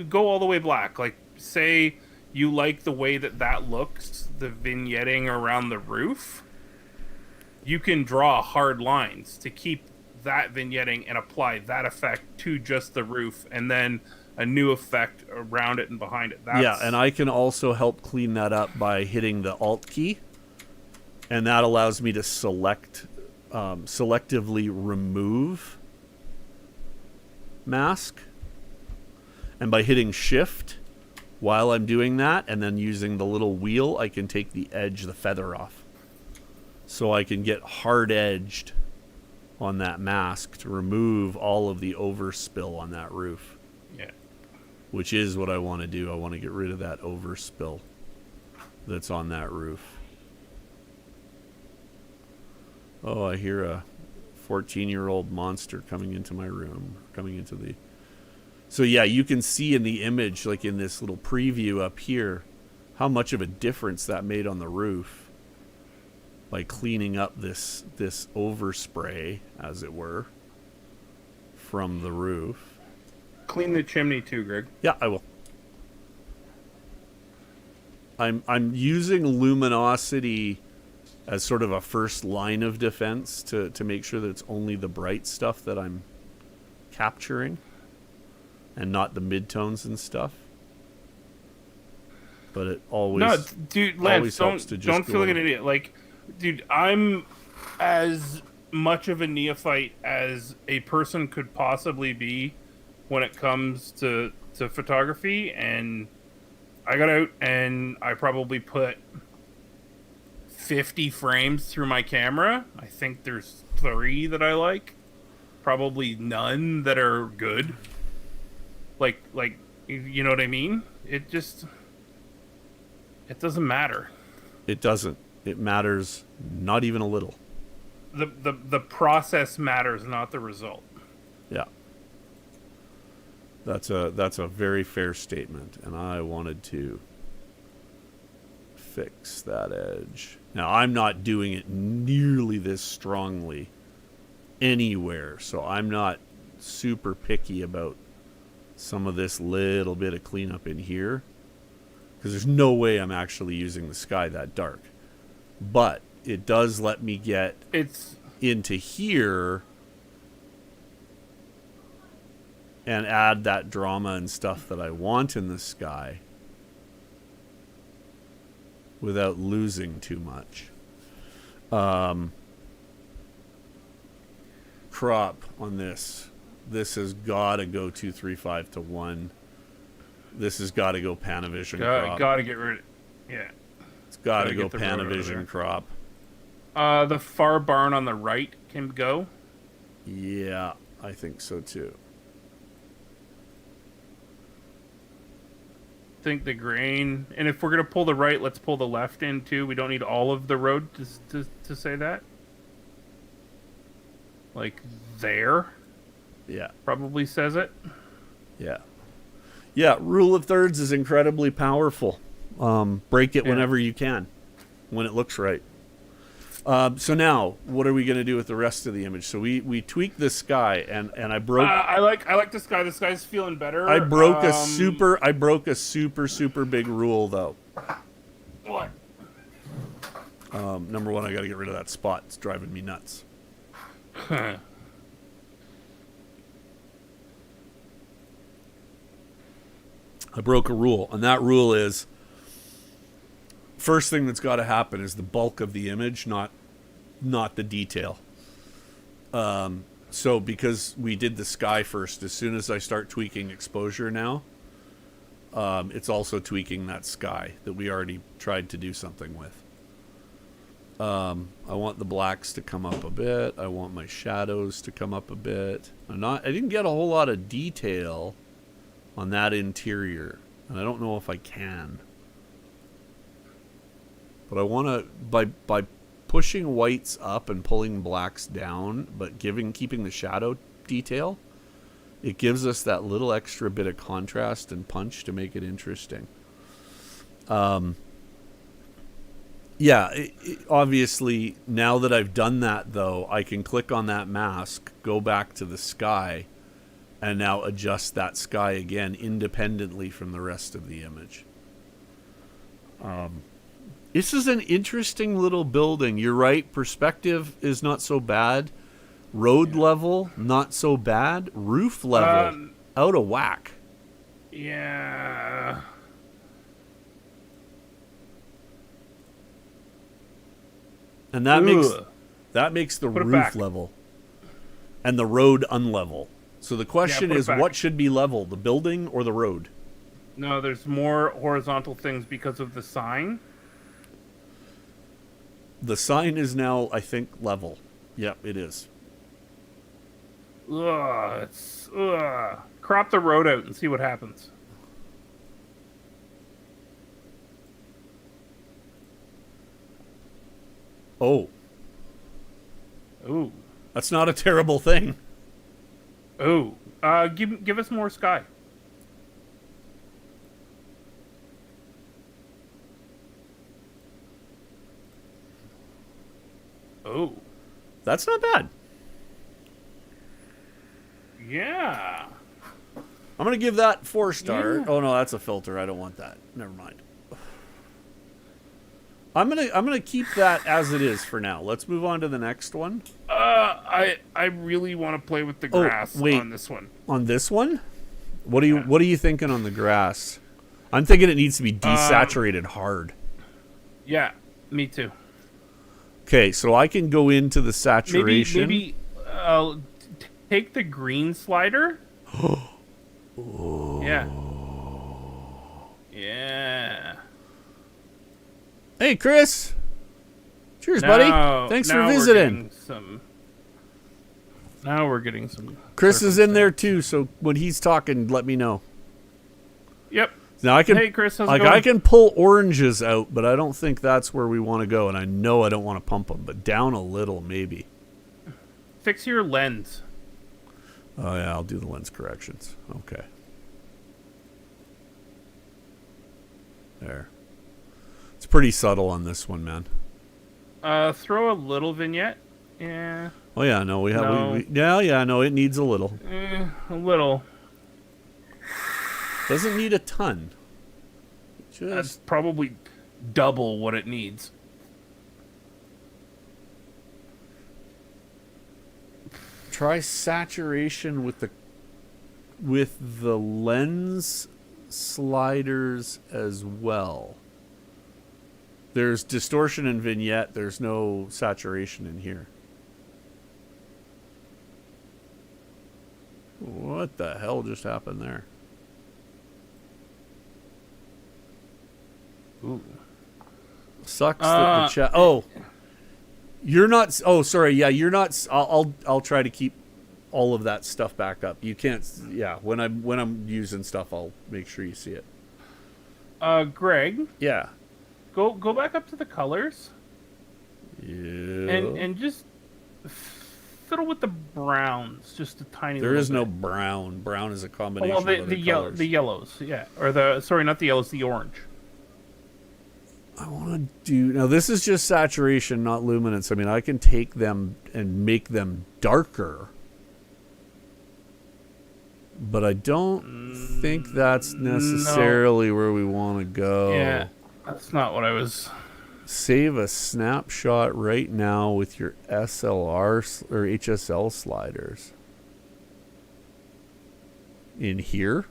S2: go all the way black, like say you like the way that looks, the vignetting around the roof, you can draw hard lines to keep that vignetting and apply that effect to just the roof, and then a new effect around it and behind it.
S1: Yeah, and I can also help clean that up by hitting the Alt key, and that allows me to selectively remove mask. And by hitting Shift while I'm doing that, and then using the little wheel, I can take the edge, the feather off. So I can get hard-edged on that mask to remove all of the overspill on that roof.
S2: Yeah.
S1: Which is what I want to do. I want to get rid of that overspill that's on that roof. Oh, I hear a 14-year-old monster coming into my room. So yeah, you can see in the image, like in this little preview up here, how much of a difference that made on the roof by cleaning up this overspray, as it were, from the roof.
S2: Clean the chimney too, Greg.
S1: Yeah, I will. I'm using luminosity as sort of a first line of defense to make sure that it's only the bright stuff that I'm capturing and not the midtones and stuff. But it always
S2: Lance,
S1: helps to just
S2: don't feel like an idiot. Like, dude, I'm as much of a neophyte as a person could possibly be when it comes to photography, and I got out and I probably put 50 frames through my camera. I think there's 3 that I like. Probably none that are good. Like, you know what I mean? It doesn't matter.
S1: It doesn't. It matters not even a little.
S2: The process matters, not the result.
S1: Yeah. That's a very fair statement, and I wanted to fix that edge. Now, I'm not doing it nearly this strongly anywhere, so I'm not super picky about some of this little bit of cleanup in here, because there's no way I'm actually using the sky that dark. But it does let me get into here and add that drama and stuff that I want in the sky without losing too much. Crop on this. This has got to go 235 to 1. This has got to go Panavision crop.
S2: Got to get rid of... Yeah.
S1: It's got to go Panavision crop.
S2: The far barn on the right can go.
S1: Yeah, I think so too.
S2: Think the grain, and if we're gonna pull the right, let's pull the left in too. We don't need all of the road to say that. Like there.
S1: Yeah.
S2: Probably says it.
S1: Yeah. Yeah, rule of thirds is incredibly powerful. Break it whenever you can, when it looks right. So now, what are we going to do with the rest of the image? So we tweaked the sky, and I broke.
S2: I like the sky. The sky's feeling better.
S1: I broke a super big rule though.
S2: What?
S1: Number one, I got to get rid of that spot. It's driving me nuts. I broke a rule, and that rule is, first thing that's got to happen is the bulk of the image, not the detail. So because we did the sky first, as soon as I start tweaking exposure now, it's also tweaking that sky that we already tried to do something with. I want the blacks to come up a bit. I want my shadows to come up a bit. I didn't get a whole lot of detail on that interior, and I don't know if I can. But I want to, by pushing whites up and pulling blacks down, but keeping the shadow detail, it gives us that little extra bit of contrast and punch to make it interesting. Obviously, now that I've done that, though, I can click on that mask, go back to the sky, and now adjust that sky again independently from the rest of the image. This is an interesting little building. You're right. Perspective is not so bad. Road level, not so bad. Roof level, out of whack.
S2: Yeah.
S1: And that makes the roof level and the road unlevel. So the question is, what should be level, the building or the road?
S2: No, there's more horizontal things because of the sign.
S1: The sign is now, I think, level. Yep, it is.
S2: Crop the road out and see what happens.
S1: Oh.
S2: Ooh.
S1: That's not a terrible thing.
S2: Ooh. Give us more sky. Oh.
S1: That's not bad.
S2: Yeah.
S1: I'm going to give that 4-star.
S2: Yeah.
S1: Oh, no, that's a filter. I don't want that. Never mind. I'm gonna keep that as it is for now. Let's move on to the next one.
S2: I really want to play with the grass on this one.
S1: On this one? What are you thinking on the grass? I'm thinking it needs to be desaturated hard.
S2: Yeah, me too.
S1: Okay, so I can go into the saturation.
S2: Maybe take the green slider.
S1: Oh.
S2: Yeah. Yeah.
S1: Hey, Chris. Cheers, buddy. Thanks for visiting.
S2: Now we're getting some.
S1: Chris is in there too, so when he's talking, let me know.
S2: Yep.
S1: Now I can.
S2: Hey, Chris, how's it
S1: like
S2: going?
S1: I can pull oranges out, but I don't think that's where we want to go. And I know I don't want to pump them, but down a little maybe.
S2: Fix your lens.
S1: Oh yeah, I'll do the lens corrections. Okay. There. It's pretty subtle on this one, man.
S2: Throw a little vignette. Yeah.
S1: Oh yeah, no, we have.
S2: No.
S1: No, it needs a little.
S2: A little.
S1: Doesn't need a ton.
S2: That's probably double what it needs.
S1: Try saturation with the lens sliders as well. There's distortion in vignette. There's no saturation in here. What the hell just happened there?
S2: Ooh.
S1: Sucks that the chat. Oh, you're not. Oh, sorry. Yeah, you're not. I'll try to keep all of that stuff back up. You can't. Yeah, when I'm using stuff, I'll make sure you see it.
S2: Greg.
S1: Yeah.
S2: Go back up to the colors.
S1: Yeah.
S2: And just fiddle with the browns, just a tiny.
S1: There is no
S2: bit.
S1: brown. Brown is a combination.
S2: Well,
S1: of
S2: the
S1: colors.
S2: the yellows, yeah, or sorry, not the yellows, the orange.
S1: I want to do now. This is just saturation, not luminance. I mean, I can take them and make them darker, but I don't think that's necessarily where we want to go.
S2: Yeah, that's not what I was.
S1: Save a snapshot right now with your SLR or HSL sliders. In here?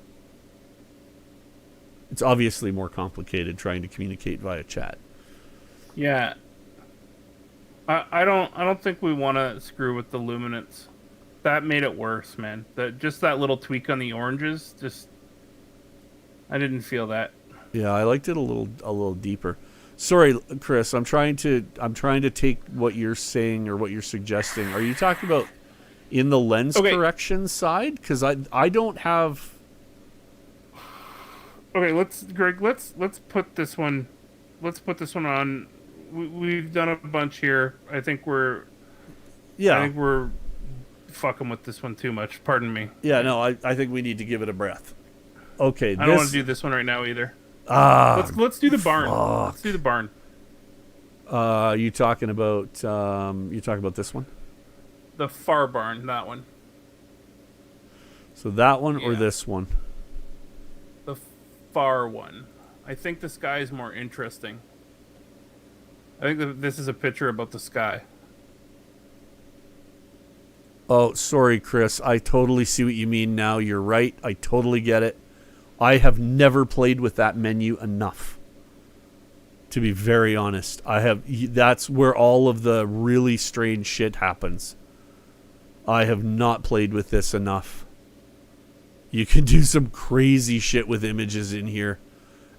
S1: It's obviously more complicated trying to communicate via chat.
S2: Yeah. I don't think we want to screw with the luminance. That made it worse, man. Just that little tweak on the oranges, I didn't feel that.
S1: Yeah, I liked it a little deeper. Sorry, Chris, I'm trying to take what you're saying or what you're suggesting. Are you talking about in the lens correction side? Because I don't have.
S2: Okay, let's put this one. Let's put this one on. We've done a bunch here. I think we're fucking with this one too much. Pardon me.
S1: Yeah, no, I think we need to give it a breath. Okay,
S2: I don't want to do this one right now either. Let's do the barn.
S1: Fuck.
S2: Let's do the barn.
S1: You talking about this one?
S2: The far barn, that one.
S1: So that one or this one?
S2: The far one. I think the sky is more interesting. I think that this is a picture about the sky.
S1: Oh, sorry, Chris. I totally see what you mean now. You're right. I totally get it. I have never played with that menu enough. To be very honest, that's where all of the really strange shit happens. I have not played with this enough. You can do some crazy shit with images in here.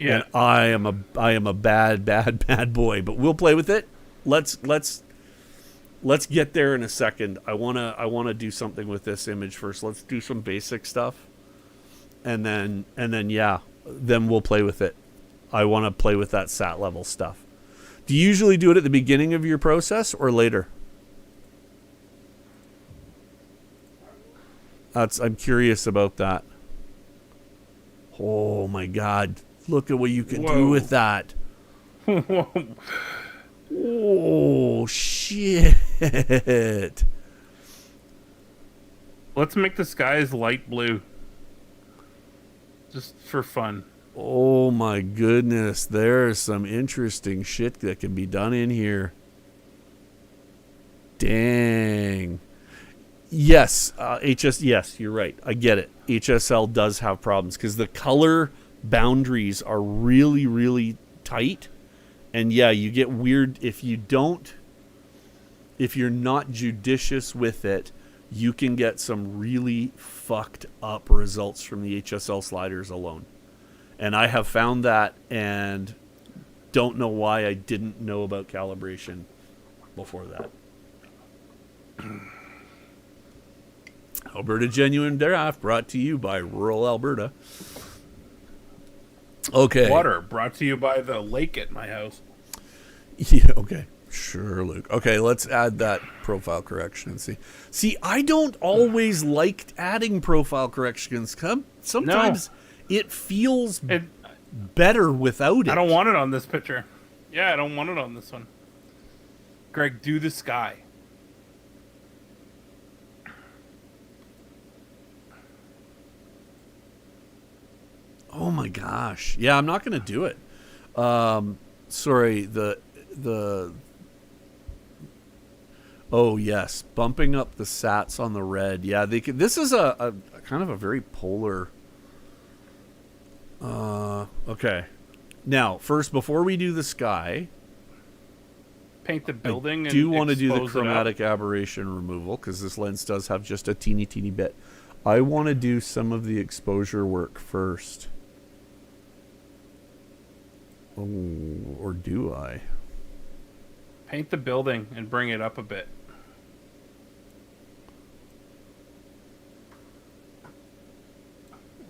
S2: Yeah.
S1: And I am a bad boy, but we'll play with it. Let's get there in a second. I want to do something with this image first. Let's do some basic stuff. And then we'll play with it. I want to play with that sat level stuff. Do you usually do it at the beginning of your process or later? I'm curious about that. Oh my God. Look at what you can do with that. Oh shit.
S2: Let's make the skies light blue. Just for fun.
S1: Oh my goodness, there's some interesting shit that can be done in here. Dang. Yes, yes, you're right. I get it. HSL does have problems because the color boundaries are really, really tight. And yeah, you get weird if you're not judicious with it, you can get some really fucked up results from the HSL sliders alone. And I have found that and don't know why I didn't know about calibration before that. Alberta Genuine Draft brought to you by rural Alberta. Okay.
S2: Water brought to you by the lake at my house.
S1: Yeah, okay. Sure, Luke. Okay, let's add that profile correction and see. See, I don't always like adding profile corrections. Sometimes it feels better without it.
S2: I don't want it on this picture. Yeah, I don't want it on this one. Greg, do the sky.
S1: Oh my gosh. Yeah, I'm not going to do it. Sorry, oh yes, bumping up the sats on the red. Yeah, this is a kind of a very polar. Okay. Now, first, before we do the sky,
S2: paint the building.
S1: I do want to do the chromatic aberration removal because this lens does have just a teeny bit. I want to do some of the exposure work first. Oh, or do I?
S2: Paint the building and bring it up a bit.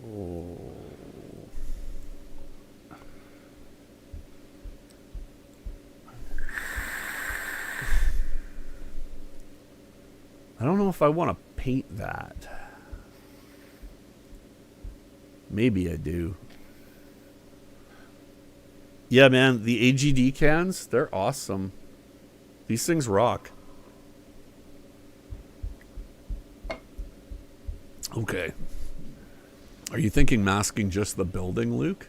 S1: Oh. I don't know if I want to paint that. Maybe I do. Yeah, man, the AGD cans, they're awesome. These things rock. Okay. Are you thinking masking just the building, Luke?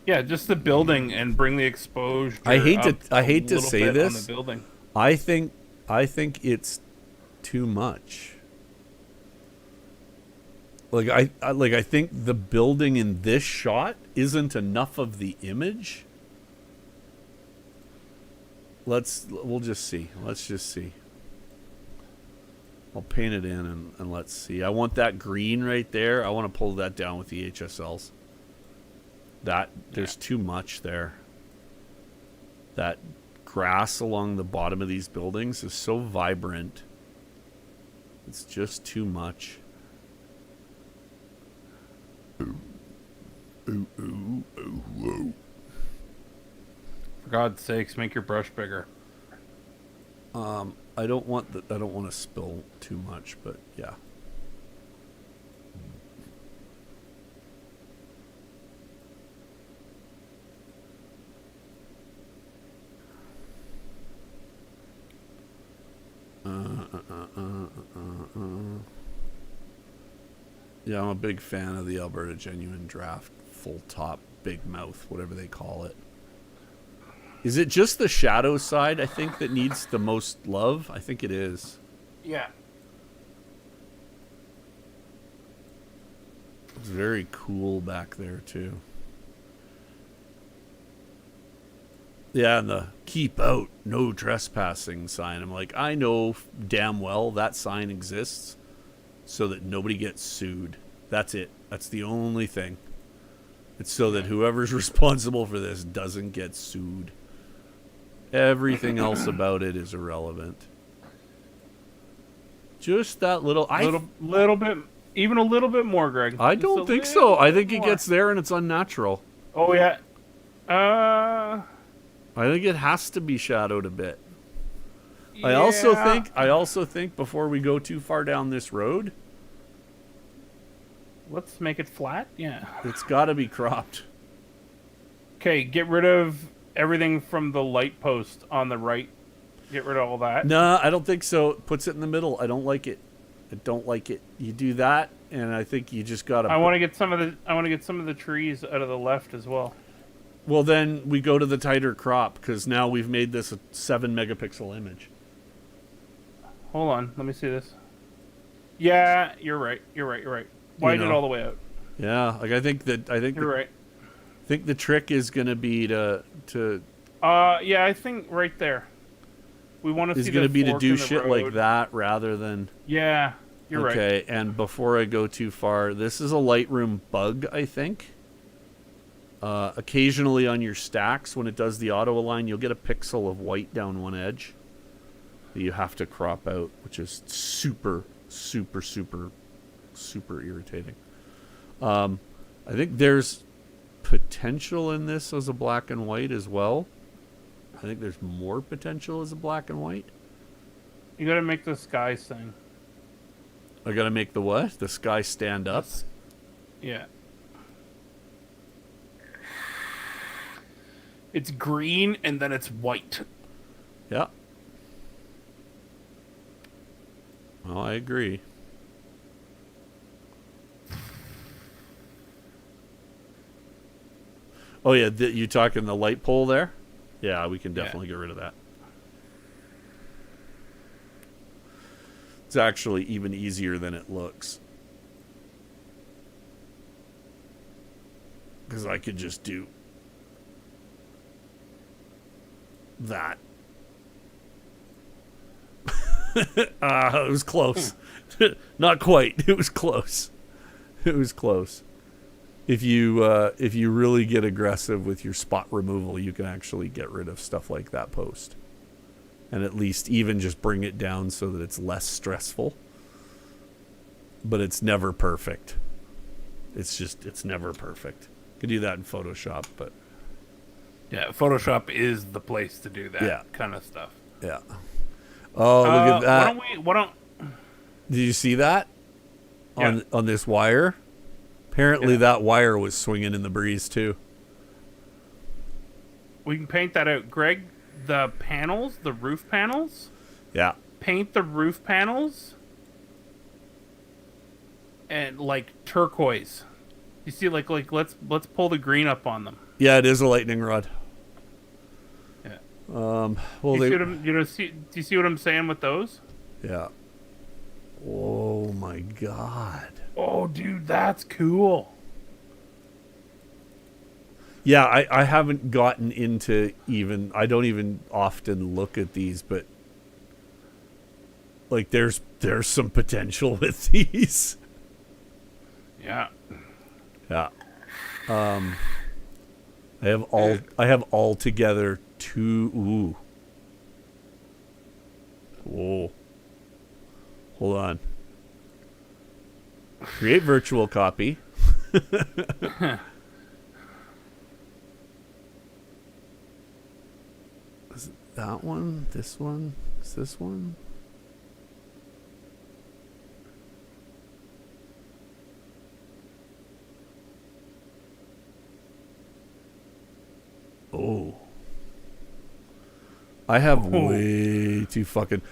S2: Yeah, just the building and bring the exposure.
S1: I hate to say this.
S2: On the building.
S1: I think it's too much. I think the building in this shot isn't enough of the image. We'll just see. Let's just see. I'll paint it in and let's see. I want that green right there. I want to pull that down with the HSLs. There's too much there. That grass along the bottom of these buildings is so vibrant. It's just too much. Ooh, ooh, ooh, ooh, ooh.
S2: For God's sakes, make your brush bigger.
S1: I don't want to spill too much, but yeah. Yeah, I'm a big fan of the Alberta Genuine Draft full top, big mouth, whatever they call it. Is it just the shadow side, I think, that needs the most love? I think it is.
S2: Yeah.
S1: It's very cool back there, too. Yeah, and the keep out, no trespassing sign. I'm like, I know damn well that sign exists so that nobody gets sued. That's it. That's the only thing. It's so that whoever's responsible for this doesn't get sued. Everything else about it is irrelevant. Just that little
S2: bit, even a little bit more, Greg.
S1: I don't think so. I think it gets there and it's unnatural.
S2: Oh yeah.
S1: I think it has to be shadowed a bit.
S2: Yeah.
S1: I also think before we go too far down this road,
S2: let's make it flat. Yeah.
S1: It's got to be cropped.
S2: Okay, get rid of everything from the light post on the right. Get rid of all that.
S1: No, I don't think so. It puts it in the middle. I don't like it. You do that, and I think you just got to.
S2: I want to get some of the trees out of the left as well.
S1: Well, then we go to the tighter crop because now we've made this a 7 megapixel image.
S2: Hold on, let me see this. Yeah, you're right. Widen it all the way out.
S1: Yeah, I think
S2: you're right.
S1: I think the trick is going to be to.
S2: Yeah, I think right there. We want to see.
S1: Is going to be to do shit like that rather than.
S2: Yeah, you're right.
S1: Okay, and before I go too far, this is a Lightroom bug, I think. Occasionally on your stacks, when it does the auto align, you'll get a pixel of white down one edge. that you have to crop out, which is super, super, super, super irritating. I think there's potential in this as a black and white as well. I think there's more potential as a black and white.
S2: You gotta make the sky sing.
S1: I gotta make the what? The sky stand up?
S2: Yeah. It's green and then it's white.
S1: Yeah. Well, I agree. Oh yeah, you talking the light pole there? Yeah, we can definitely get rid of that. It's actually even easier than it looks. Because I could just do that. It was close. Not quite. It was close. It was close. If you really get aggressive with your spot removal, you can actually get rid of stuff like that post. And at least even just bring it down so that it's less stressful. But it's never perfect. It's never perfect. You can do that in Photoshop, but
S2: yeah, Photoshop is the place to do that kind of stuff.
S1: Yeah. Oh, look at that.
S2: Why don't
S1: Did you see that? On this wire? Apparently that wire was swinging in the breeze too.
S2: We can paint that out. Greg, the panels, the roof panels?
S1: Yeah.
S2: Paint the roof panels and like turquoise. You see like let's pull the green up on them.
S1: Yeah, it is a lightning rod.
S2: Yeah.
S1: Well,
S2: do you see what I'm saying with those?
S1: Yeah. Oh my god.
S2: Oh, dude, that's cool.
S1: Yeah, I haven't gotten into I don't even often look at these, but like there's some potential with these.
S2: Yeah.
S1: Yeah. I have altogether 2. Ooh. Whoa. Hold on. Create virtual copy. Is it that one? This one? Is this one? Oh. I have way too fucking...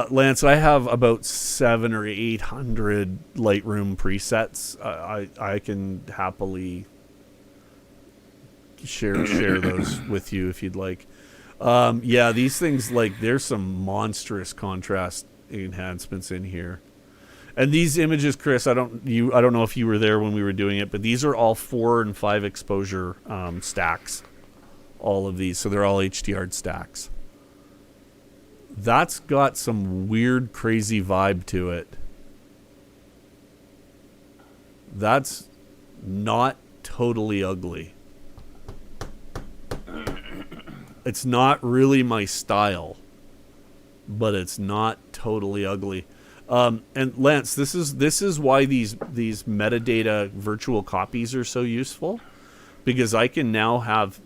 S1: Lance, I have about 700 or 800 Lightroom presets. I can happily share those with you if you'd like. Yeah, these things, like, there's some monstrous contrast enhancements in here. And these images, Chris, I don't know if you were there when we were doing it, but these are all 4 and 5 exposure stacks. All of these, so they're all HDR stacks. That's got some weird, crazy vibe to it. That's not totally ugly. It's not really my style, but it's not totally ugly. And Lance, this is why these metadata virtual copies are so useful, because I can now have,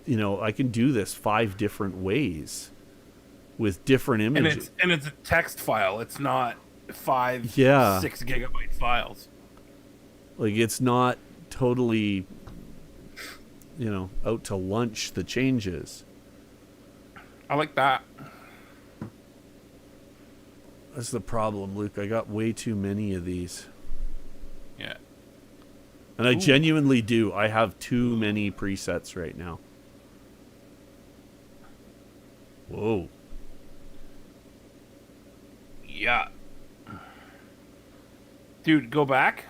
S1: I can do this 5 different ways. With different images.
S2: And it's a text file. It's not 6 gigabyte files.
S1: Like, it's not totally, out to lunch, the changes.
S2: I like that.
S1: That's the problem, Luke. I got way too many of these.
S2: Yeah.
S1: And I genuinely do. I have too many presets right now. Whoa.
S2: Yeah. Dude, go back.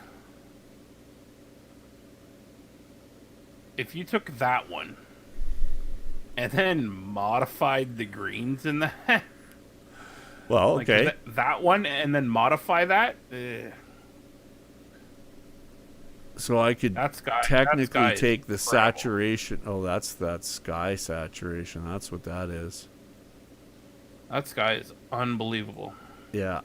S2: If you took that one and then modified the greens in that.
S1: Well, okay.
S2: Like that one and then modify that.
S1: So I could technically take the saturation. Oh, that's that sky saturation. That's what that is.
S2: That sky is unbelievable.
S1: Yeah.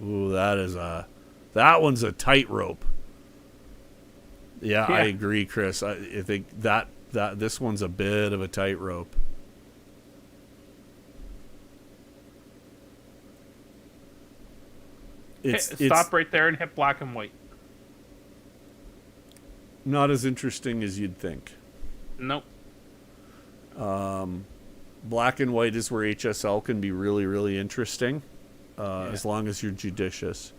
S1: Ooh, that one's a tightrope. Yeah, I agree, Chris. I think that this one's a bit of a tightrope.
S2: Stop right there and hit black and white.
S1: Not as interesting as you'd think.
S2: Nope.
S1: Black and white is where HSL can be really, really interesting, as long as you're judicious.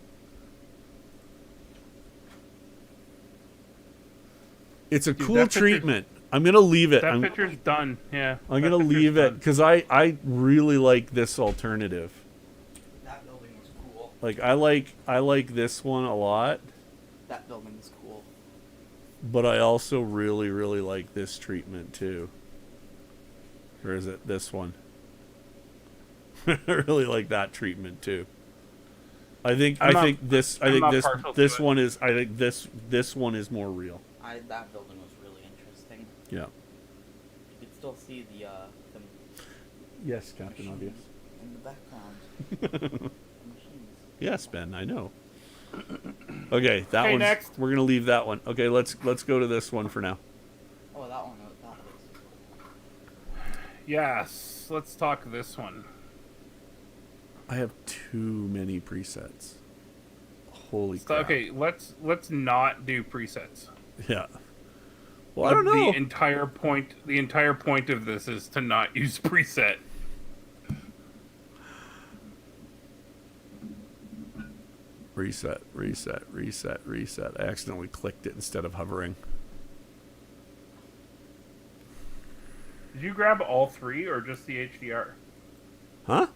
S1: It's a cool treatment. I'm going to leave it.
S2: That picture's done, yeah.
S1: I'm going to leave it because I really like this alternative.
S3: That building was cool.
S1: Like, I like this one a lot.
S3: That building is cool.
S1: But I also really, really like this treatment too. Or is it this one? I really like that treatment too. I think this one is more real.
S3: That building was really interesting.
S1: Yeah.
S3: You could still see the
S1: Yes, Captain Obvious.
S3: in the background.
S1: Yes, Ben, I know. Okay, that one.
S2: Next.
S1: We're gonna leave that one. Okay, let's go to this one for now.
S3: Oh, that one. That was.
S2: Yes, let's talk this one.
S1: I have too many presets. Holy crap.
S2: Okay, let's not do presets.
S1: Yeah. Well, I don't know.
S2: The entire point of this is to not use preset.
S1: Reset. I accidentally clicked it instead of hovering.
S2: Did you grab all three or just the HDR?
S1: Huh?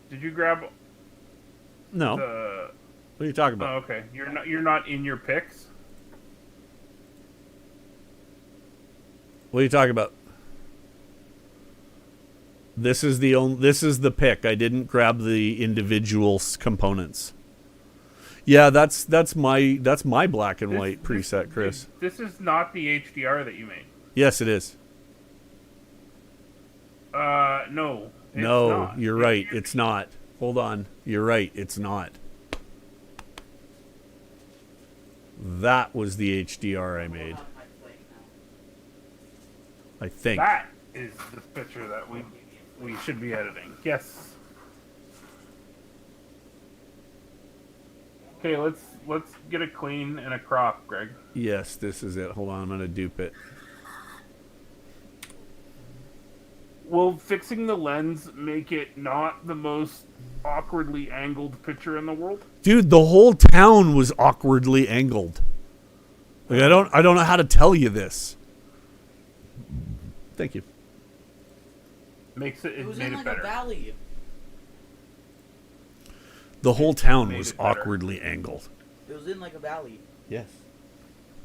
S2: Did you grab
S1: No.
S2: the...
S1: What are you talking about?
S2: Oh, okay. You're not in your picks?
S1: What are you talking about? This is the pick. I didn't grab the individual components. Yeah, that's my black and white preset, Chris.
S2: This is not the HDR that you made.
S1: Yes, it is.
S2: No.
S1: No,
S2: not.
S1: you're right. It's not. Hold on. You're right. It's not. That was the HDR I made. I think.
S2: That is the picture that we should be editing. Yes. Okay, let's get a clean and a crop, Greg.
S1: Yes, this is it. Hold on, I'm gonna dupe it.
S2: Will fixing the lens make it not the most awkwardly angled picture in the world?
S1: Dude, the whole town was awkwardly angled. Like I don't know how to tell you this. Thank you.
S3: It was
S2: made
S3: in
S2: it
S3: like
S2: better.
S3: a valley.
S1: The whole town
S2: Made
S1: was
S2: it better.
S1: awkwardly angled.
S3: It was in like a valley.
S1: Yes.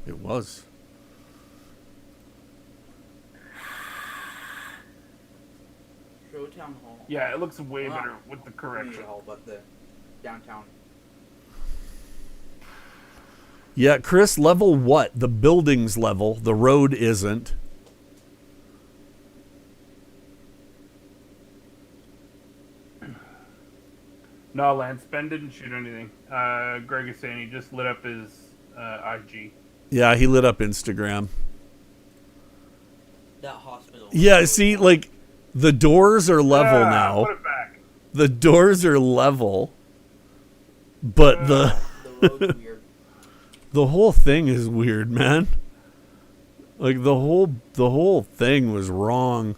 S1: It was.
S3: Show town hall.
S2: Yeah, it looks way
S3: Well,
S2: better with the correction.
S3: Community hall, but the downtown.
S1: Yeah, Chris, level what? The building's level. The road isn't.
S2: No, Lance, Ben didn't shoot anything. Greg is saying he just lit up his IG.
S1: Yeah, he lit up Instagram.
S3: That hospital.
S1: Yeah, see, like, the doors are level now.
S2: Put it back.
S1: The doors are level. But
S3: The road's weird.
S1: the whole thing is weird, man. Like, the whole thing was wrong.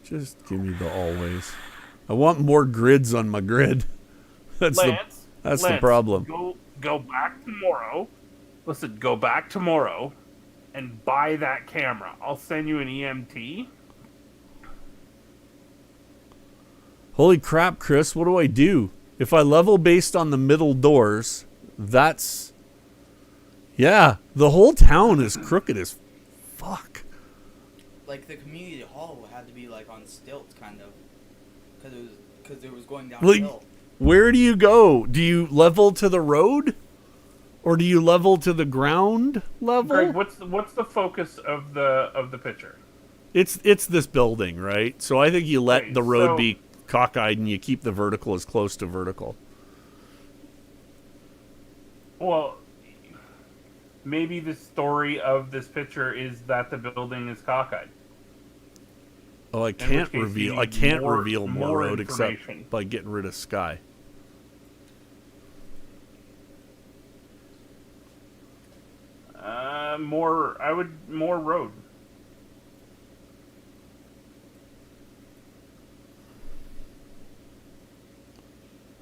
S1: Just give me the always. I want more grids on my grid. That's
S2: Lance,
S1: the problem.
S2: Go back tomorrow. Listen, go back tomorrow and buy that camera. I'll send you an EMT.
S1: Holy crap, Chris, what do I do? If I level based on the middle doors, that's... Yeah, the whole town is crooked as fuck.
S3: Like the community hall had to be like on stilts, kind of, because it was going
S1: Like,
S3: downhill.
S1: Where do you go? Do you level to the road? Or do you level to the ground level?
S2: Greg, what's the focus of the picture?
S1: It's this building, right? So I think you let
S2: Okay,
S1: the road
S2: so-
S1: be cockeyed and you keep the vertical as close to vertical.
S2: Well, maybe the story of this picture is that the building is cockeyed.
S1: Oh, I
S2: which
S1: can't
S2: case
S1: reveal.
S2: you
S1: I
S2: need
S1: can't
S2: more-
S1: reveal more
S2: more
S1: road except
S2: information.
S1: by getting rid of sky.
S2: More road.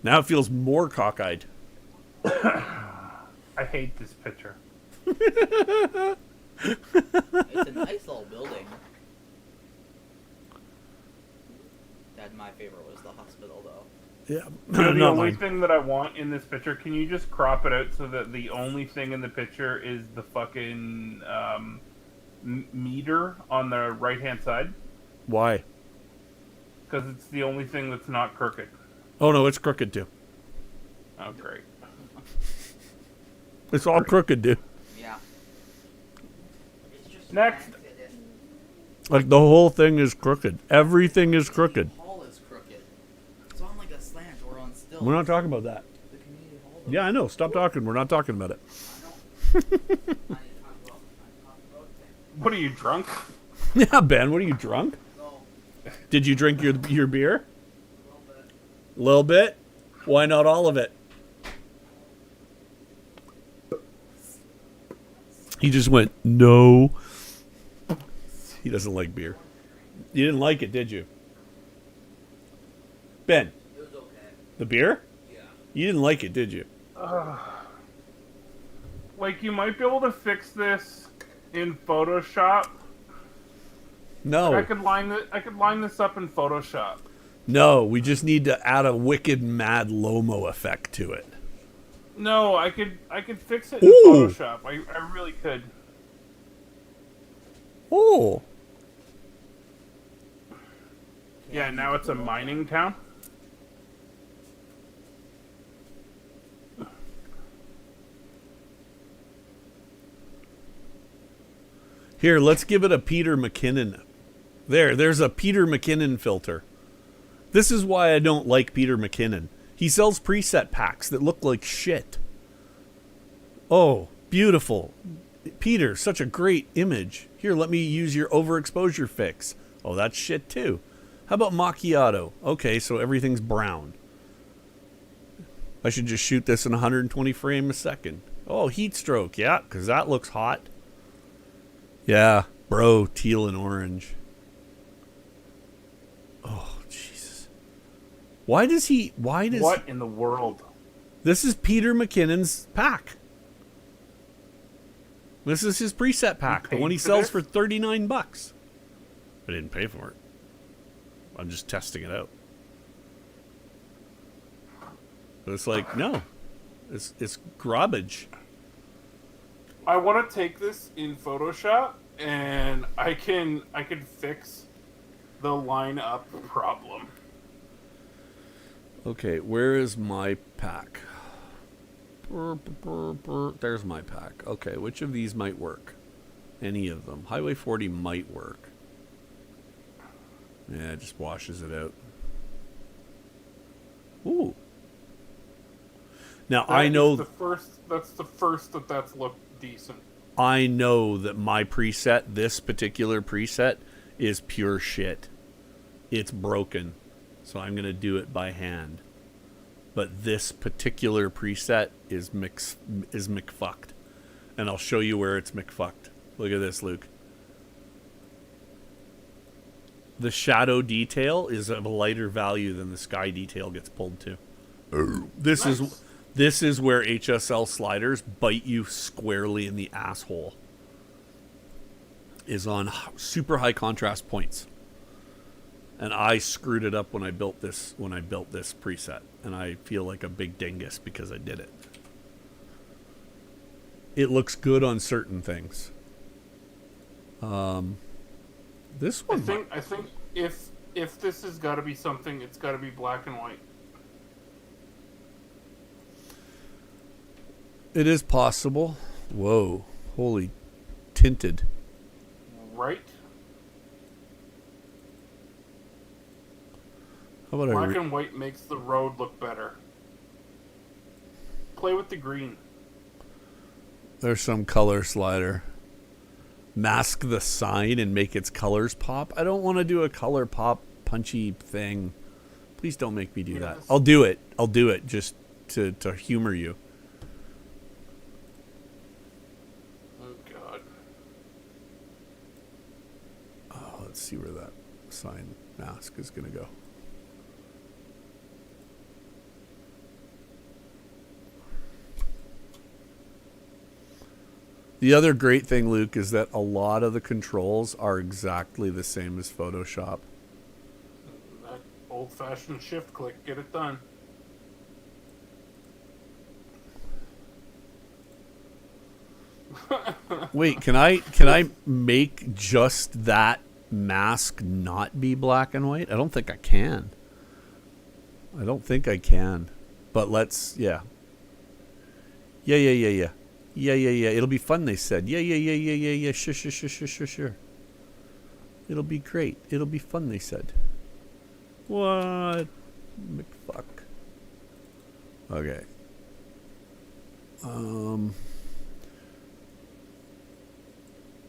S1: Now it feels more cockeyed.
S2: I hate this picture.
S3: It's a nice little building. That my favorite was the hospital, though.
S1: Yeah,
S2: The
S1: not
S2: only
S1: mine.
S2: thing that I want in this picture, can you just crop it out so that the only thing in the picture is the fucking meter on the right-hand side?
S1: Why?
S2: Because it's the only thing that's not crooked.
S1: Oh no, it's crooked too.
S2: Oh, great.
S1: It's all crooked, dude.
S3: Yeah. It's just
S2: Next.
S3: slanted and
S1: Like the whole thing is crooked. Everything is crooked.
S3: The hall is crooked. It's on like a slant or on stilts.
S1: We're not talking about that.
S3: The community hall. though.
S1: Yeah, I know. Stop talking. We're not talking about it.
S3: I need to talk about things.
S2: What are you, drunk?
S1: Yeah, Ben, what are you, drunk?
S3: No,
S1: Did you drink your beer?
S3: a little bit.
S1: A little bit? Why not all of it? He just went, no. He doesn't like beer. You didn't like it, did you? Ben,
S3: It was okay.
S1: the beer?
S3: Yeah.
S1: You didn't like it, did you?
S2: Like, you might be able to fix this in Photoshop.
S1: No.
S2: I could line this up in Photoshop.
S1: No, we just need to add a wicked mad Lomo effect to it.
S2: No, I could fix it in
S1: Ooh.
S2: Photoshop. I really could.
S1: Oh.
S2: Yeah, now it's a mining town.
S1: Here, let's give it a Peter McKinnon. There's a Peter McKinnon filter. This is why I don't like Peter McKinnon. He sells preset packs that look like shit. Oh, beautiful. Peter, such a great image. Here, let me use your overexposure fix. Oh, that's shit too. How about macchiato? Okay, so everything's brown. I should just shoot this in 120 frames a second. Oh, heat stroke. Yeah, because that looks hot. Yeah, bro, teal and orange. Oh, Jesus. What
S2: In the world?
S1: This is Peter McKinnon's pack. This is his preset pack, the
S2: paid
S1: one he
S2: for
S1: sells
S2: this?
S1: for $39. I didn't pay for it. I'm just testing it out. But it's like, no. It's garbage.
S2: I want to take this in Photoshop, and I can fix the line up problem.
S1: Okay, where is my pack? There's my pack. Okay, which of these might work? Any of them. Highway 40 might work. Yeah, it just washes it out. Ooh. Now, I know...
S2: That's the first that's looked decent.
S1: I know that my preset, this particular preset, is pure shit. It's broken. So I'm going to do it by hand. But this particular preset is McFucked. And I'll show you where it's McFucked. Look at this, Luke. The shadow detail is of a lighter value than the sky detail gets pulled to. This is where HSL sliders bite you squarely in the asshole. Is on super high contrast points. And I screwed it up when I built this preset, and I feel like a big dingus because I did it. It looks good on certain things. This one
S2: I think if this has got to be something, it's got to be black and white.
S1: It is possible. Whoa. Holy tinted.
S2: Right?
S1: How about
S2: Black and white makes the road look better. Play with the green.
S1: There's some color slider. Mask the sign and make its colors pop. I don't want to do a color pop punchy thing. Please don't make me do that.
S2: Yes.
S1: I'll do it. I'll do it just to humor you.
S2: Oh, God.
S1: Oh, let's see where that sign mask is going to go. The other great thing, Luke, is that a lot of the controls are exactly the same as Photoshop.
S2: That old-fashioned shift click, get it done.
S1: Wait, can I make just that mask not be black and white? I don't think I can. I don't think I can. But let's, yeah. Yeah. It'll be fun, they said. Yeah. Sure. It'll be great. It'll be fun, they said. What? McFuck. Okay.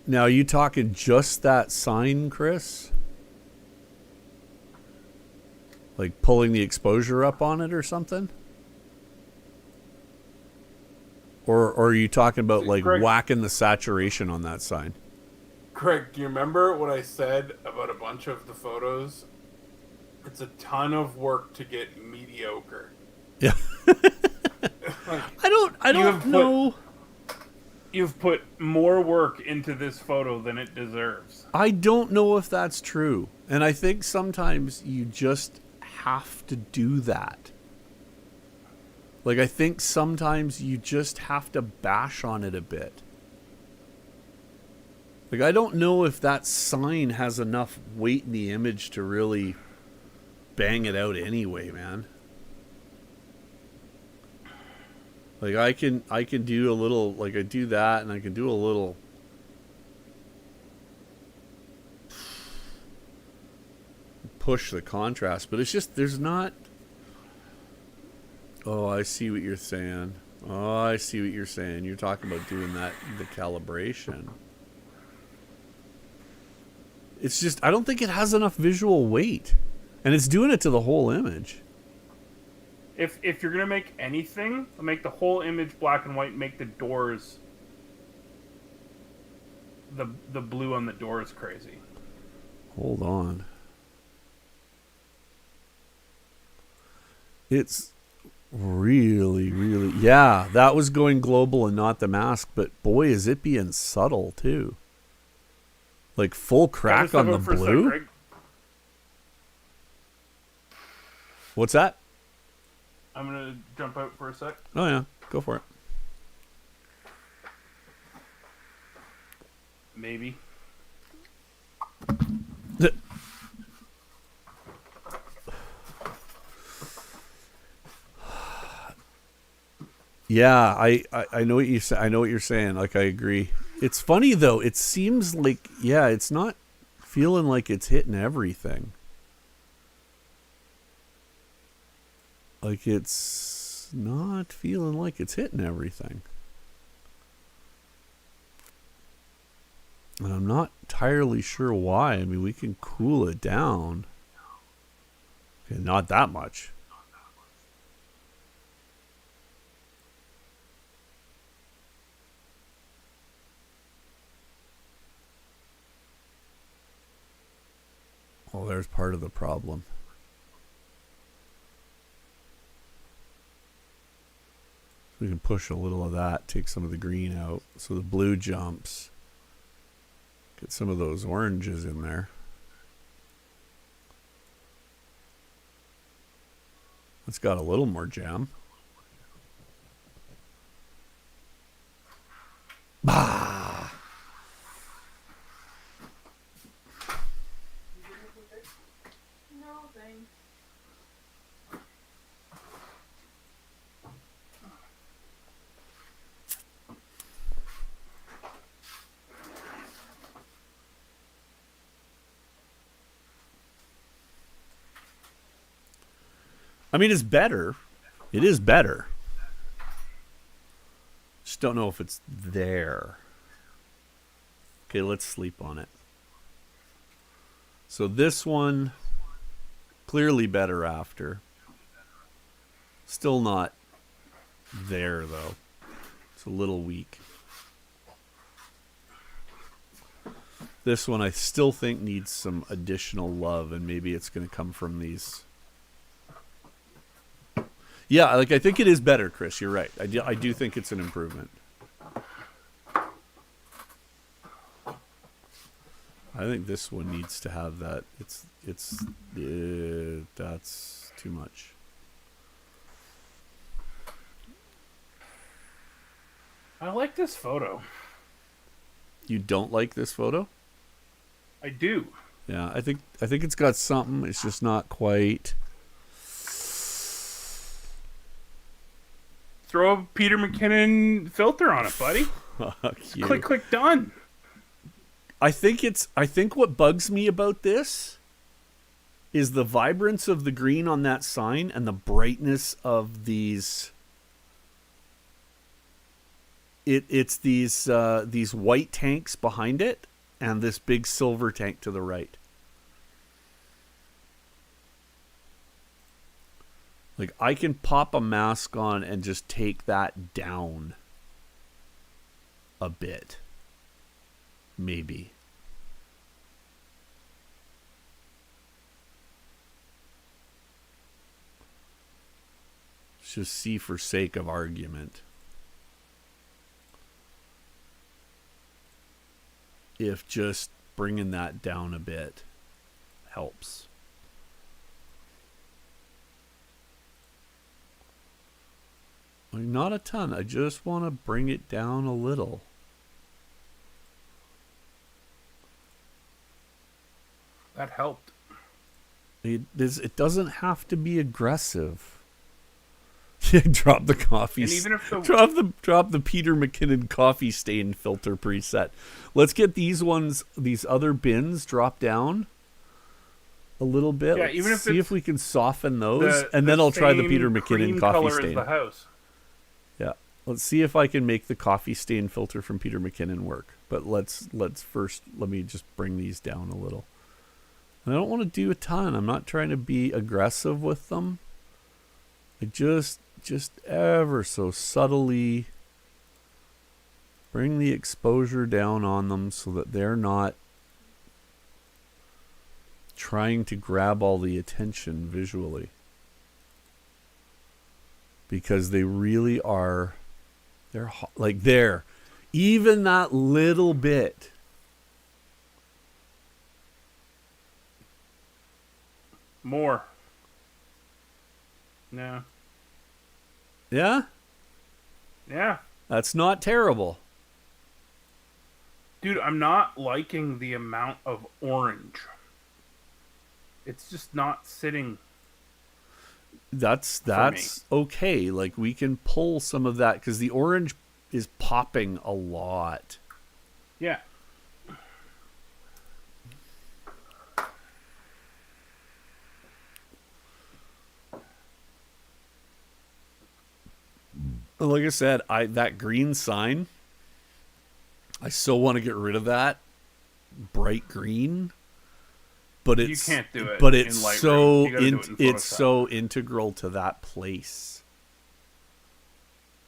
S1: Now, are you talking just that sign, Chris? Like pulling the exposure up on it or something? Or are you talking about like
S2: Greg,
S1: whacking the saturation on that sign?
S2: Craig, do you remember what I said about a bunch of the photos? It's a ton of work to get mediocre.
S1: Yeah.
S2: Like,
S1: I don't know.
S2: You've put more work into this photo than it deserves.
S1: I don't know if that's true. And I think sometimes you just have to do that. Like, I think sometimes you just have to bash on it a bit. Like, I don't know if that sign has enough weight in the image to really bang it out anyway, man. Like, I can do a little, like, I do that, and I can do a little push the contrast, but it's just, there's not. Oh, I see what you're saying. You're talking about doing that, the calibration. It's just, I don't think it has enough visual weight. And it's doing it to the whole image.
S2: If you're gonna make anything, make the whole image black and white. Make the doors, the blue on the doors crazy.
S1: Hold on. It's really, yeah, that was going global and not the mask, but boy, is it being subtle too. Like full crack on the blue. What's that?
S2: I'm gonna jump out for a sec.
S1: Oh yeah, go for it.
S2: Maybe.
S1: Yeah, I know what you say. I know what you're saying. Like, I agree. It's funny though. It seems like, yeah, it's not feeling like it's hitting everything. Like, it's not feeling like it's hitting everything. And I'm not entirely sure why. I mean, we can cool it down. Okay, not that much. Well, there's part of the problem. We can push a little of that, take some of the green out, so the blue jumps. Get some of those oranges in there. It's got a little more jam. Bah!
S3: No, thanks.
S1: I mean, it's better. It is better. Just don't know if it's there. Okay, let's sleep on it. So this one, clearly better after. Still not there, though. It's a little weak. This one I still think needs some additional love, and maybe it's going to come from these. Yeah, like I think it is better, Chris. You're right. I do think it's an improvement. I think this one needs to have that. That's too much.
S2: I like this photo.
S1: You don't like this photo?
S2: I do.
S1: Yeah, I think it's got something. It's just not quite.
S2: Throw a Peter McKinnon filter on it, buddy.
S1: Fuck you.
S2: Click, click, done.
S1: I think what bugs me about this is the vibrance of the green on that sign and the brightness of these. It's these white tanks behind it and this big silver tank to the right. Like, I can pop a mask on and just take that down a bit. Maybe. Let's just see for sake of argument. If just bringing that down a bit helps. Like, not a ton. I just want to bring it down a little.
S2: That helped.
S1: It doesn't have to be aggressive. Drop the coffee.
S2: And even if the
S1: drop the Peter McKinnon coffee stain filter preset. Let's get these other bins dropped down a little bit.
S2: Yeah,
S1: Let's
S2: even if
S1: see
S2: it's
S1: if we can soften those, and then I'll try the Peter McKinnon coffee
S2: color
S1: stain.
S2: as the house.
S1: Yeah, let's see if I can make the coffee stain filter from Peter McKinnon work. But let's first let me just bring these down a little. And I don't want to do a ton. I'm not trying to be aggressive with them. I just ever so subtly bring the exposure down on them so that they're not trying to grab all the attention visually. Because they really are, they're like there. Even that little bit.
S2: More. No.
S1: Yeah?
S2: Yeah.
S1: That's not terrible.
S2: Dude, I'm not liking the amount of orange. It's just not sitting.
S1: That's okay. Like, we can pull some of that because the orange is popping a lot.
S2: Yeah.
S1: Like I said, that green sign, I so want to get rid of that bright green, but
S2: You can't do it.
S1: But it's
S2: in Lightroom.
S1: so
S2: You gotta do it in
S1: it's
S2: Photoshop.
S1: so integral to that place,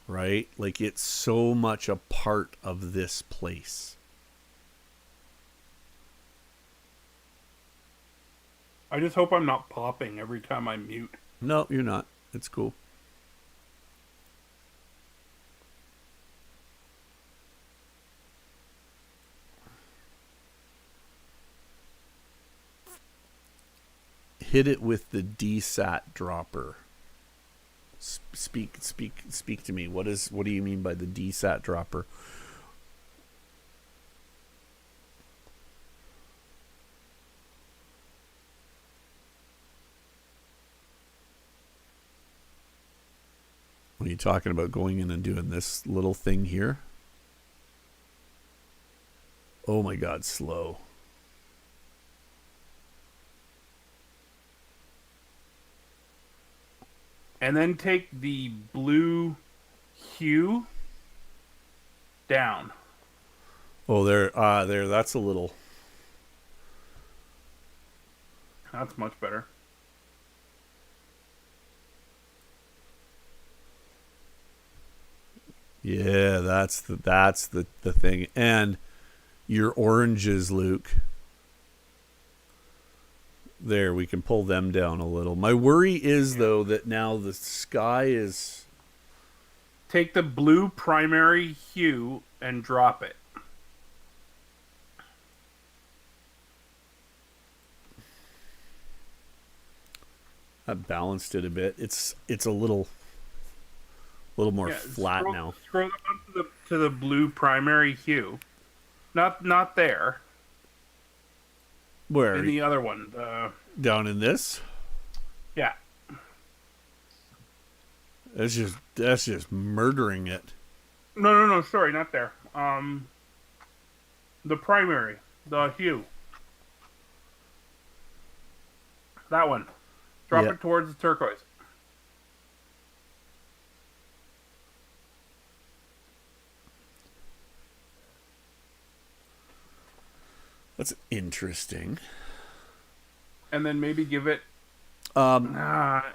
S1: right? Like, it's so much a part of this place.
S2: I just hope I'm not popping every time I mute.
S1: No, you're not. It's cool. Hit it with the DSAT dropper. Speak to me. What do you mean by the DSAT dropper? What are you talking about, going in and doing this little thing here? Oh my God, slow.
S2: and then take the blue hue down.
S1: Oh, there. That's a little.
S2: That's much better.
S1: Yeah, that's the thing. And your oranges, Luke. There, we can pull them down a little. My worry is, though, that now the sky is...
S2: Take the blue primary hue and drop it.
S1: That balanced it a bit. It's a little more flat now.
S2: Scroll up to the blue primary hue. Not there.
S1: Where?
S2: In the other one.
S1: Down in this?
S2: Yeah.
S1: That's just murdering it.
S2: No. Sorry, not there. The primary, the hue. That one. Drop it towards the turquoise.
S1: That's interesting.
S2: And then maybe give it.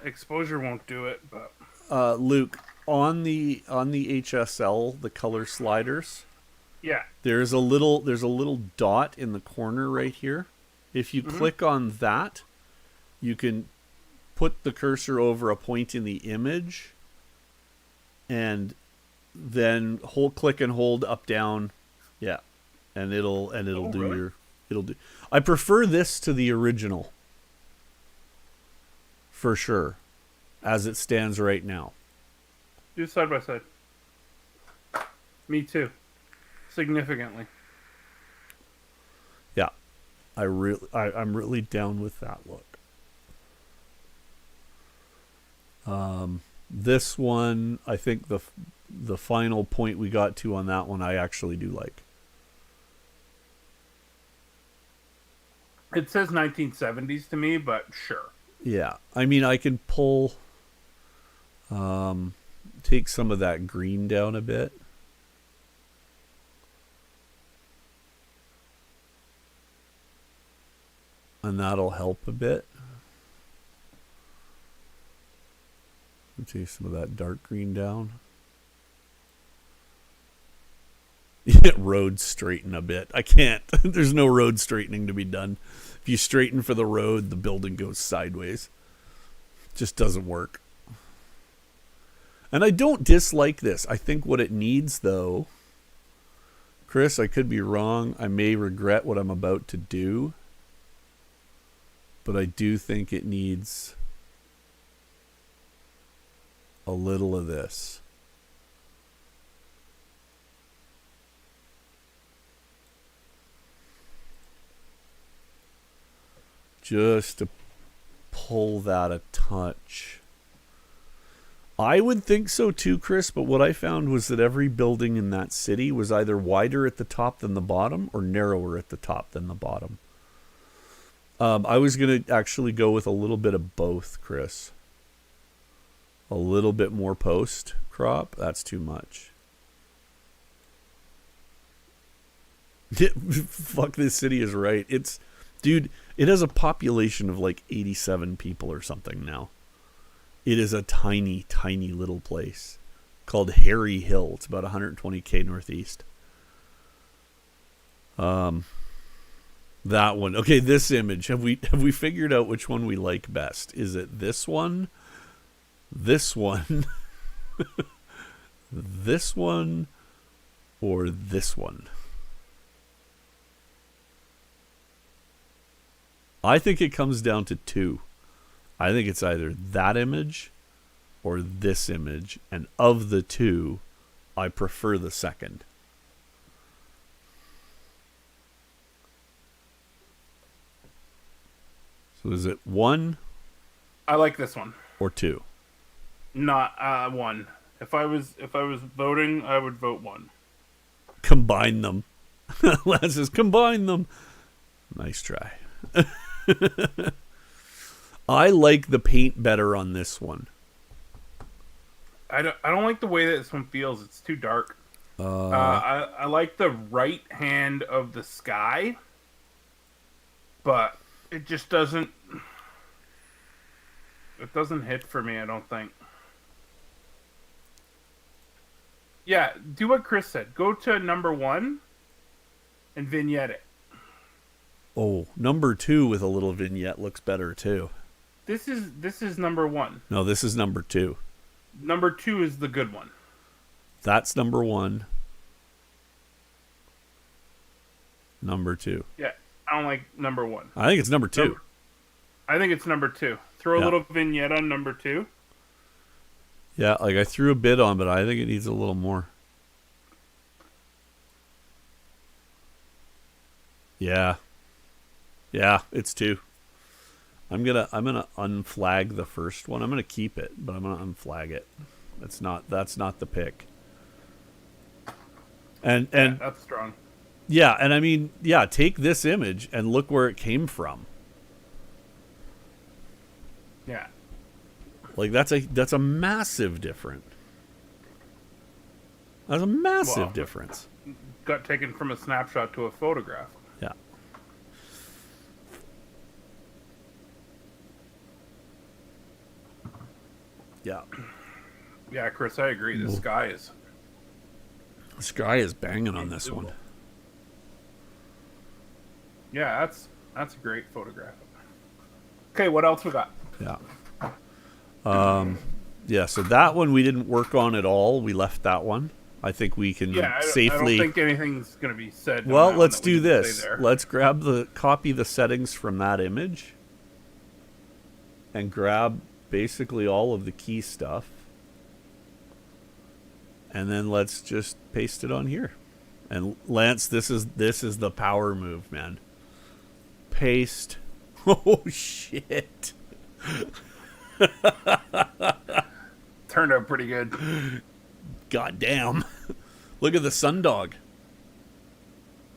S2: Exposure won't do it, but.
S1: Luke, on the HSL, the color sliders.
S2: Yeah.
S1: There's a little dot in the corner right here. If you click on that, you can put the cursor over a point in the image, and then click and hold up down, yeah, and it'll do
S2: really?
S1: it'll do. I prefer this to the original, for sure, as it stands right now.
S2: Do side by side. Me too. Significantly.
S1: Yeah, I'm really down with that look. This one, I think the final point we got to on that one, I actually do like.
S2: It says 1970s to me, but sure.
S1: Yeah, I mean, I can pull, take some of that green down a bit. And that'll help a bit. Take some of that dark green down. Road straighten a bit. I can't. There's no road straightening to be done. If you straighten for the road, the building goes sideways. Just doesn't work. And I don't dislike this. I think what it needs, though, Chris, I could be wrong. I may regret what I'm about to do. But I do think it needs a little of this. Just to pull that a touch. I would think so too, Chris, but what I found was that every building in that city was either wider at the top than the bottom or narrower at the top than the bottom. I was going to actually go with a little bit of both, Chris. A little bit more post crop. That's too much. Fuck, this city is right. Dude, it has a population of like 87 people or something now. It is a tiny, tiny little place called Harry Hill. It's about 120k northeast. That one. Okay, this image. Have we figured out which one we like best? Is it this one? This one, this one, or this one? I think it comes down to two. I think it's either that image or this image, and of the two, I prefer the second. So is it one?
S2: I like this one.
S1: Or two?
S2: Not one. If I was voting, I would vote one.
S1: Combine them. Lance says combine them. Nice try. I like the paint better on this one.
S2: I don't like the way that this one feels. It's too dark. I like the right hand of the sky, but it just doesn't. It doesn't hit for me. I don't think. Yeah, do what Chris said. Go to number 1 and vignette it.
S1: Oh, number 2 with a little vignette looks better too.
S2: This is number 1.
S1: No, this is number 2.
S2: Number 2 is the good one.
S1: That's number 1. Number 2.
S2: Yeah, I don't like number 1.
S1: I think it's number 2.
S2: I think it's number 2. Throw a little vignette on number 2.
S1: Yeah, like I threw a bit on, but I think it needs a little more. Yeah. Yeah, it's 2. I'm gonna unflag the first one. I'm gonna keep it, but I'm gonna unflag it. That's not the pick. And
S2: That's strong.
S1: yeah, and I mean, yeah, take this image and look where it came from.
S2: Yeah.
S1: Like that's a massive difference. That's a massive difference.
S2: Got taken from a snapshot to a photograph.
S1: Yeah. Yeah.
S2: Yeah, Chris, I agree. The sky
S1: is banging on this one.
S2: Yeah, that's a great photograph. Okay, what else we got?
S1: Yeah. Yeah, so that one we didn't work on at all. We left that one. I think we can safely.
S2: I don't think anything's going to be said.
S1: Well, let's do this. Let's copy the settings from that image and grab basically all of the key stuff. And then let's just paste it on here. And Lance, this is the power move, man. Paste. Oh shit.
S2: Turned out pretty good.
S1: God damn. Look at the sundog.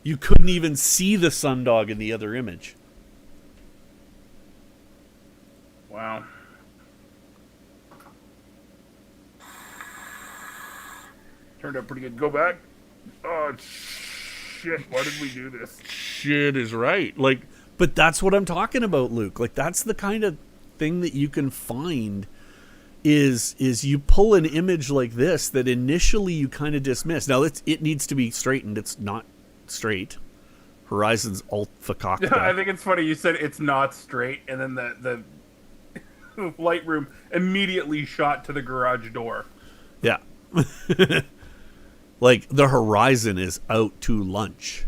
S1: You couldn't even see the sundog in the other image.
S2: Wow. Turned out pretty good. Go back. Oh, shit. Why did we do this?
S1: Shit is right. Like, but that's what I'm talking about, Luke. Like, that's the kind of thing that you can find is you pull an image like this that initially you kind of dismiss. Now, it needs to be straightened. It's not straight. Horizon's alt fakakta.
S2: I think it's funny you said it's not straight, and then the Lightroom immediately shot to the garage door.
S1: Yeah. Like, the horizon is out to lunch.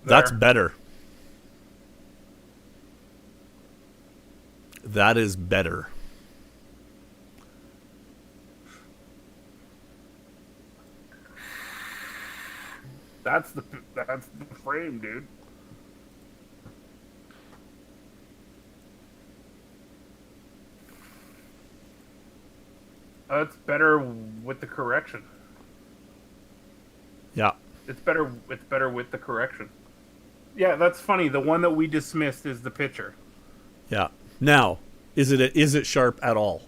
S1: That's better. That is better.
S2: That's the frame, dude. It's better with the correction.
S1: Yeah.
S2: It's better with the correction. Yeah, that's funny. The one that we dismissed is the picture.
S1: Yeah. Now, is it sharp at all?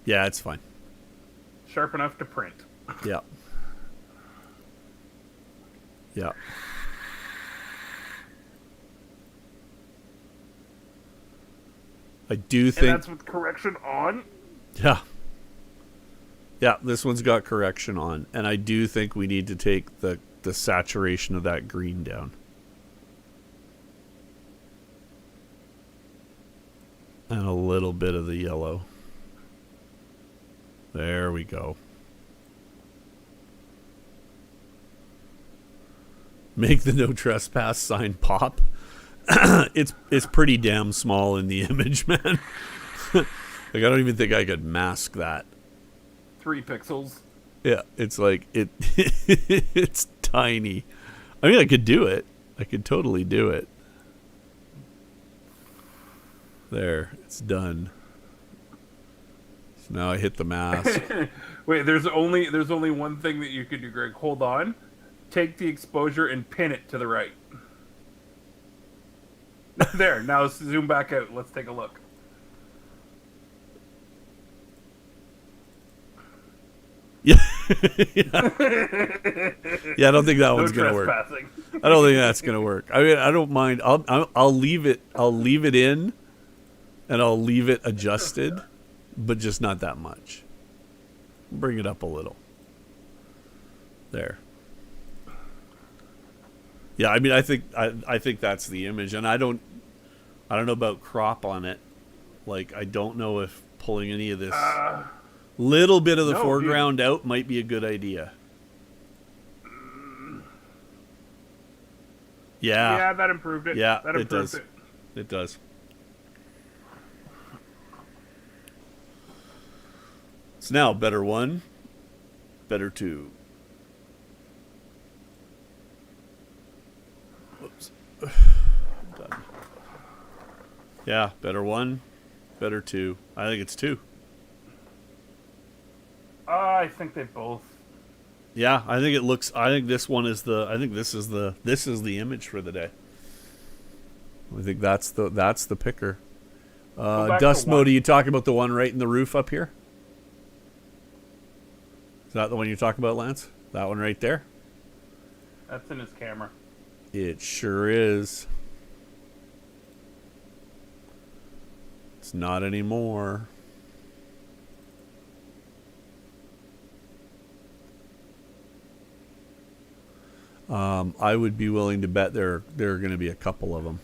S1: Yeah, it's fine.
S2: Sharp enough to print.
S1: Yeah. Yeah. I do think...
S2: And that's with correction on?
S1: Yeah. Yeah, this one's got correction on. And I do think we need to take the saturation of that green down. And a little bit of the yellow. There we go. Make the no trespass sign pop. It's pretty damn small in the image, man. Like, I don't even think I could mask that.
S2: 3 pixels.
S1: Yeah, it's like it's tiny. I mean, I could do it. I could totally do it. There, it's done. So now I hit the mask.
S2: Wait, there's only one thing that you could do, Greg. Hold on. take the exposure and pin it to the right. There, now zoom back out. Let's take a look.
S1: Yeah. Yeah. Yeah, I don't think that
S2: No
S1: one's gonna work.
S2: trespassing.
S1: I don't think that's gonna work. I mean, I don't mind. I'll leave it. I'll leave it in, and I'll leave it adjusted, but just not that much. Bring it up a little. There. Yeah, I mean, I think that's the image, and I don't know about crop on it. Like, I don't know if pulling any of this little bit of the foreground out might be a good idea. Yeah.
S2: Yeah, that improved it.
S1: Yeah,
S2: that
S1: it
S2: improved
S1: does. It does. So now, better one, better two. Whoops. Done. Yeah, better one, better two. I think it's two.
S2: I think they both.
S1: Yeah, I think it looks. I think this one is the. I think this is the image for the day. I think that's the picker. Dust mode. Are you talking about the one right in the roof up here? Is that the one you're talking about, Lance? That one right there?
S2: That's in his camera.
S1: It sure is. It's not anymore. I would be willing to bet there are going to be a couple of them.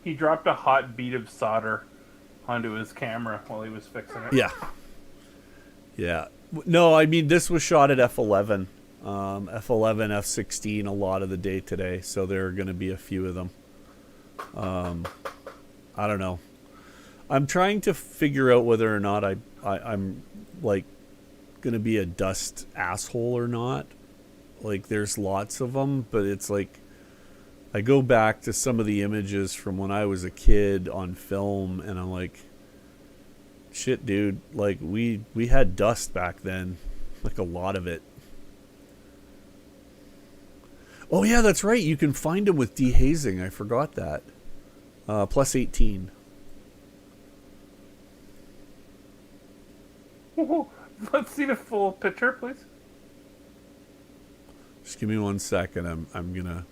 S2: He dropped a hot bead of solder onto his camera while he was fixing it.
S1: Yeah. Yeah. No, I mean, this was shot at F11. F11, F16 a lot of the day today, so there are going to be a few of them. I don't know. I'm trying to figure out whether or not I'm like going to be a dust asshole or not. Like, there's lots of them, but it's like I go back to some of the images from when I was a kid on film, and I'm like, shit, dude, like we had dust back then, like a lot of it. Oh yeah, that's right, you can find them with dehazing. I forgot that. Plus 18.
S2: Let's see the full picture, please.
S1: Just give me 1 second. I'm gonna.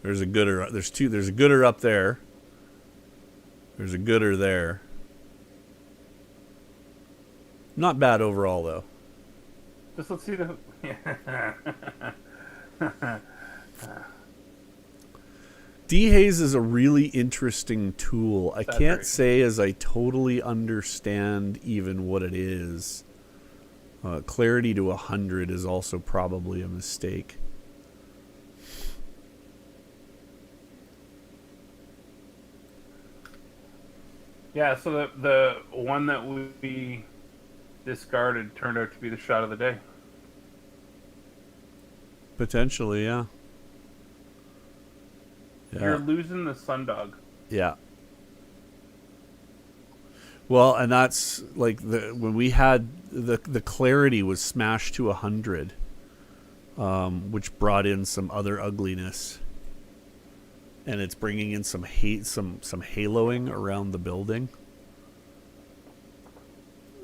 S1: There's a gooder. There's two. There's a gooder up there. There's a gooder there. Not bad overall, though.
S2: Just let's see the.
S1: Dehaze is a really interesting tool. I
S2: That's
S1: can't
S2: right.
S1: say as I totally understand even what it is. Clarity to 100 is also probably a mistake.
S2: Yeah, so the one that we discarded turned out to be the shot of the day.
S1: Potentially, yeah.
S2: You're losing the sundog.
S1: Yeah. Well, and that's like when we had the clarity was smashed to 100, which brought in some other ugliness, and it's bringing in some haloing around the building,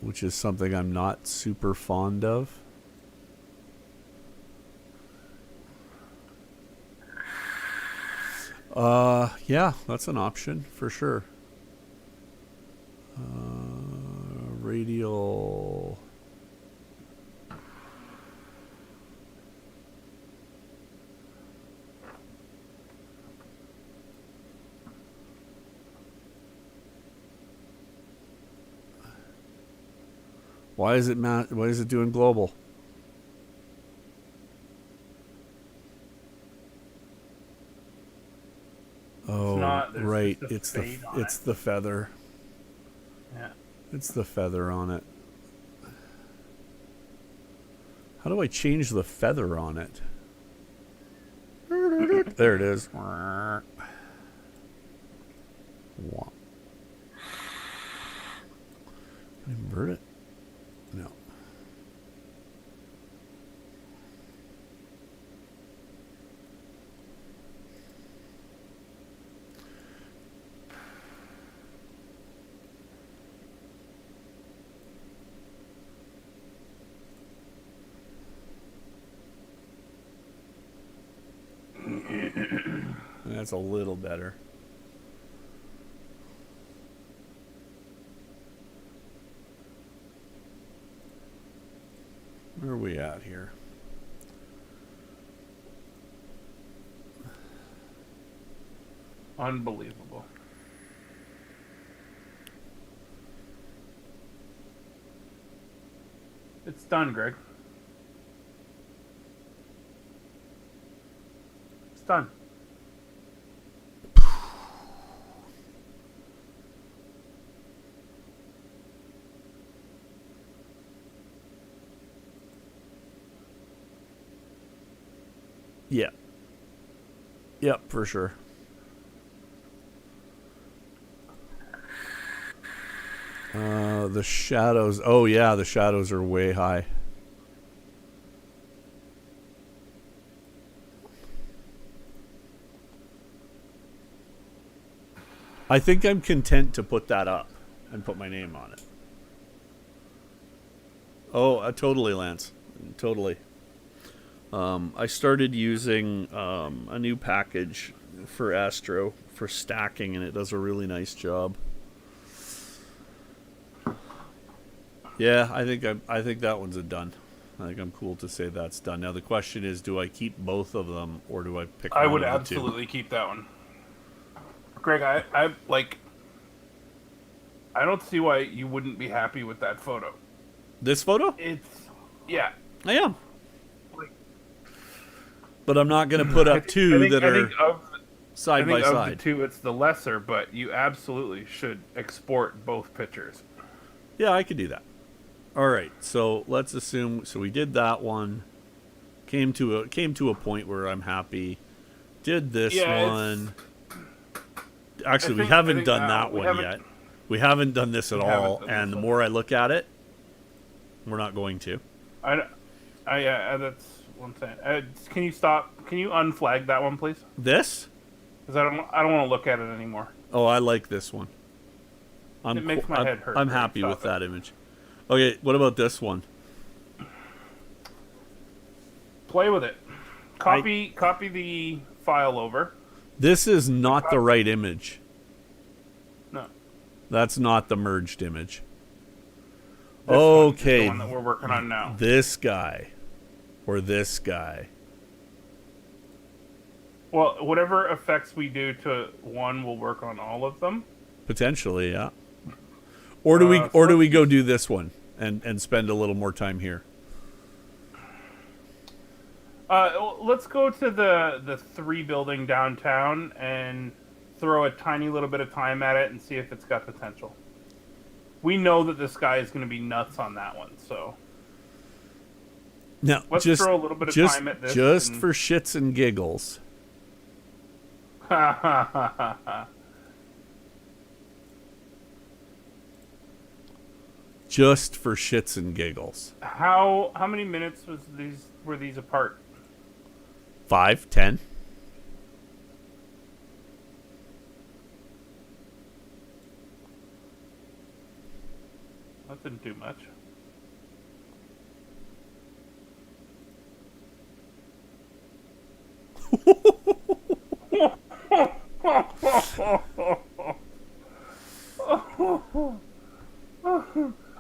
S1: which is something I'm not super fond of. Yeah, that's an option for sure. Radial. Why is it doing global? Oh,
S2: not, there's
S1: right.
S2: just a
S1: It's
S2: fade on
S1: it's the feather.
S2: Yeah.
S1: It's the feather on it. How do I change the feather on it? There it is. Invert it? No. That's a little better. Where are we at here?
S2: Unbelievable. It's done, Greg. It's done.
S1: Yeah. Yep, for sure. The shadows. Oh, yeah, the shadows are way high. I think I'm content to put that up and put my name on it. Oh, totally, Lance. Totally. I started using a new package for Astro for stacking, and it does a really nice job. Yeah, I think that one's a done. I think I'm cool to say that's done. Now the question is, do I keep both of them or do I pick one
S2: I
S1: of
S2: would
S1: the
S2: absolutely keep that one. Greg, I like. I don't see why you wouldn't be happy with that photo.
S1: This photo?
S2: Yeah.
S1: I am.
S2: Like,
S1: but I'm not going to put up two that are side by
S2: of
S1: side.
S2: the two, it's the lesser, but you absolutely should export both pictures.
S1: Yeah, I could do that. All right, so let's assume. So we did that one. Came to a point where I'm happy. Did this one. Actually, we haven't done that one yet. We haven't done this at all. And the more I look at it, we're not going to.
S2: That's one thing. Can you stop? Can you unflag that one, please?
S1: This?
S2: Because I don't want to look at it anymore.
S1: Oh, I like this one.
S2: It makes my head hurt.
S1: I'm happy with that image. Okay, what about this one?
S2: Play with it. Copy the file over.
S1: This is not the right image.
S2: No.
S1: That's not the merged image.
S2: This
S1: okay.
S2: one is the one that we're working on now.
S1: This guy. Or this guy.
S2: Well, whatever effects we do to one will work on all of them.
S1: Potentially, yeah. Or do we go do this one and spend a little more time here?
S2: Let's go to the 3 building downtown and throw a tiny little bit of time at it and see if it's got potential. We know that this guy is going to be nuts on that one, so
S1: now
S2: let's throw a little bit of time at this.
S1: Just for shits and giggles. Just for shits and giggles.
S2: How many minutes were these apart?
S1: 5, 10.
S2: That didn't do much.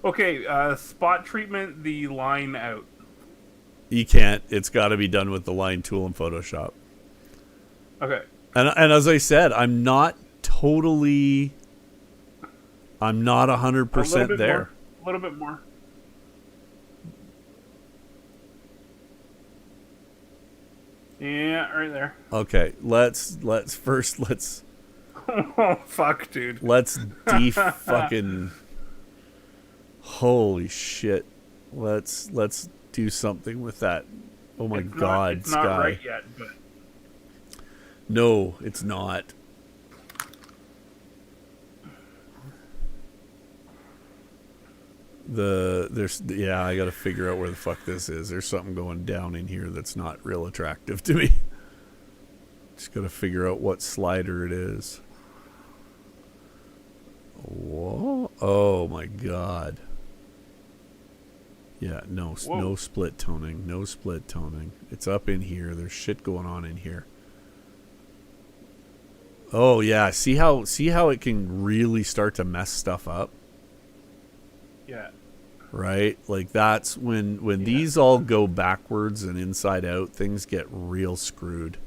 S2: Okay, spot treatment the line out.
S1: You can't. It's got to be done with the line tool in Photoshop.
S2: Okay.
S1: And as I said, I'm not 100% there.
S2: A little bit more. Yeah, right there.
S1: Okay, let's
S2: Oh fuck, dude.
S1: let's fucking holy shit. Let's do something with that. Oh my god,
S2: it's
S1: Sky.
S2: not right yet, but
S1: no, it's not. I gotta figure out where the fuck this is. There's something going down in here that's not real attractive to me. Just gotta figure out what slider it is. Whoa. Oh my god. Yeah, no split toning. No split toning. It's up in here. There's shit going on in here. Oh yeah, see how it can really start to mess stuff up,
S2: Yeah.
S1: right? Like that's when these all go backwards and inside out, things get real screwed.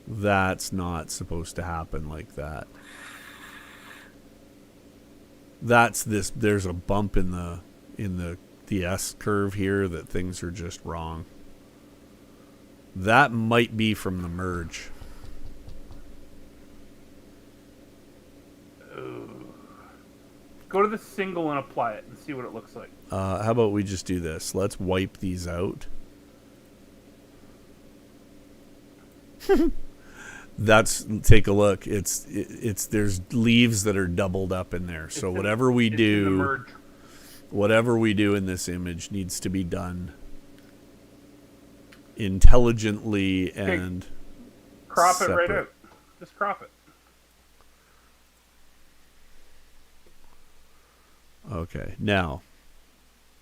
S1: That's not supposed to happen like that. There's a bump in the S curve here that things are just wrong. That might be from the merge.
S2: Go to the single and apply it and see what it looks like.
S1: How about we just do this? Let's wipe these out. Take a look. It's there's leaves that are doubled up in there. So whatever we do in this image needs to be done intelligently and
S2: crop it
S1: separate.
S2: right out. Just crop it.
S1: Okay, now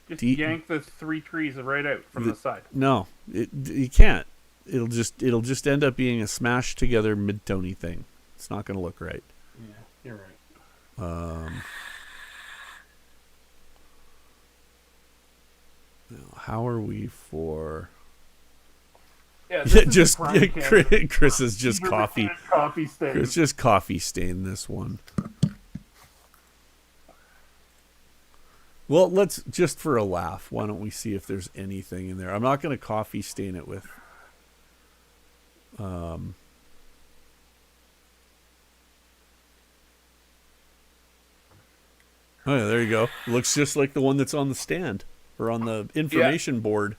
S2: Just yank the 3 trees right out from the side.
S1: No, you can't. It'll just end up being a smashed together mid-tony thing. It's not going to look right.
S2: Yeah, you're right.
S1: Now, how are we for?
S2: Yeah,
S1: Just Chris is just coffee.
S2: Coffee stain.
S1: It's just coffee stain this one. Well, let's just for a laugh. Why don't we see if there's anything in there? I'm not going to coffee stain it with. Oh yeah, there you go. Looks just like the one that's on the stand or on the information board.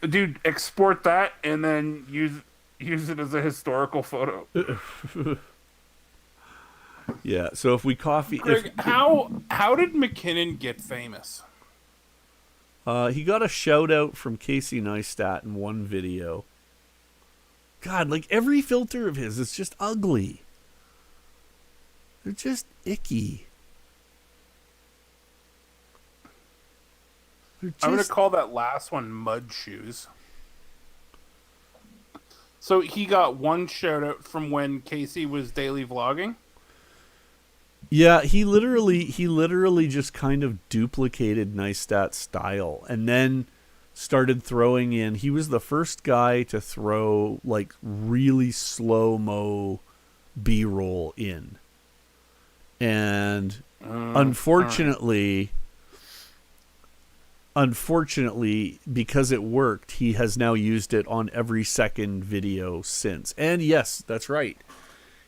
S2: Dude, export that and then use it as a historical photo.
S1: Yeah. So if we coffee,
S4: Greg, how did McKinnon get famous?
S1: he got a shout out from Casey Neistat in one video. God, like every filter of his is just ugly. They're just icky.
S4: I'm going to call that last one Mud Shoes. So he got one shout out from when Casey was daily vlogging?
S1: Yeah, he literally just kind of duplicated Neistat's style and then started throwing in. He was the first guy to throw like really slow-mo B-roll in. And unfortunately, because it worked, he has now used it on every second video since. And yes, that's right.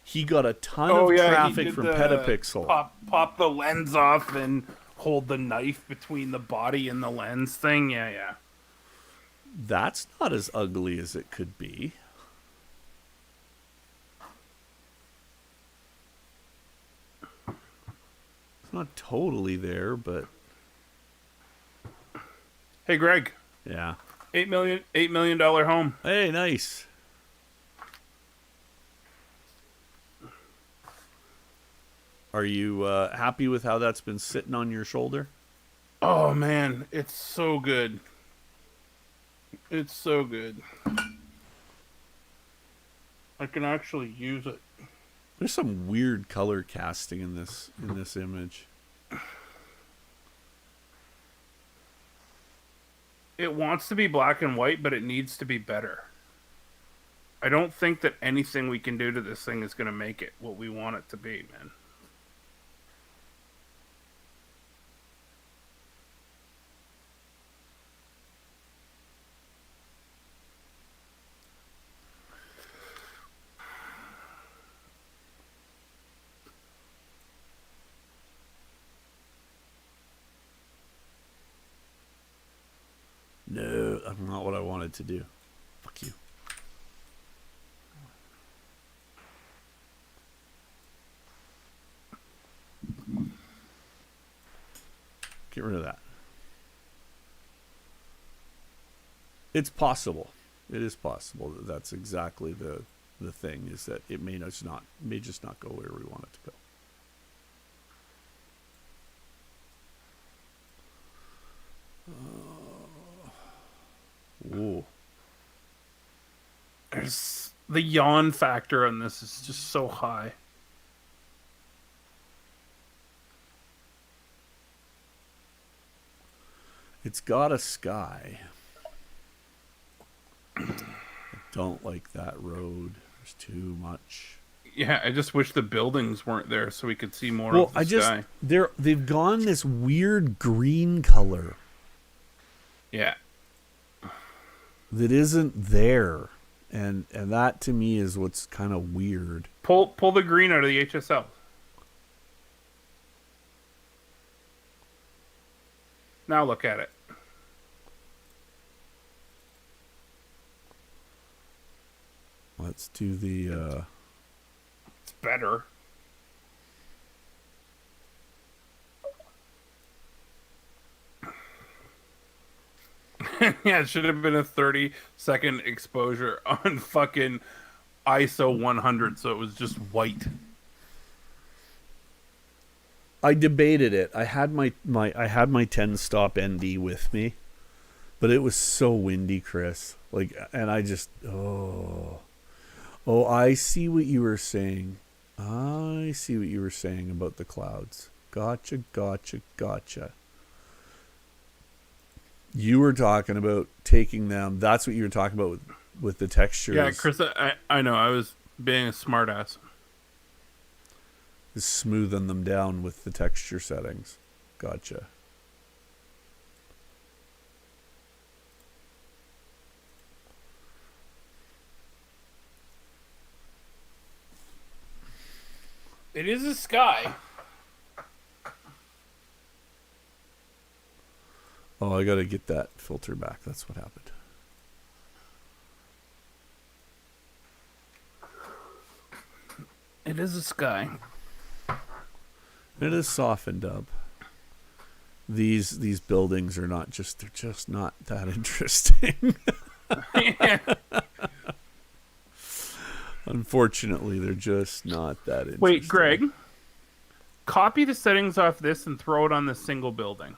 S1: He got a ton of traffic from Petapixel.
S4: Pop the lens off and hold the knife between the body and the lens thing. Yeah.
S1: That's not as ugly as it could be. It's not totally there, but
S4: Hey, Greg.
S1: yeah.
S4: $8 million home.
S1: Hey, nice. Are you happy with how that's been sitting on your shoulder?
S4: Oh, man. It's so good. It's so good. I can actually use it.
S1: There's some weird color casting in this image.
S4: It wants to be black and white, but it needs to be better. I don't think that anything we can do to this thing is going to make it what we want it to be, man.
S1: No, that's not what I wanted to do. Fuck you. Get rid of that. It's possible. It is possible that that's exactly the thing, is that it may just not go where we want it to go.
S4: There's The yawn factor on this is just so high.
S1: It's got a sky. I don't like that road. There's too much.
S4: Yeah, I just wish the buildings weren't there so we could see more of the sky.
S1: They've gone this weird green color
S4: Yeah.
S1: that isn't there. And that to me is what's kind of weird.
S4: Pull the green out of the HSL. Now look at it.
S1: Let's do the
S4: It's better. Yeah, it should have been a 30-second exposure on fucking ISO 100, so it was just white.
S1: I debated it. I had my 10 stop ND with me, but it was so windy, Chris. Like, and I just I see what you were saying. I see what you were saying about the clouds. Gotcha. You were talking about taking them. That's what you were talking about with the textures.
S4: Yeah, Chris, I know. I was being a smartass.
S1: Is smoothing them down with the texture settings. Gotcha.
S4: It is a sky.
S1: Oh, I gotta get that filter back. That's what happened.
S4: It is a sky.
S1: It is softened up. These buildings are not just, they're just not that interesting.
S4: Yeah.
S1: Unfortunately, they're just not that interesting.
S4: Wait, Greg. Copy the settings off this and throw it on the single building.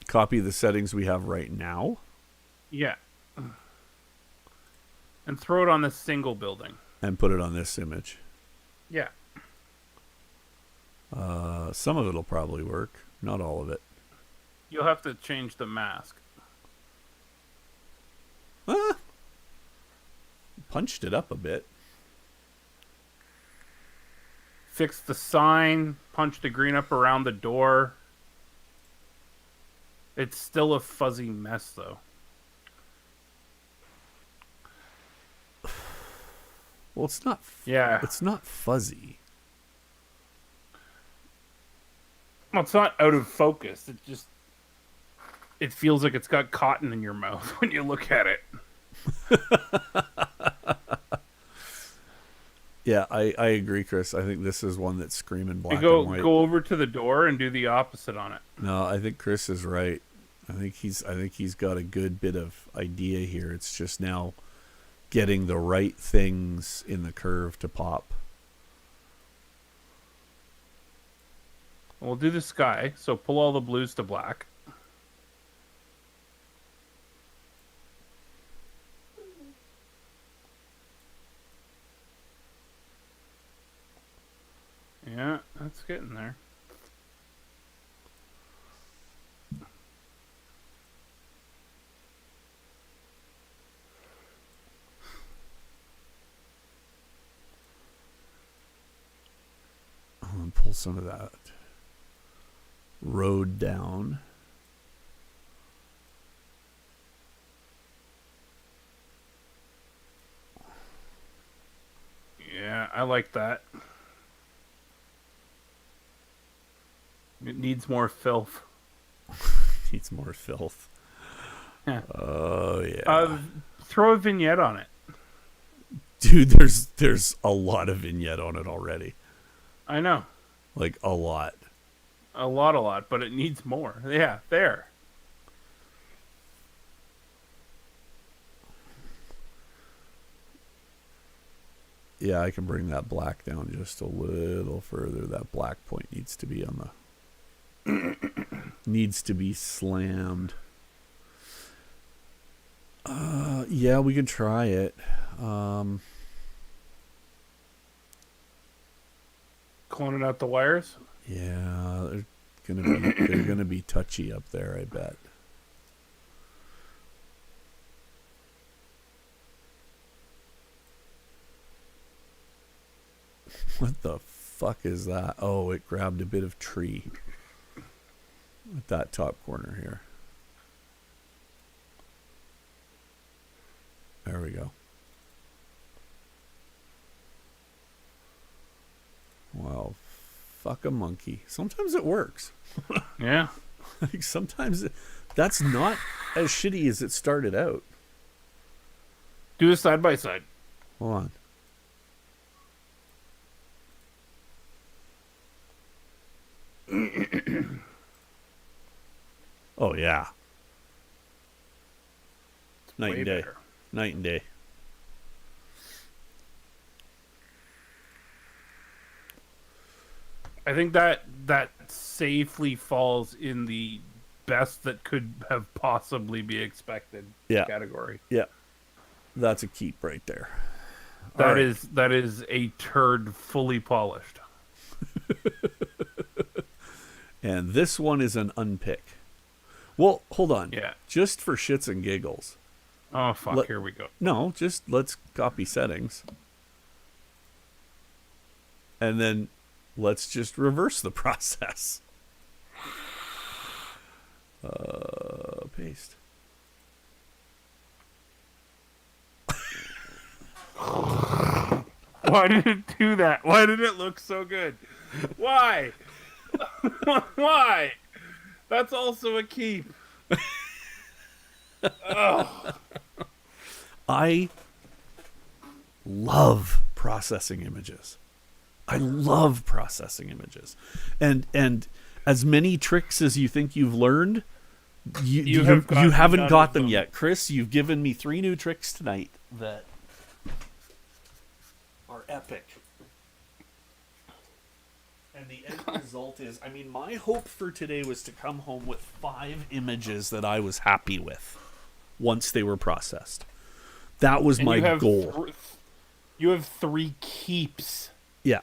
S1: Copy the settings we have right now.
S4: Yeah. And throw it on the single building.
S1: And put it on this image.
S4: Yeah.
S1: Some of it'll probably work. Not all of it.
S4: You'll have to change the mask.
S1: Punched it up a bit.
S4: Fix the sign. Punch the green up around the door. It's still a fuzzy mess, though.
S1: Well, it's not.
S4: Yeah.
S1: It's not fuzzy.
S4: Well, it's not out of focus. It feels like it's got cotton in your mouth when you look at it.
S1: Yeah, I agree, Chris. I think this is one that's screaming black
S4: You
S1: and white.
S4: go over to the door and do the opposite on it.
S1: No, I think Chris is right. I think he's got a good bit of idea here. It's just now getting the right things in the curve to pop.
S4: We'll do the sky, so pull all the blues to black. Yeah, that's getting there.
S1: I'm gonna pull some of that road down.
S4: Yeah, I like that. It needs more filth.
S1: Needs more filth.
S4: Yeah.
S1: Oh yeah.
S4: Throw a vignette on it.
S1: Dude, there's a lot of vignette on it already.
S4: I know.
S1: Like a lot.
S4: A lot, but it needs more. Yeah, there.
S1: Yeah, I can bring that black down just a little further. That black point needs to be on the needs to be slammed. Yeah, we can try it.
S4: Cloning out the wires.
S1: Yeah, they're gonna be touchy up there, I bet. What the fuck is that? Oh, it grabbed a bit of tree at that top corner here. There we go. Well, fuck a monkey. Sometimes it works.
S4: Yeah.
S1: Like sometimes that's not as shitty as it started out.
S4: Do this side by side.
S1: Hold on. Oh yeah. Night
S4: Way
S1: and day.
S4: better.
S1: Night and day.
S4: I think that safely falls in the best that could have possibly be expected
S1: Yeah.
S4: category.
S1: Yeah. That's a keep right there.
S4: That
S1: All right.
S4: is a turd fully polished.
S1: And this one is an unpick. Well, hold on.
S4: Yeah.
S1: Just for shits and giggles.
S4: Oh fuck! Here we go.
S1: No, just let's copy settings. And then let's just reverse the process. Paste.
S4: Why did it do that? Why did it look so good? Why? Why? That's also a keep. Oh.
S1: I love processing images. I love processing images. And as many tricks as you think you've learned, you haven't got them yet. Chris, you've given me 3 new tricks tonight that are epic. And the end result is, I mean, my hope for today was to come home with 5 images that I was happy with once they were processed. That was my goal.
S4: You have 3 keeps.
S1: Yeah.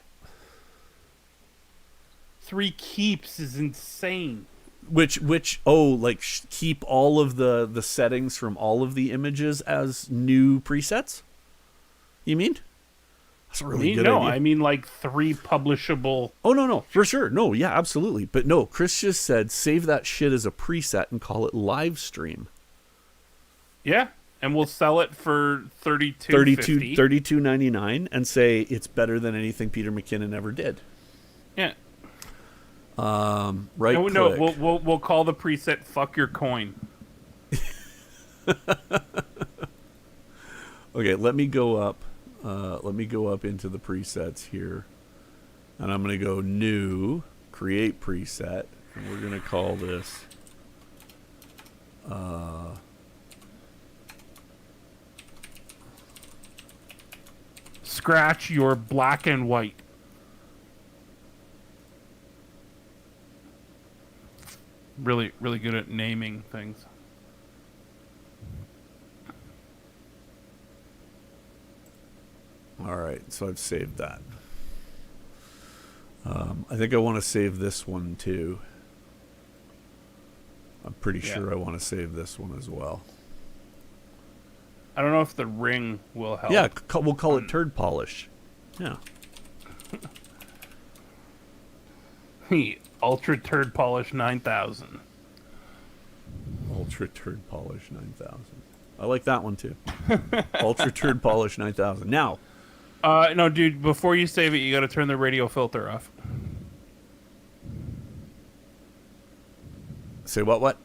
S4: 3 keeps is insane.
S1: Which like keep all of the settings from all of the images as new presets? You mean? That's a really good idea.
S4: I mean like 3 publishable.
S1: Oh, no, for sure. No, yeah, absolutely. But no, Chris just said save that shit as a preset and call it live stream.
S4: Yeah, and we'll sell it for
S1: $32.99 and say it's better than anything Peter McKinnon ever did.
S4: Yeah.
S1: Right.
S4: No, we'll call the preset "fuck your coin."
S1: Okay, let me go up. Let me go up into the presets here, and I'm going to go new, create preset, and we're going to call this.
S4: Scratch your black and white. Really, really good at naming things.
S1: All right, so I've saved that. I think I want to save this one too. I'm pretty sure I want to save this one as well.
S4: I don't know if the ring will help.
S1: Yeah, we'll call it turd polish. Yeah.
S4: Ultra Turd Polish 9000.
S1: Ultra Turd Polish 9000. I like that one too. Ultra Turd Polish 9000. Now.
S4: No, dude, before you save it, you got to turn the radio filter off.
S1: Say what?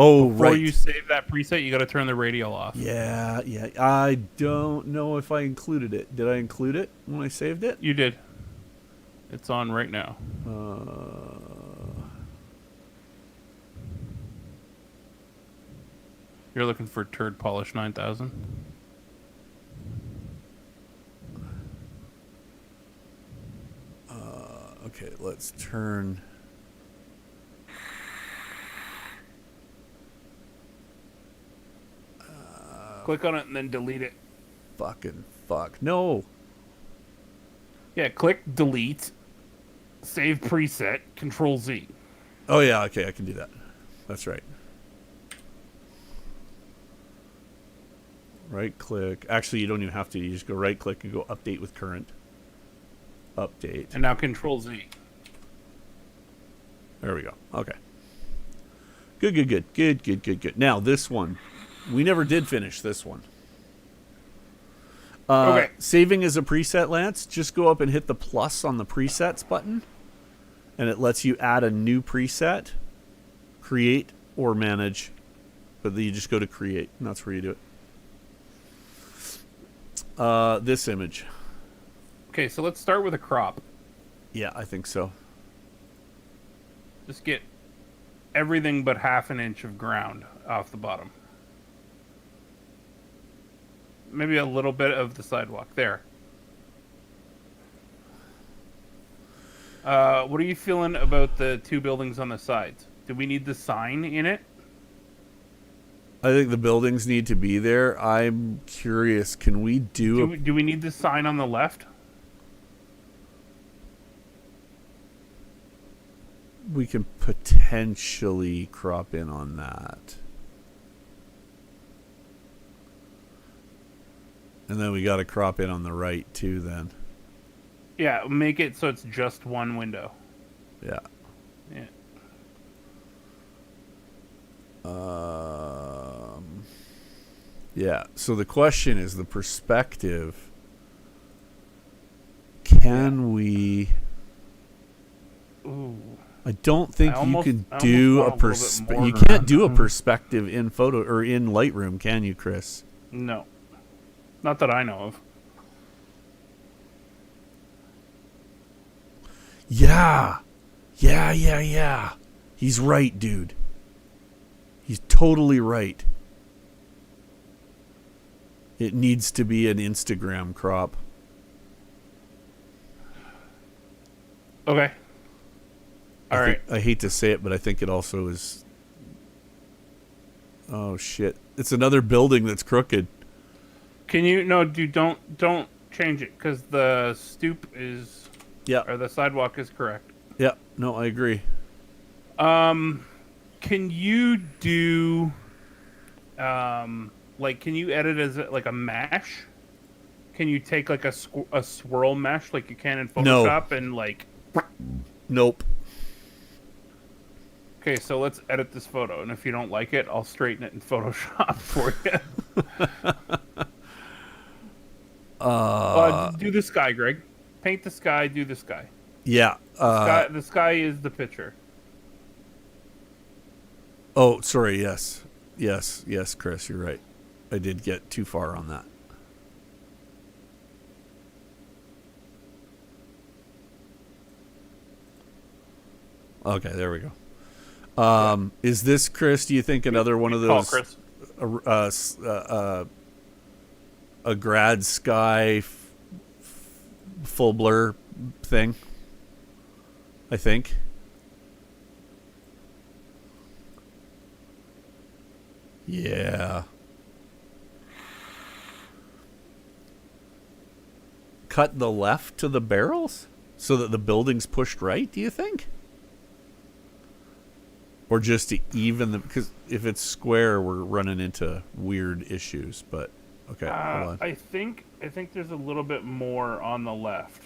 S1: Oh,
S4: Before
S1: right.
S4: you save that preset, you got to turn the radio off.
S1: Yeah. I don't know if I included it. Did I include it when I saved it?
S4: You did. It's on right now. You're looking for Turd Polish 9000?
S1: Okay, let's turn.
S4: Click on it and then delete it.
S1: Fucking fuck. No.
S4: Yeah, click delete, save preset, Control Z.
S1: Oh, yeah, okay, I can do that. That's right. Right click. Actually, you don't even have to. You just go right click and go update with current. Update.
S4: And now Control Z.
S1: There we go. Okay. Good. Now, this one. We never did finish this one.
S4: Okay.
S1: Saving as a preset, Lance. Just go up and hit the plus on the presets button. And it lets you add a new preset, create, or manage. But then you just go to create, and that's where you do it. This image.
S4: Okay, so let's start with a crop.
S1: Yeah, I think so.
S4: Just get everything but half an inch of ground off the bottom. Maybe a little bit of the sidewalk. There. What are you feeling about the two buildings on the sides? Do we need the sign in it?
S1: I think the buildings need to be there. I'm curious, can we
S4: Do we need the sign on the left?
S1: We can potentially crop in on that. And then we got to crop in on the right too then.
S4: Yeah, make it so it's just one window.
S1: Yeah.
S4: Yeah.
S1: Yeah, so the question is the perspective. Can we...
S4: Ooh.
S1: I don't think
S4: I
S1: you
S4: almost-
S1: can
S4: I
S1: do a
S4: almost want a little bit
S1: perspective.
S4: more
S1: You
S4: than
S1: can't
S4: that.
S1: do a perspective in photo or in Lightroom, can you, Chris?
S4: No. Not that I know of.
S1: Yeah. He's right, dude. He's totally right. It needs to be an Instagram crop.
S4: Okay. All right.
S1: I hate to say it, but I think it also is... Oh, shit. It's another building that's crooked.
S4: Can you don't change it because the stoop is
S1: Yeah.
S4: or the sidewalk is correct.
S1: Yeah. No, I agree.
S4: Can you do like can you edit as like a mesh? Can you take like a swirl mesh like you can in
S1: No.
S4: Photoshop and like
S1: Nope.
S4: Okay, so let's edit this photo, and if you don't like it, I'll straighten it in Photoshop for you. Do the sky, Greg. Paint the sky, do the sky.
S1: Yeah.
S4: The sky is the picture.
S1: Oh, sorry. Yes, Chris, you're right. I did get too far on that. Okay, there we go. Is this, Chris, do you think another one of
S4: Call
S1: those
S4: Chris.
S1: A grad sky full blur thing? I think. Yeah. Cut the left to the barrels so that the building's pushed right, do you think? Or just to even them, because if it's square, we're running into weird issues. But okay, hold on.
S4: I think there's a little bit more on the left.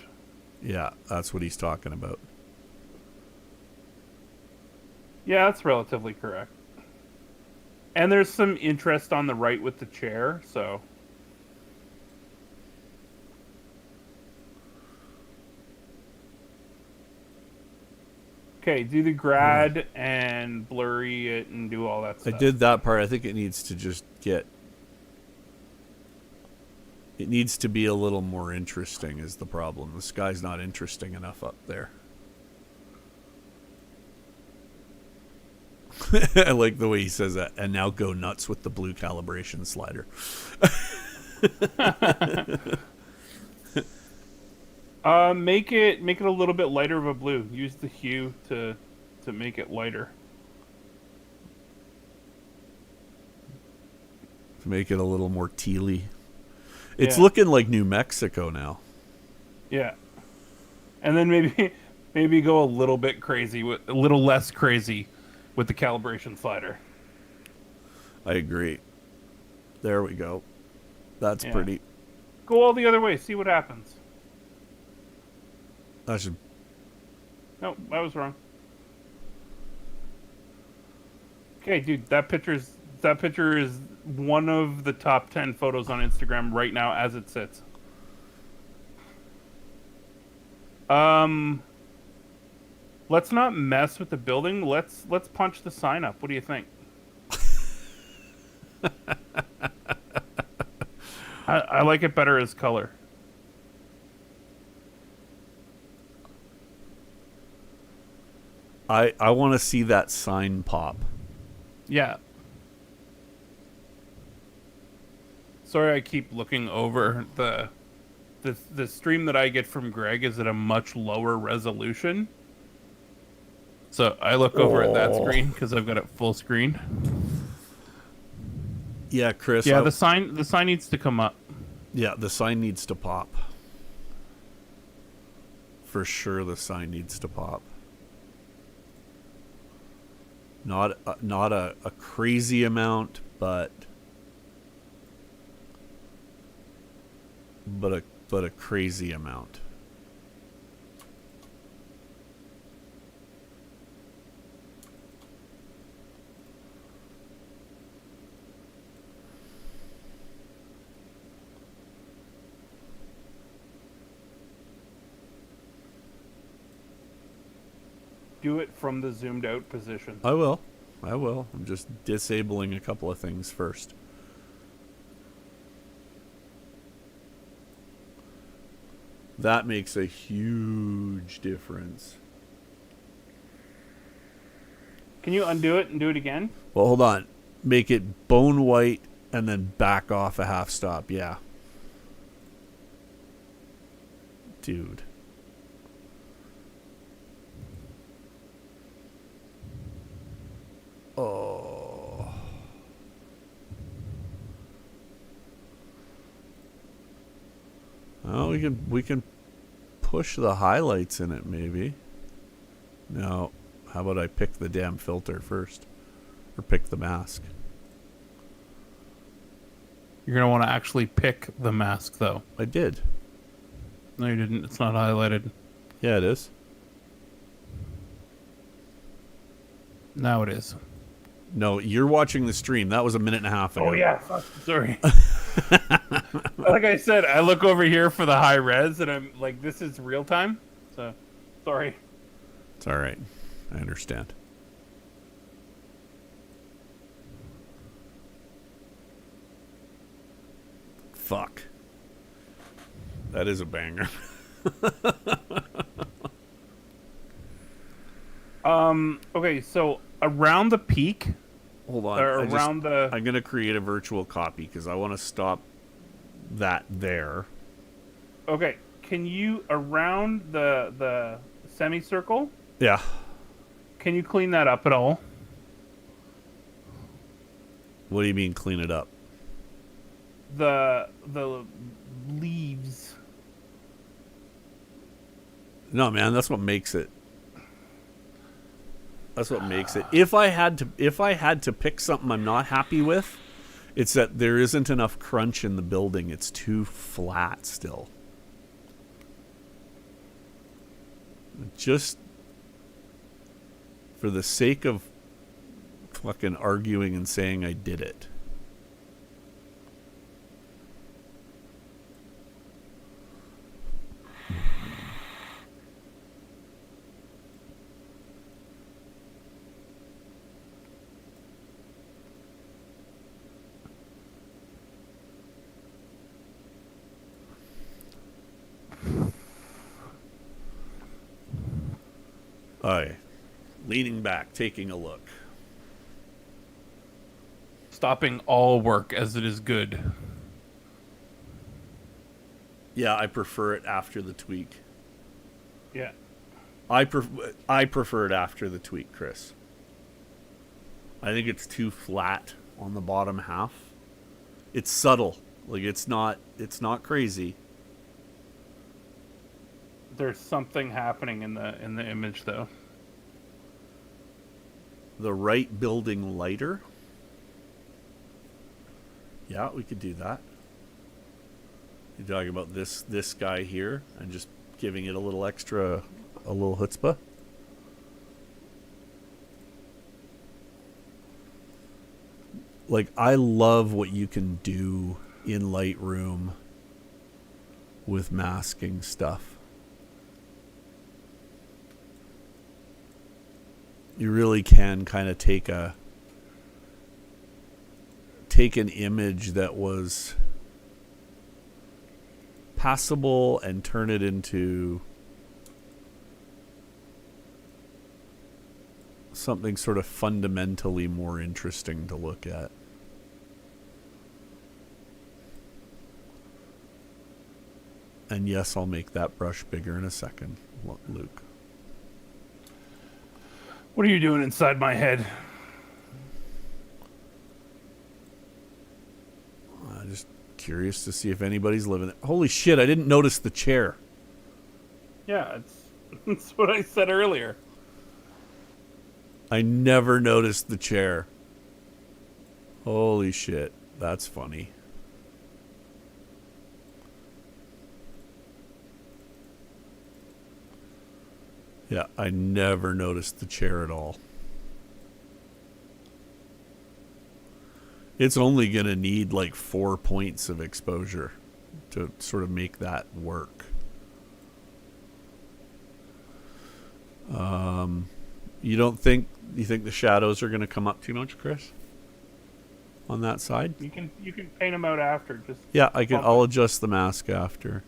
S1: Yeah, that's what he's talking about.
S4: Yeah, that's relatively correct. And there's some interest on the right with the chair, so. Okay, do the grad and blurry it and do all that
S1: I
S4: stuff.
S1: did that part. I think it needs to just get... It needs to be a little more interesting is the problem. The sky's not interesting enough up there. I like the way he says that. And now go nuts with the blue calibration slider.
S4: Make it a little bit lighter of a blue. Use the hue to make it lighter.
S1: to make it a little more tealy. It's
S2: Yeah.
S1: looking like New Mexico now.
S2: Yeah. And then maybe go a little bit crazy with a little less crazy with the calibration slider.
S1: I agree. There we go. That's
S2: Yeah.
S1: pretty.
S2: Go all the other way, see what happens.
S1: I should.
S2: No, I was wrong. Okay, dude, that picture is one of the top 10 photos on Instagram right now as it sits. Let's not mess with the building. Let's punch the sign up. What do you think? I like it better as color.
S1: I want to see that sign pop.
S2: Yeah. Sorry, I keep looking over the stream that I get from Greg is at a much lower resolution. So I look over at that screen because I've got it full screen.
S1: Yeah, Chris.
S2: Yeah, the sign needs to come up.
S1: Yeah, the sign needs to pop. For sure, the sign needs to pop. Not a crazy amount, but a crazy amount.
S2: Do it from the zoomed out position.
S1: I will. I'm just disabling a couple of things first. That makes a huge difference.
S2: Can you undo it and do it again?
S1: Well, hold on. Make it bone white and then back off a half stop. Yeah. Dude. Oh. Well, we can push the highlights in it maybe. No. How about I pick the damn filter first? Or pick the mask?
S2: You're going to want to actually pick the mask, though.
S1: I did.
S2: No, you didn't. It's not highlighted.
S1: Yeah, it is.
S2: Now it is.
S1: No, you're watching the stream. That was a minute and a half ago.
S2: Oh, yeah. Fuck. Sorry. Like I said, I look over here for the high res, and I'm like, this is real time. So, sorry.
S1: It's all right. I understand. Fuck. That is a banger.
S2: Okay, so around the peak,
S1: Hold on.
S2: or around the...
S1: I'm going to create a virtual copy because I want to stop that there.
S2: Okay, can you, around the semicircle,
S1: Yeah.
S2: can you clean that up at all?
S1: What do you mean clean it up?
S2: The leaves.
S1: No, man, that's what makes it. That's what makes it. If I had to pick something I'm not happy with, it's that there isn't enough crunch in the building. It's too flat still. Just for the sake of fucking arguing and saying I did it. Aye. Leaning back, taking a look.
S2: Stopping all work as it is good.
S1: Yeah, I prefer it after the tweak.
S2: Yeah.
S1: I prefer it after the tweak, Chris. I think it's too flat on the bottom half. It's subtle. Like it's not crazy.
S4: There's something happening in the image though.
S1: The right building lighter. Yeah, we could do that. You're talking about this guy here and just giving it a little extra, a little chutzpah. Like, I love what you can do in Lightroom with masking stuff. You really can kind of take an image that was passable and turn it into something sort of fundamentally more interesting to look at. And yes, I'll make that brush bigger in a second, Luke.
S4: What are you doing inside my head?
S1: I'm just curious to see if anybody's living it. Holy shit, I didn't notice the chair.
S4: Yeah, it's what I said earlier.
S1: I never noticed the chair. Holy shit, that's funny. Yeah, I never noticed the chair at all. It's only going to need like 4 points of exposure to sort of make that work. You think the shadows are going to come up too much, Chris? On that side?
S4: You can paint them out after. Just
S1: Yeah, I'll adjust the mask after.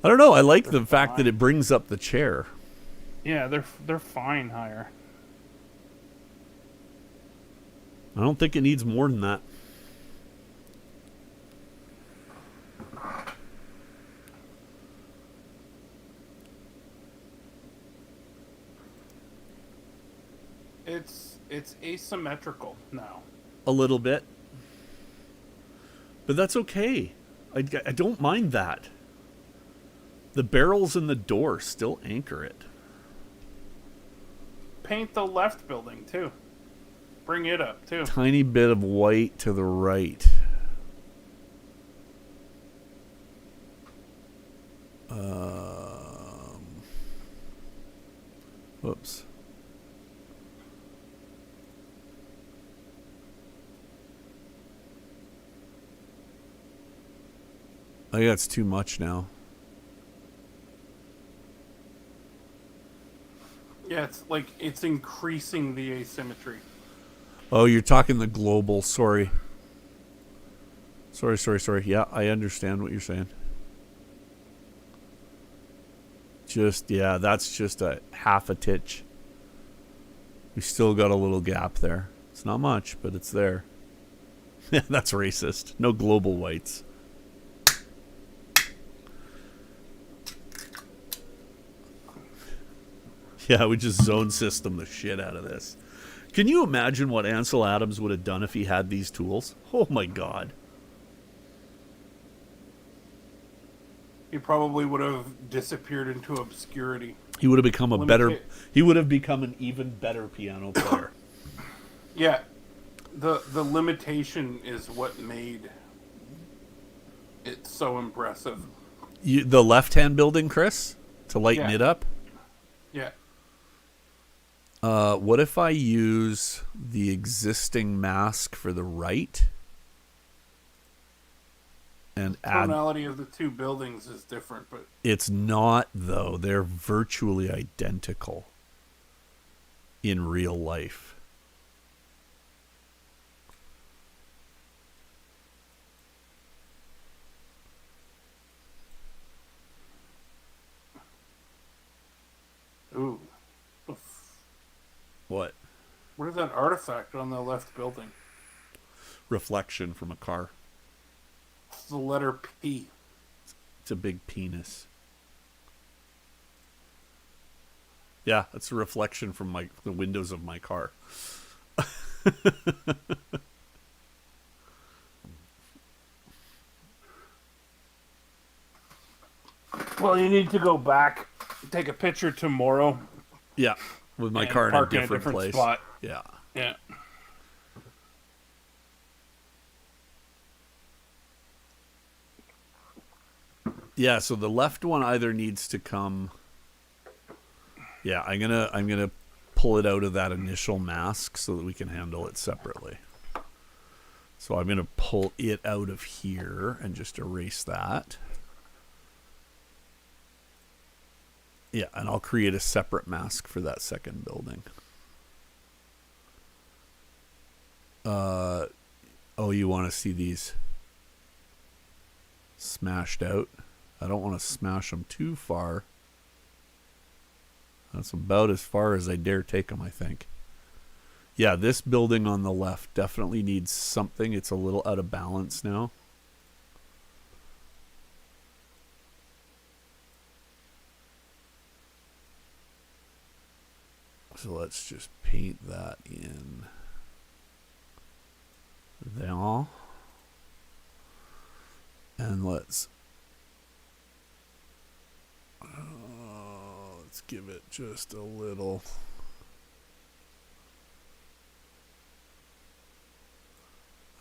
S1: I don't know. I like the fact that it brings up the chair.
S4: Yeah, they're fine higher.
S1: I don't think it needs more than that.
S4: It's asymmetrical now.
S1: A little bit. But that's okay. I don't mind that. The barrels and the door still anchor it.
S4: Paint the left building too. Bring it up too.
S1: Tiny bit of white to the right. Whoops. I think that's too much now.
S4: Yeah, it's increasing the asymmetry.
S1: Oh, you're talking the global. Sorry. Sorry. Yeah, I understand what you're saying. That's just a half a titch. We still got a little gap there. It's not much, but it's there. Yeah, that's racist. No global whites. Yeah, we just zone system the shit out of this. Can you imagine what Ansel Adams would have done if he had these tools? Oh my god.
S4: He probably would have disappeared into obscurity.
S1: He would have become he would have become an even better piano player.
S4: Yeah. The limitation is what made it so impressive.
S1: The left-hand building, Chris, to lighten it up?
S4: Yeah.
S1: What if I use the existing mask for the right? And
S4: Tonality of the two buildings is different, but
S1: it's not, though. They're virtually identical in real life.
S4: ooh.
S1: What?
S4: What is that artifact on the left building?
S1: Reflection from a car.
S4: It's the letter P.
S1: It's a big penis. Yeah, that's a reflection from the windows of my car.
S4: Well, you need to go back, take a picture tomorrow,
S1: Yeah, with my
S4: and
S1: car in a
S4: park
S1: different place.
S4: spot.
S1: Yeah.
S4: Yeah.
S1: Yeah, so the left one either needs to come. Yeah, I'm gonna pull it out of that initial mask so that we can handle it separately. So I'm gonna pull it out of here and just erase that. Yeah, and I'll create a separate mask for that second building. Oh, you want to see these smashed out? I don't want to smash them too far. That's about as far as I dare take them, I think. Yeah, this building on the left definitely needs something. It's a little out of balance now. So let's just paint that in there. And let's give it just a little.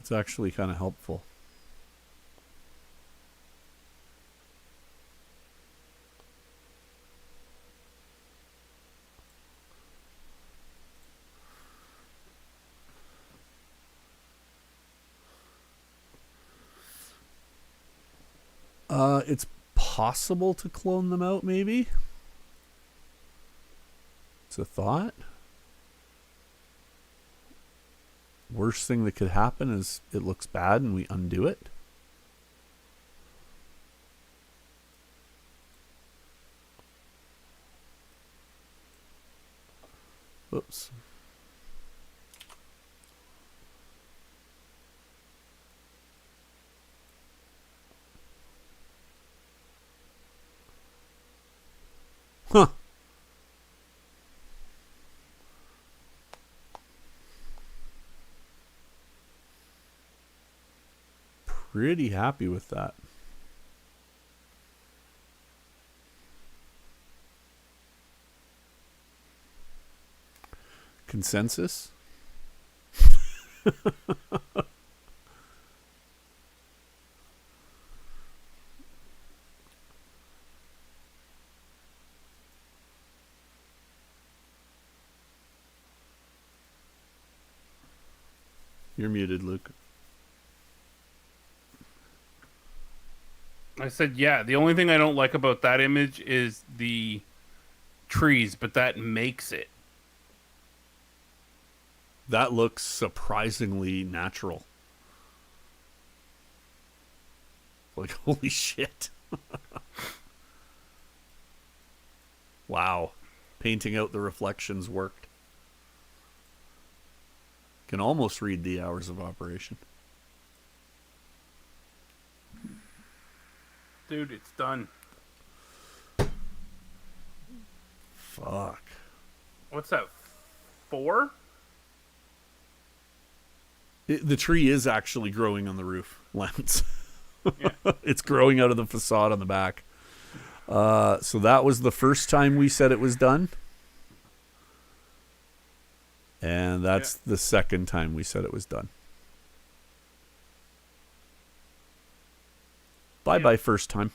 S1: It's actually kind of helpful. It's possible to clone them out, maybe. It's a thought. Worst thing that could happen is it looks bad and we undo it. Oops. Huh. Pretty happy with that. Consensus? You're muted, Luke.
S4: I said, yeah, the only thing I don't like about that image is the trees, but that makes it.
S1: That looks surprisingly natural. Like, holy shit. Wow. Painting out the reflections worked. Can almost read the hours of operation.
S4: Dude, it's done.
S1: Fuck.
S4: What's that? 4?
S1: The tree is actually growing on the roof, Lance.
S4: Yeah.
S1: It's growing out of the facade on the back. So that was the first time we said it was done. And that's the second time we said it was done. Bye-bye first time.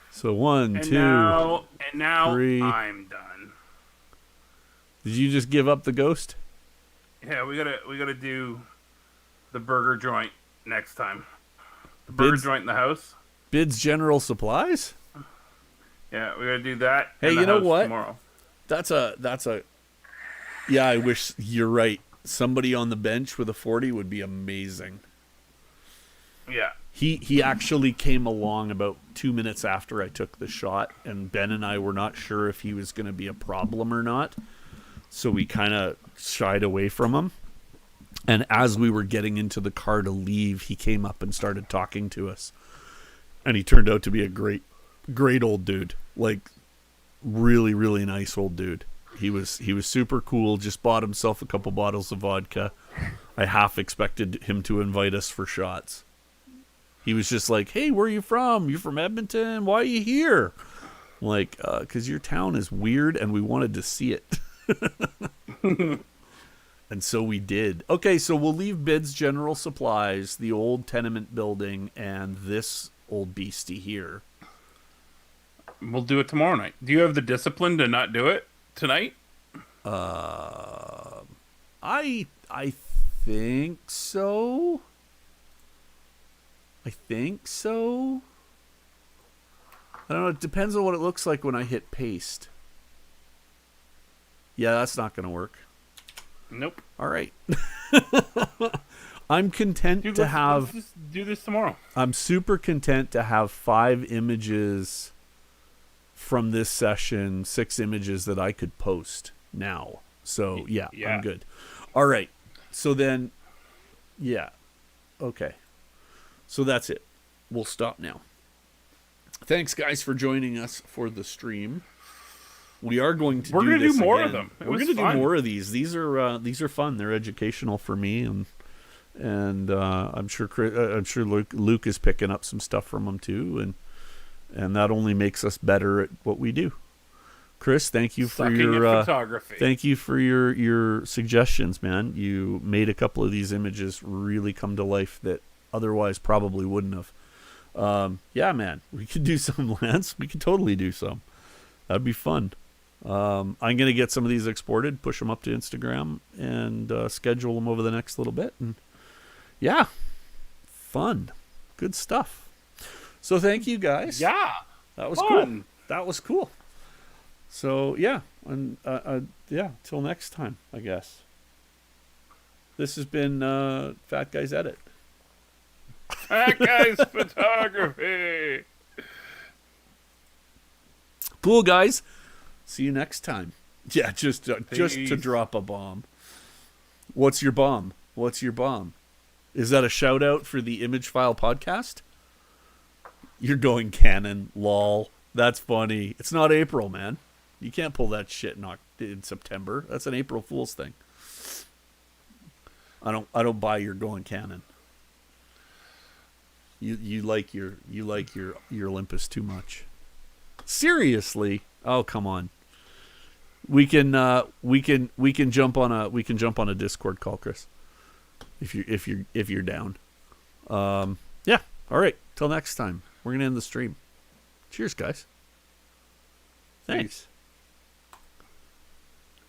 S1: So 1,
S4: And
S1: 2,
S4: now
S1: 3.
S4: I'm done.
S1: Did you just give up the ghost?
S4: Yeah, we gotta do the burger joint next time. The burger joint in the house.
S1: Bid's General Supplies?
S4: Yeah, we gotta do that.
S1: Hey,
S4: in the
S1: you know
S4: house
S1: what?
S4: Tomorrow.
S1: That's a. Yeah, I wish you're right. Somebody on the bench with a 40 would be amazing.
S4: Yeah.
S1: He actually came along about 2 minutes after I took the shot, and Ben and I were not sure if he was going to be a problem or not. So we kind of shied away from him. And as we were getting into the car to leave, he came up and started talking to us. And he turned out to be a great old dude. Like, really, really nice old dude. He was super cool. Just bought himself a couple bottles of vodka. I half expected him to invite us for shots. He was just like, "Hey, where are you from? You're from Edmonton. Why are you here?" I'm like, "'Cause your town is weird, and we wanted to see it." And so we did. Okay, so we'll leave Bid's General Supplies, the old tenement building, and this old beastie here.
S4: We'll do it tomorrow night. Do you have the discipline to not do it tonight?
S1: I think so. I don't know. It depends on what it looks like when I hit paste. Yeah, that's not going to work.
S4: Nope.
S1: All right. I'm content
S4: Dude,
S1: to
S4: let's
S1: have.
S4: just do this tomorrow.
S1: I'm super content to have 5 images from this session, 6 images that I could post now. So yeah, I'm good. All right. So then, yeah. Okay. So that's it. We'll stop now. Thanks, guys, for joining us for the stream. We are going to.
S4: We're going to do more
S1: again.
S4: of them.
S1: We're going to do more of these. These are fun. They're educational for me, and I'm sure Luke is picking up some stuff from them too, and that only makes us better at what we do. Chris, thank you for your
S4: photography.
S1: Thank you for your suggestions, man. You made a couple of these images really come to life that otherwise probably wouldn't have. Yeah, man, we could do some, Lance. We could totally do some. That'd be fun. I'm gonna get some of these exported, push them up to Instagram, and schedule them over the next little bit. And yeah, fun, good stuff. So thank you, guys.
S4: Yeah,
S1: that was
S4: fun.
S1: Cool. That was cool. So yeah, and yeah, till next time, I guess. This has been Fat Guys Edit.
S4: Fat Guys Photography.
S1: Cool, guys. See you next time. Yeah, just to drop a bomb. What's your bomb? Is that a shout out for the Image File podcast? You're going Canon, lol. That's funny. It's not April, man. You can't pull that shit in September. That's an April Fool's thing. I don't buy your going Canon. You like your Olympus too much. Seriously? Oh, come on. We can jump on a Discord call, Chris. If you're down. Yeah. All right. Till next time. We're gonna end the stream. Cheers, guys. Thanks.